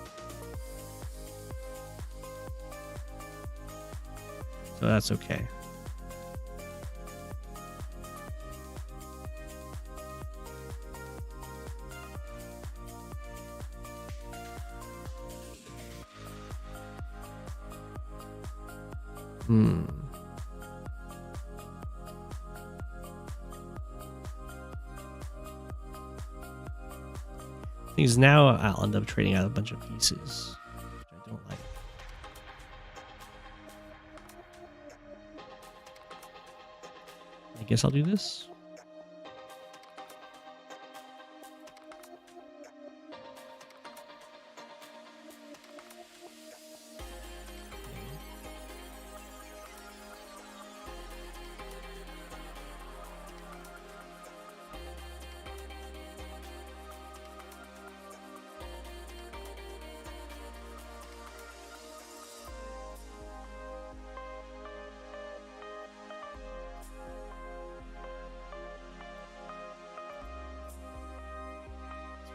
So that's okay. Because now I'll end up trading out a bunch of pieces, which I don't like. I guess I'll do this.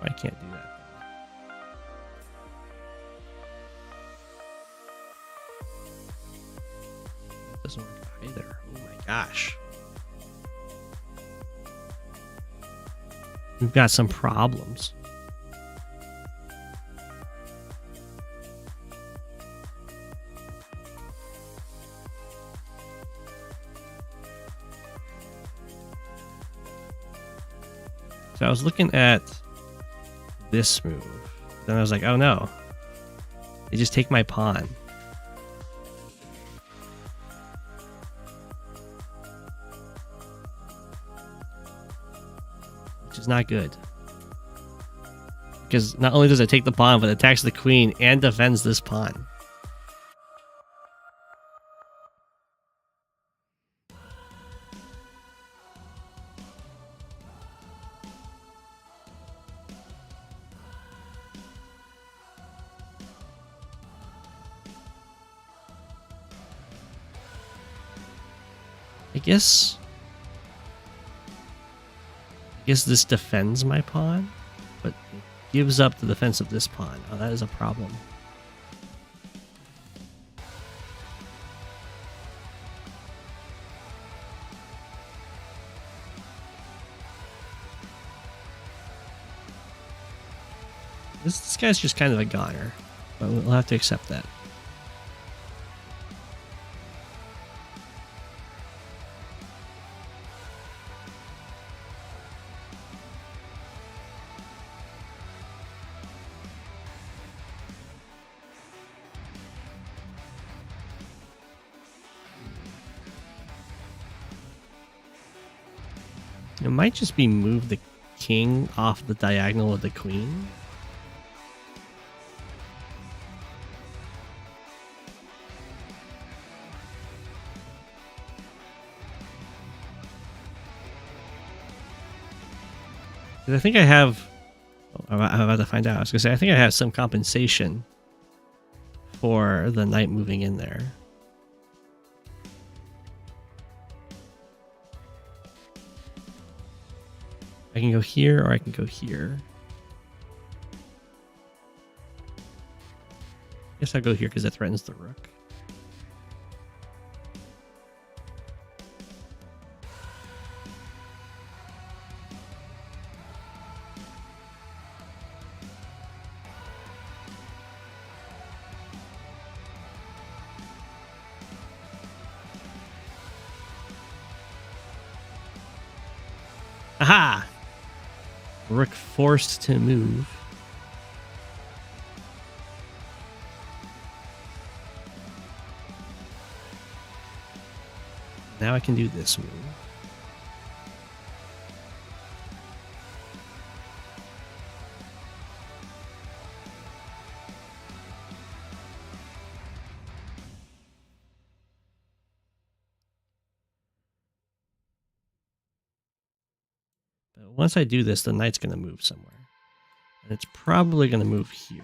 I can't do that. That doesn't work either. Oh my gosh. We've got some problems. So I was looking at this move. Then I was like, oh no. They just take my pawn. Which is not good. Because not only does it take the pawn, but it attacks the queen and defends this pawn. I guess this defends my pawn, but it gives up the defense of this pawn. Oh, that is a problem. This guy's just kind of a goner, but we'll have to accept that. It might just be move the king off the diagonal of the queen. I think I have... I'm about to find out. I was going to say, I think I have some compensation for the knight moving in there. I can go here or I can go here. I guess I'll go here because it threatens the rook. Aha! Rook forced to move. Now I can do this move. Once I do this, the knight's going to move somewhere. And it's probably going to move here.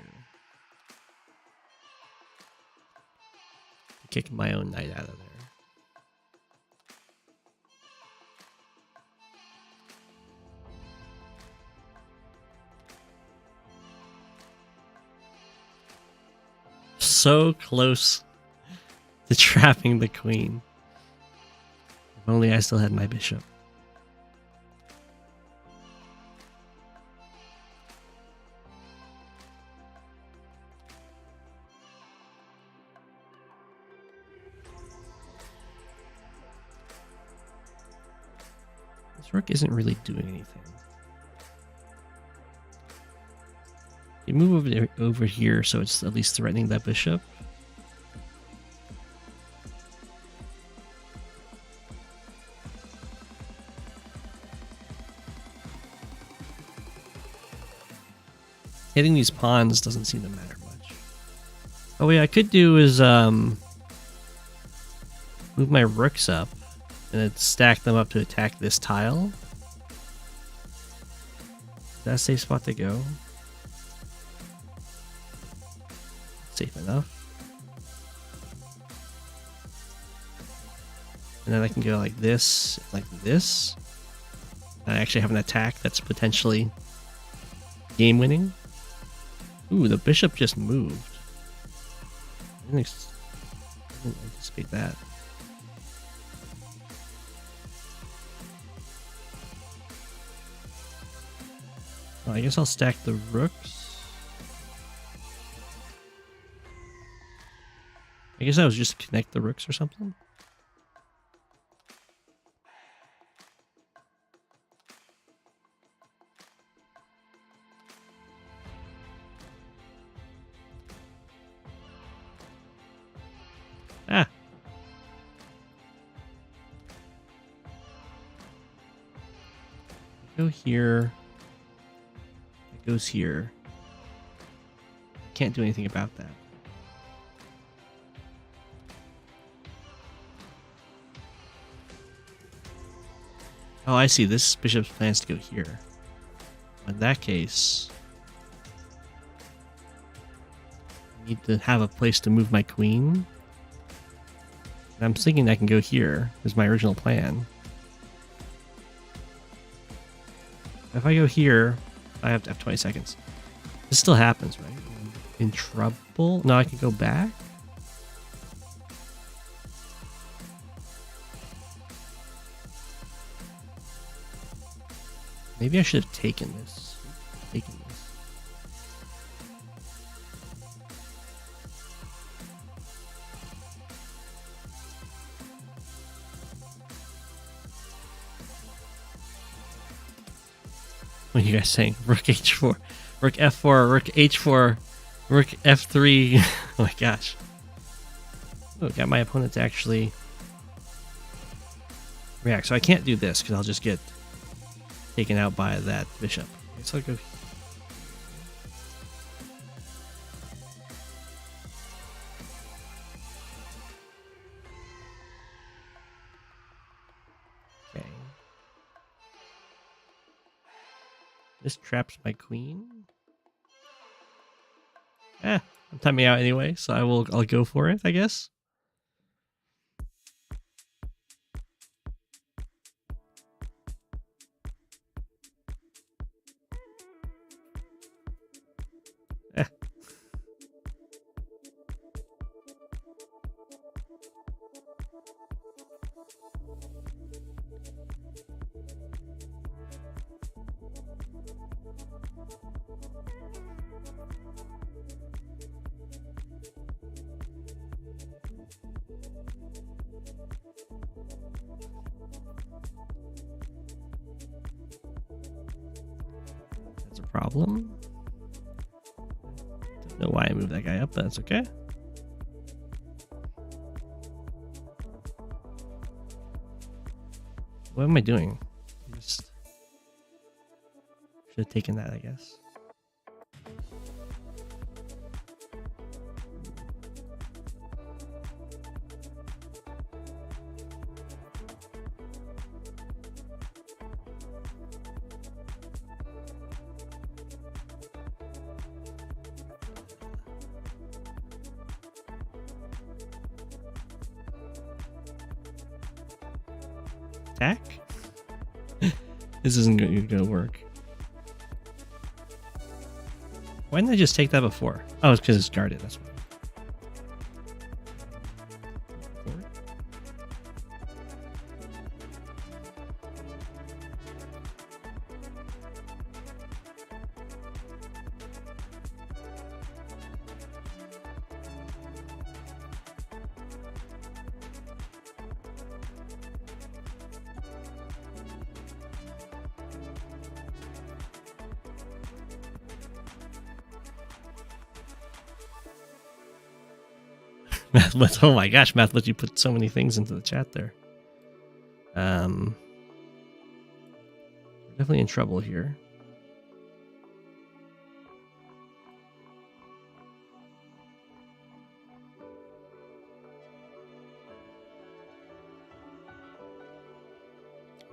Kick my own knight out of there. So close to trapping the queen. If only I still had my bishop. This rook isn't really doing anything. You move over here, so it's at least threatening that bishop. Hitting these pawns doesn't seem to matter much. Oh, what I could do is move my rooks up and then stack them up to attack this tile. Is that a safe spot to go? Safe enough. And then I can go like this, like this. I actually have an attack that's potentially Game winning. Ooh, the bishop just moved. I didn't anticipate that. Well, I guess I'll stack the rooks. I guess I was just connect the rooks or something. Ah. Go here. It goes here. Can't do anything about that. Oh, I see. This bishop plans to go here. In that case, I need to have a place to move my queen. And I'm thinking I can go here. Is my original plan. If I go here, I have to have 20 seconds. This still happens, right? I'm in trouble? No, I can go back? Maybe I should have taken this. What are you guys saying? Rook h4, rook f4, rook h4, rook f3. Oh my gosh. Oh, got my opponent to actually react. So I can't do this because I'll just get taken out by that bishop. So I'll go. Okay. This traps my queen. I'm timing out anyway, so I'll go for it, I guess. Problem. Don't know why I moved that guy up, but that's okay. What am I doing? Just should have taken that, I guess. Attack? This isn't going to work. Why didn't I just take that before? Oh, it's because it's guarded. That's why. Math Blitz. Oh my gosh, Math Blitz, you put so many things into the chat there. We're definitely in trouble here.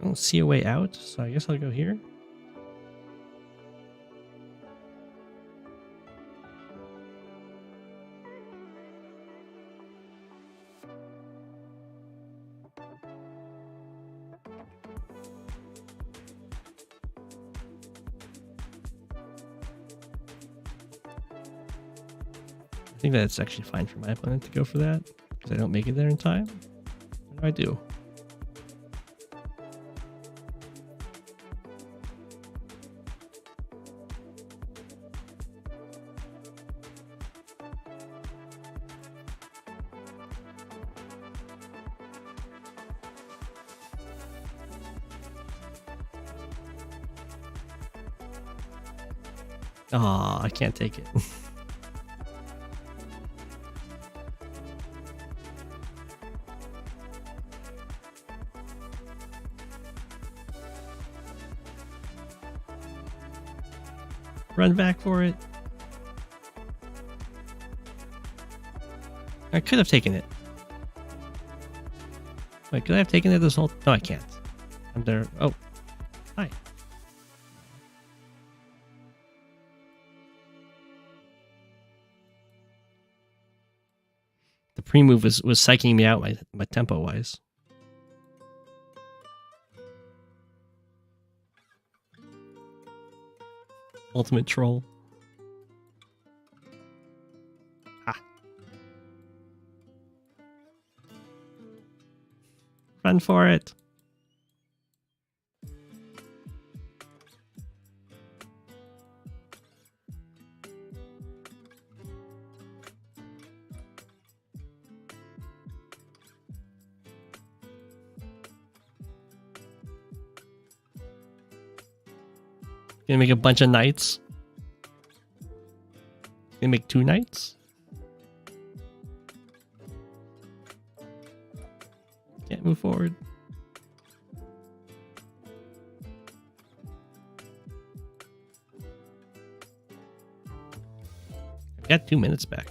I don't see a way out, so I guess I'll go here. think that's actually fine for my opponent to go for that, because I don't make it there in time. What do I do? Aw, I can't take it. Run back for it. I could have taken it. Wait, could I have taken it this whole... No, I can't. I'm there. Oh. Hi. The pre-move was psyching me out my tempo-wise. Ultimate troll. Ah. Run for it. Gonna make a bunch of knights. Gonna make 2 knights. Can't move forward. I've got 2 minutes back.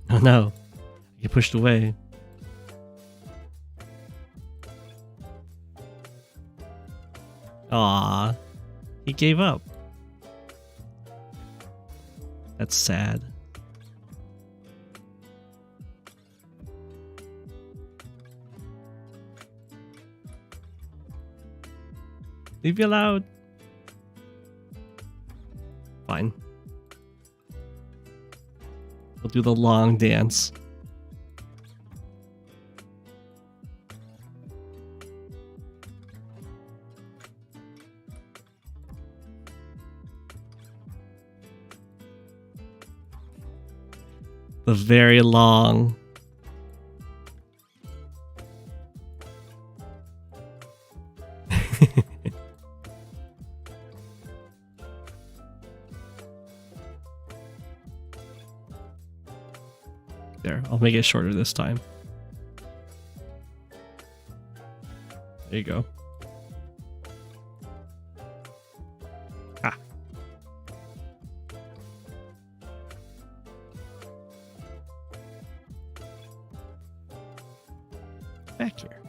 Oh no, I get pushed away. Aw, he gave up. That's sad. Leave me alone. Fine. We'll do the long dance. The very long. There, I'll make it shorter this time. There you go. Ah. Back here.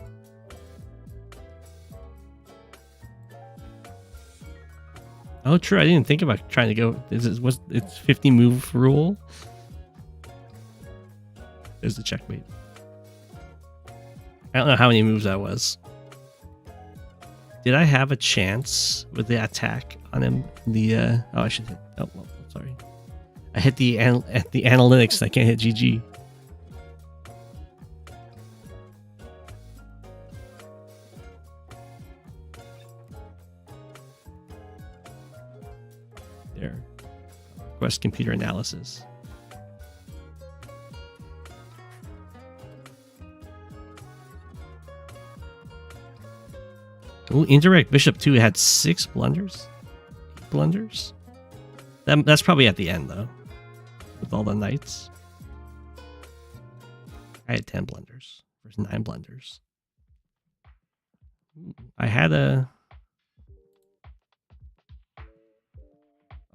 Oh, true. I didn't think about trying to go. It's 50 move rule? There's the checkmate. I don't know how many moves that was. Did I have a chance with the attack on him? The oh, I should hit. Oh, well, sorry. I hit the analytics. I can't hit GG. There. Request computer analysis. Ooh, Indirect Bishop 2 had 6 blunders? 8 blunders? That's probably at the end, though. With all the knights. I had 10 blunders. There's 9 blunders. Ooh, I had a...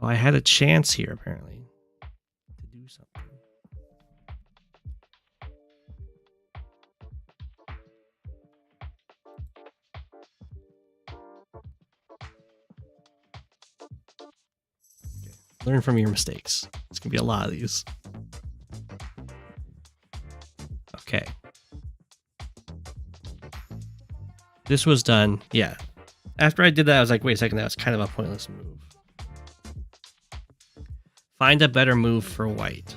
Oh, I had a chance here, apparently. To do something. Learn from your mistakes. It's gonna be a lot of these. Okay. This was done. Yeah. After I did that, I was like, wait a second, that was kind of a pointless move. Find a better move for white.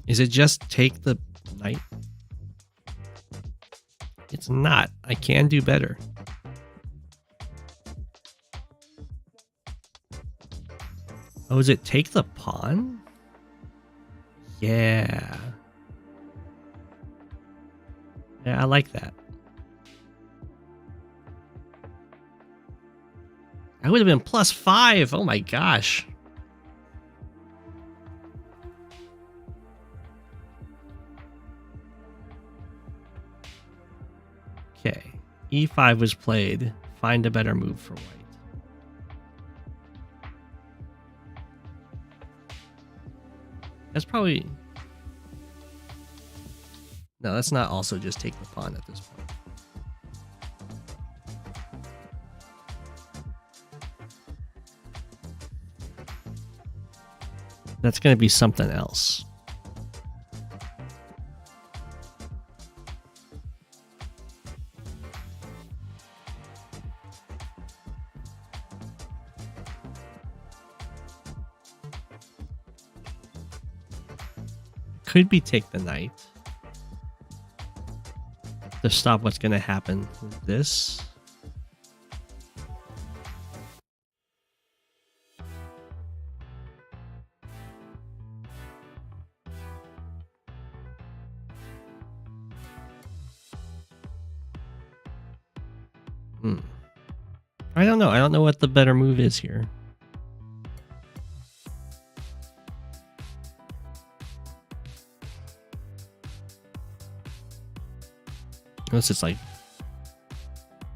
Is it just take the knight? It's not. I can do better. Oh, is it take the pawn? Yeah. Yeah, I like that. I would have been +5. Oh my gosh. Okay. E5 was played. Find a better move for white. That's probably... No, that's not also just take the pawn at this point. That's going to be something else. Could be take the knight to stop what's going to happen with this. I don't know. I don't know what the better move is here. Unless it's like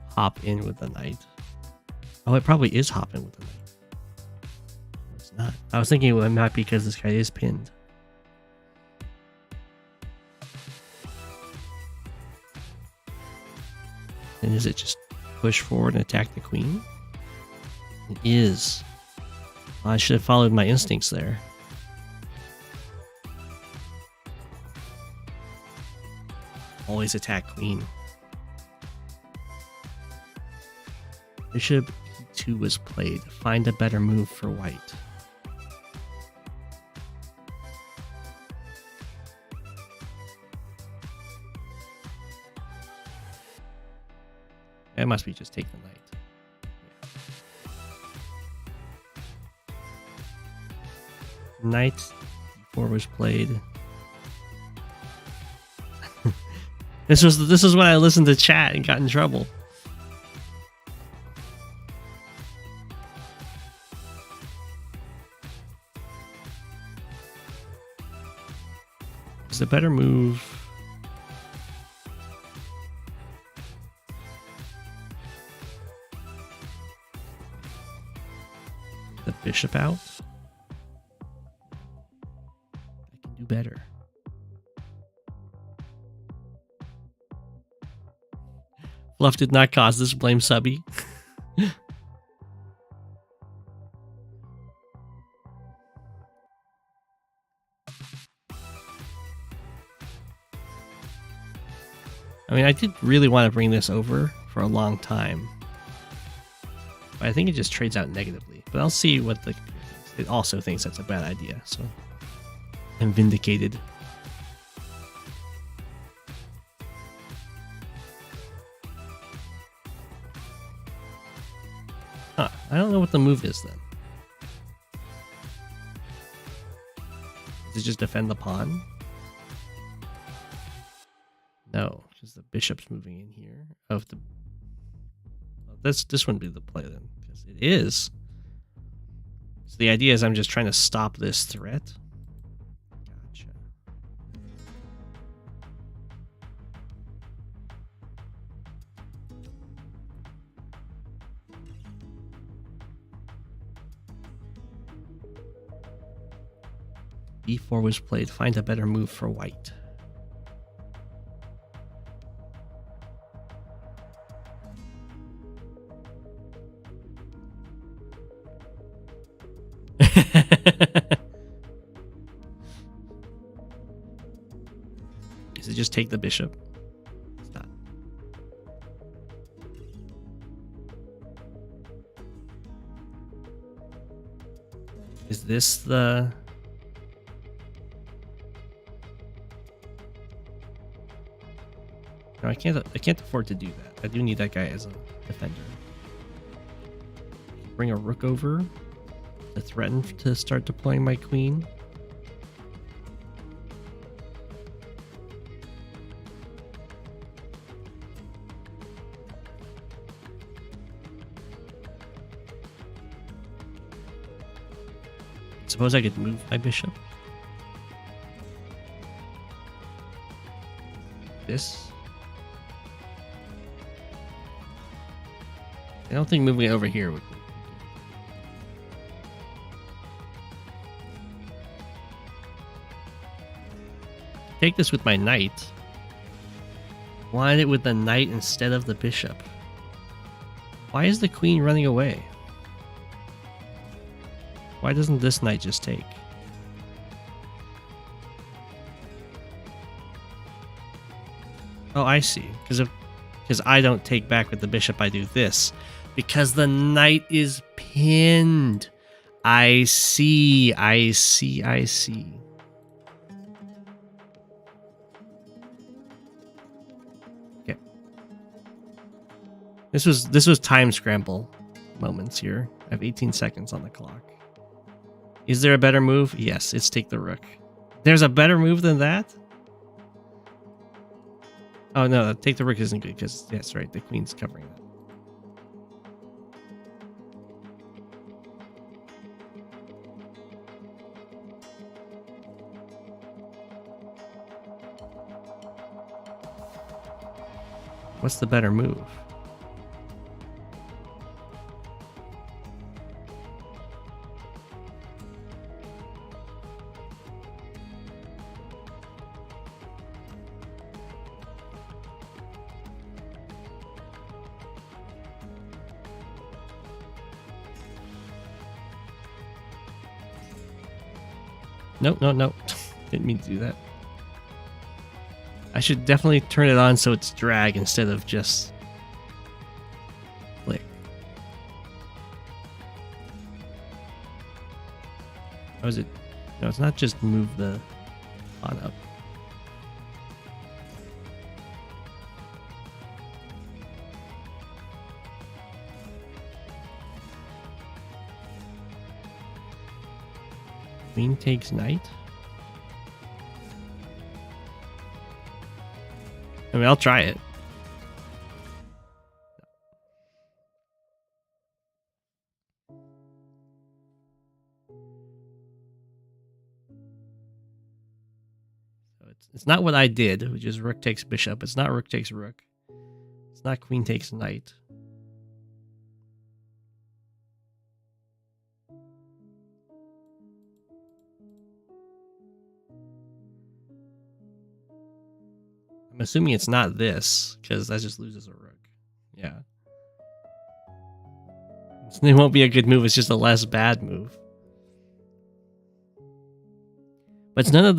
hop in with the knight. Oh, it probably is hop in with the knight. It's not. I was thinking it might be because this guy is pinned. And is it just push forward and attack the queen? It is. I should have followed my instincts there. Always attack queen. Bishop E2 was played. Find a better move for white. It must be just take the knight. Yeah. Knight E4 was played. This is when I listened to chat and got in trouble. Is the better move the bishop out? I can do better. Fluff did not cause this. Blame Subby. I mean, I did really want to bring this over for a long time. But I think it just trades out negatively. But I'll see what the computer thinks. It also thinks that's a bad idea, so I'm vindicated. Huh, I don't know what the move is then. Does it just defend the pawn? No, because the bishop's moving in here. Oh, if the this wouldn't be the play then, because it is. So the idea is I'm just trying to stop this threat. Gotcha. B4 was played. Find a better move for white. Is it just take the bishop? It's not. Is this the... No, I can't afford to do that. I do need that guy as a defender. Bring a rook over to threaten to start deploying my queen. Suppose I could move my bishop. This. I don't think moving it over here would. Take this with my knight. Wanted it with the knight instead of the bishop. Why is the queen running away? Why doesn't this knight just take? Oh, I see. Because I don't take back with the bishop, I do this. Because the knight is pinned. I see. Okay. This was time scramble moments here. I have 18 seconds on the clock. Is there a better move? Yes, it's take the rook. There's a better move than that? Oh no, take the rook isn't good because that's right, the queen's covering that. What's the better move? Nope. Didn't mean to do that. I should definitely turn it on so it's drag instead of just click. How is it? No, it's not just move the pawn up. Queen takes knight. I mean, I'll try it. So it's not what I did, which is rook takes bishop. It's not rook takes rook. It's not queen takes knight. I'm assuming it's not this, because that just loses a rook. Yeah. It won't be a good move, it's just a less bad move. But it's none of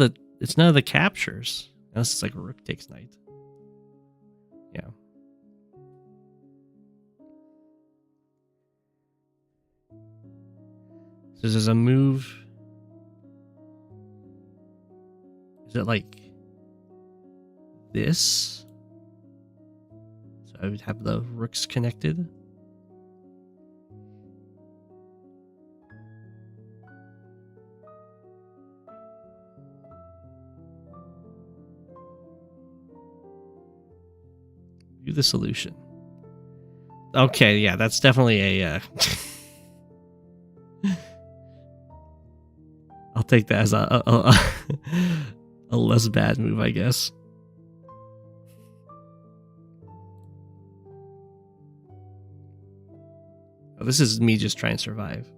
the captures. Unless it's like a rook takes knight. Yeah. So there's a move. Is it like this? So I would have the rooks connected. View the solution. Okay, yeah, that's definitely a I'll take that as a less bad move, I guess. Oh, this is me just trying to survive.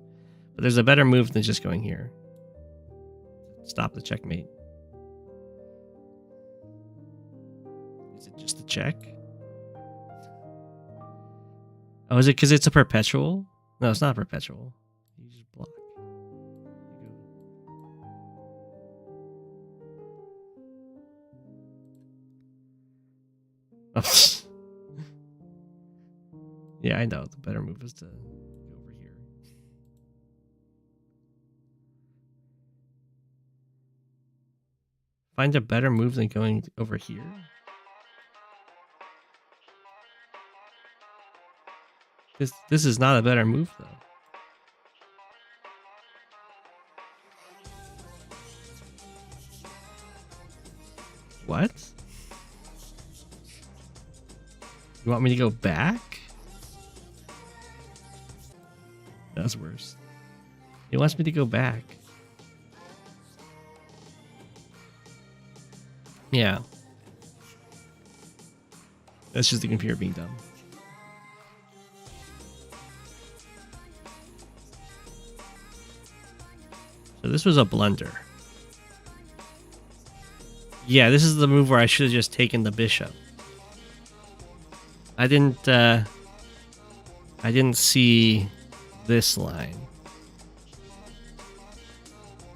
But there's a better move than just going here. Stop the checkmate. Is it just a check? Oh, is it because it's a perpetual? No, it's not perpetual. You just block. Yeah, I know. The better move is to go over here. Find a better move than going over here. This is not a better move, though. What? You want me to go back? That's worse. He wants me to go back. Yeah. That's just the computer being dumb. So this was a blunder. Yeah, this is the move where I should have just taken the bishop. I didn't see this line.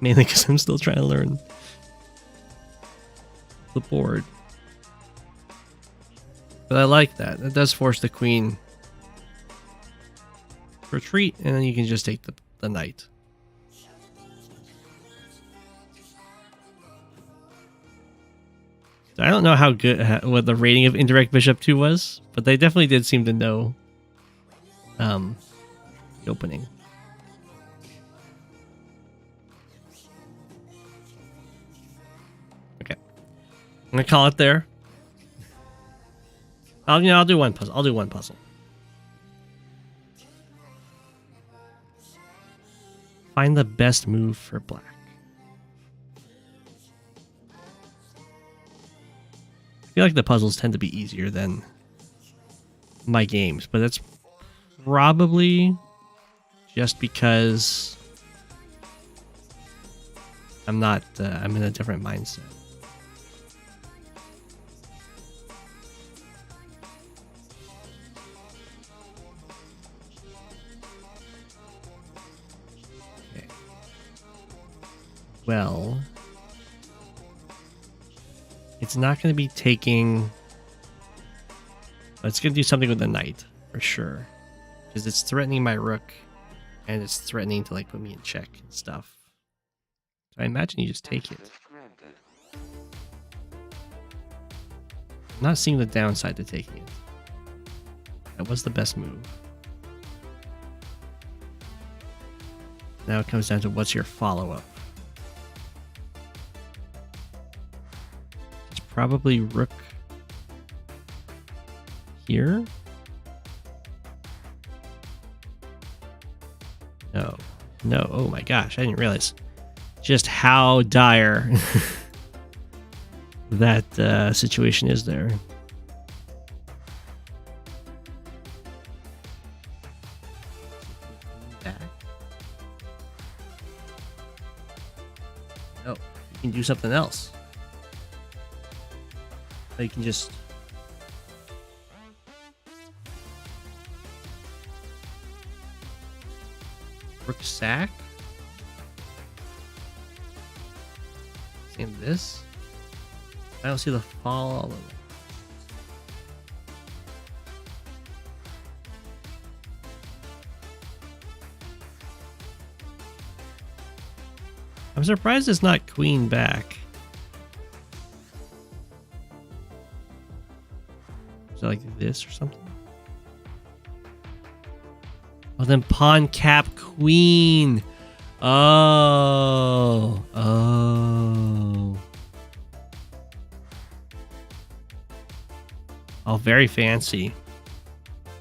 Mainly because I'm still trying to learn the board. But I like that. That does force the queen to retreat, and then you can just take the knight. I don't know how good what the rating of Indirect Bishop 2 was, but they definitely did seem to know the opening. Okay, I'm gonna call it there. I'll do one puzzle. I'll do one puzzle. Find the best move for black. I feel like the puzzles tend to be easier than my games, but that's probably just because I'm in a different mindset. Okay. Well, it's not going to be taking... It's going to do something with the knight, for sure. Because it's threatening my rook, and it's threatening to like put me in check and stuff. So I imagine you just take it. I'm not seeing the downside to taking it. That was the best move. Now it comes down to what's your follow-up. Probably rook here. No. Oh my gosh, I didn't realize just how dire that situation is there. Back. No, you can do something else. You can just rook sack. Same this. I don't see the follow. I'm surprised it's not queen back. Like this or something. Oh, then pawn cap queen. Oh. Oh, very fancy.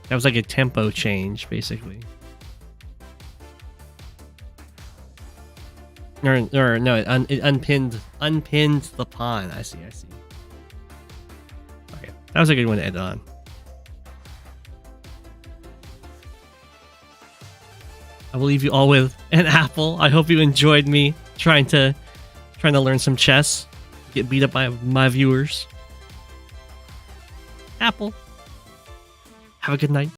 That was like a tempo change, basically. Or no, it unpinned the pawn. I see. That was a good one to end on. I will leave you all with an apple. I hope you enjoyed me trying to learn some chess. Get beat up by my viewers. Apple. Have a good night.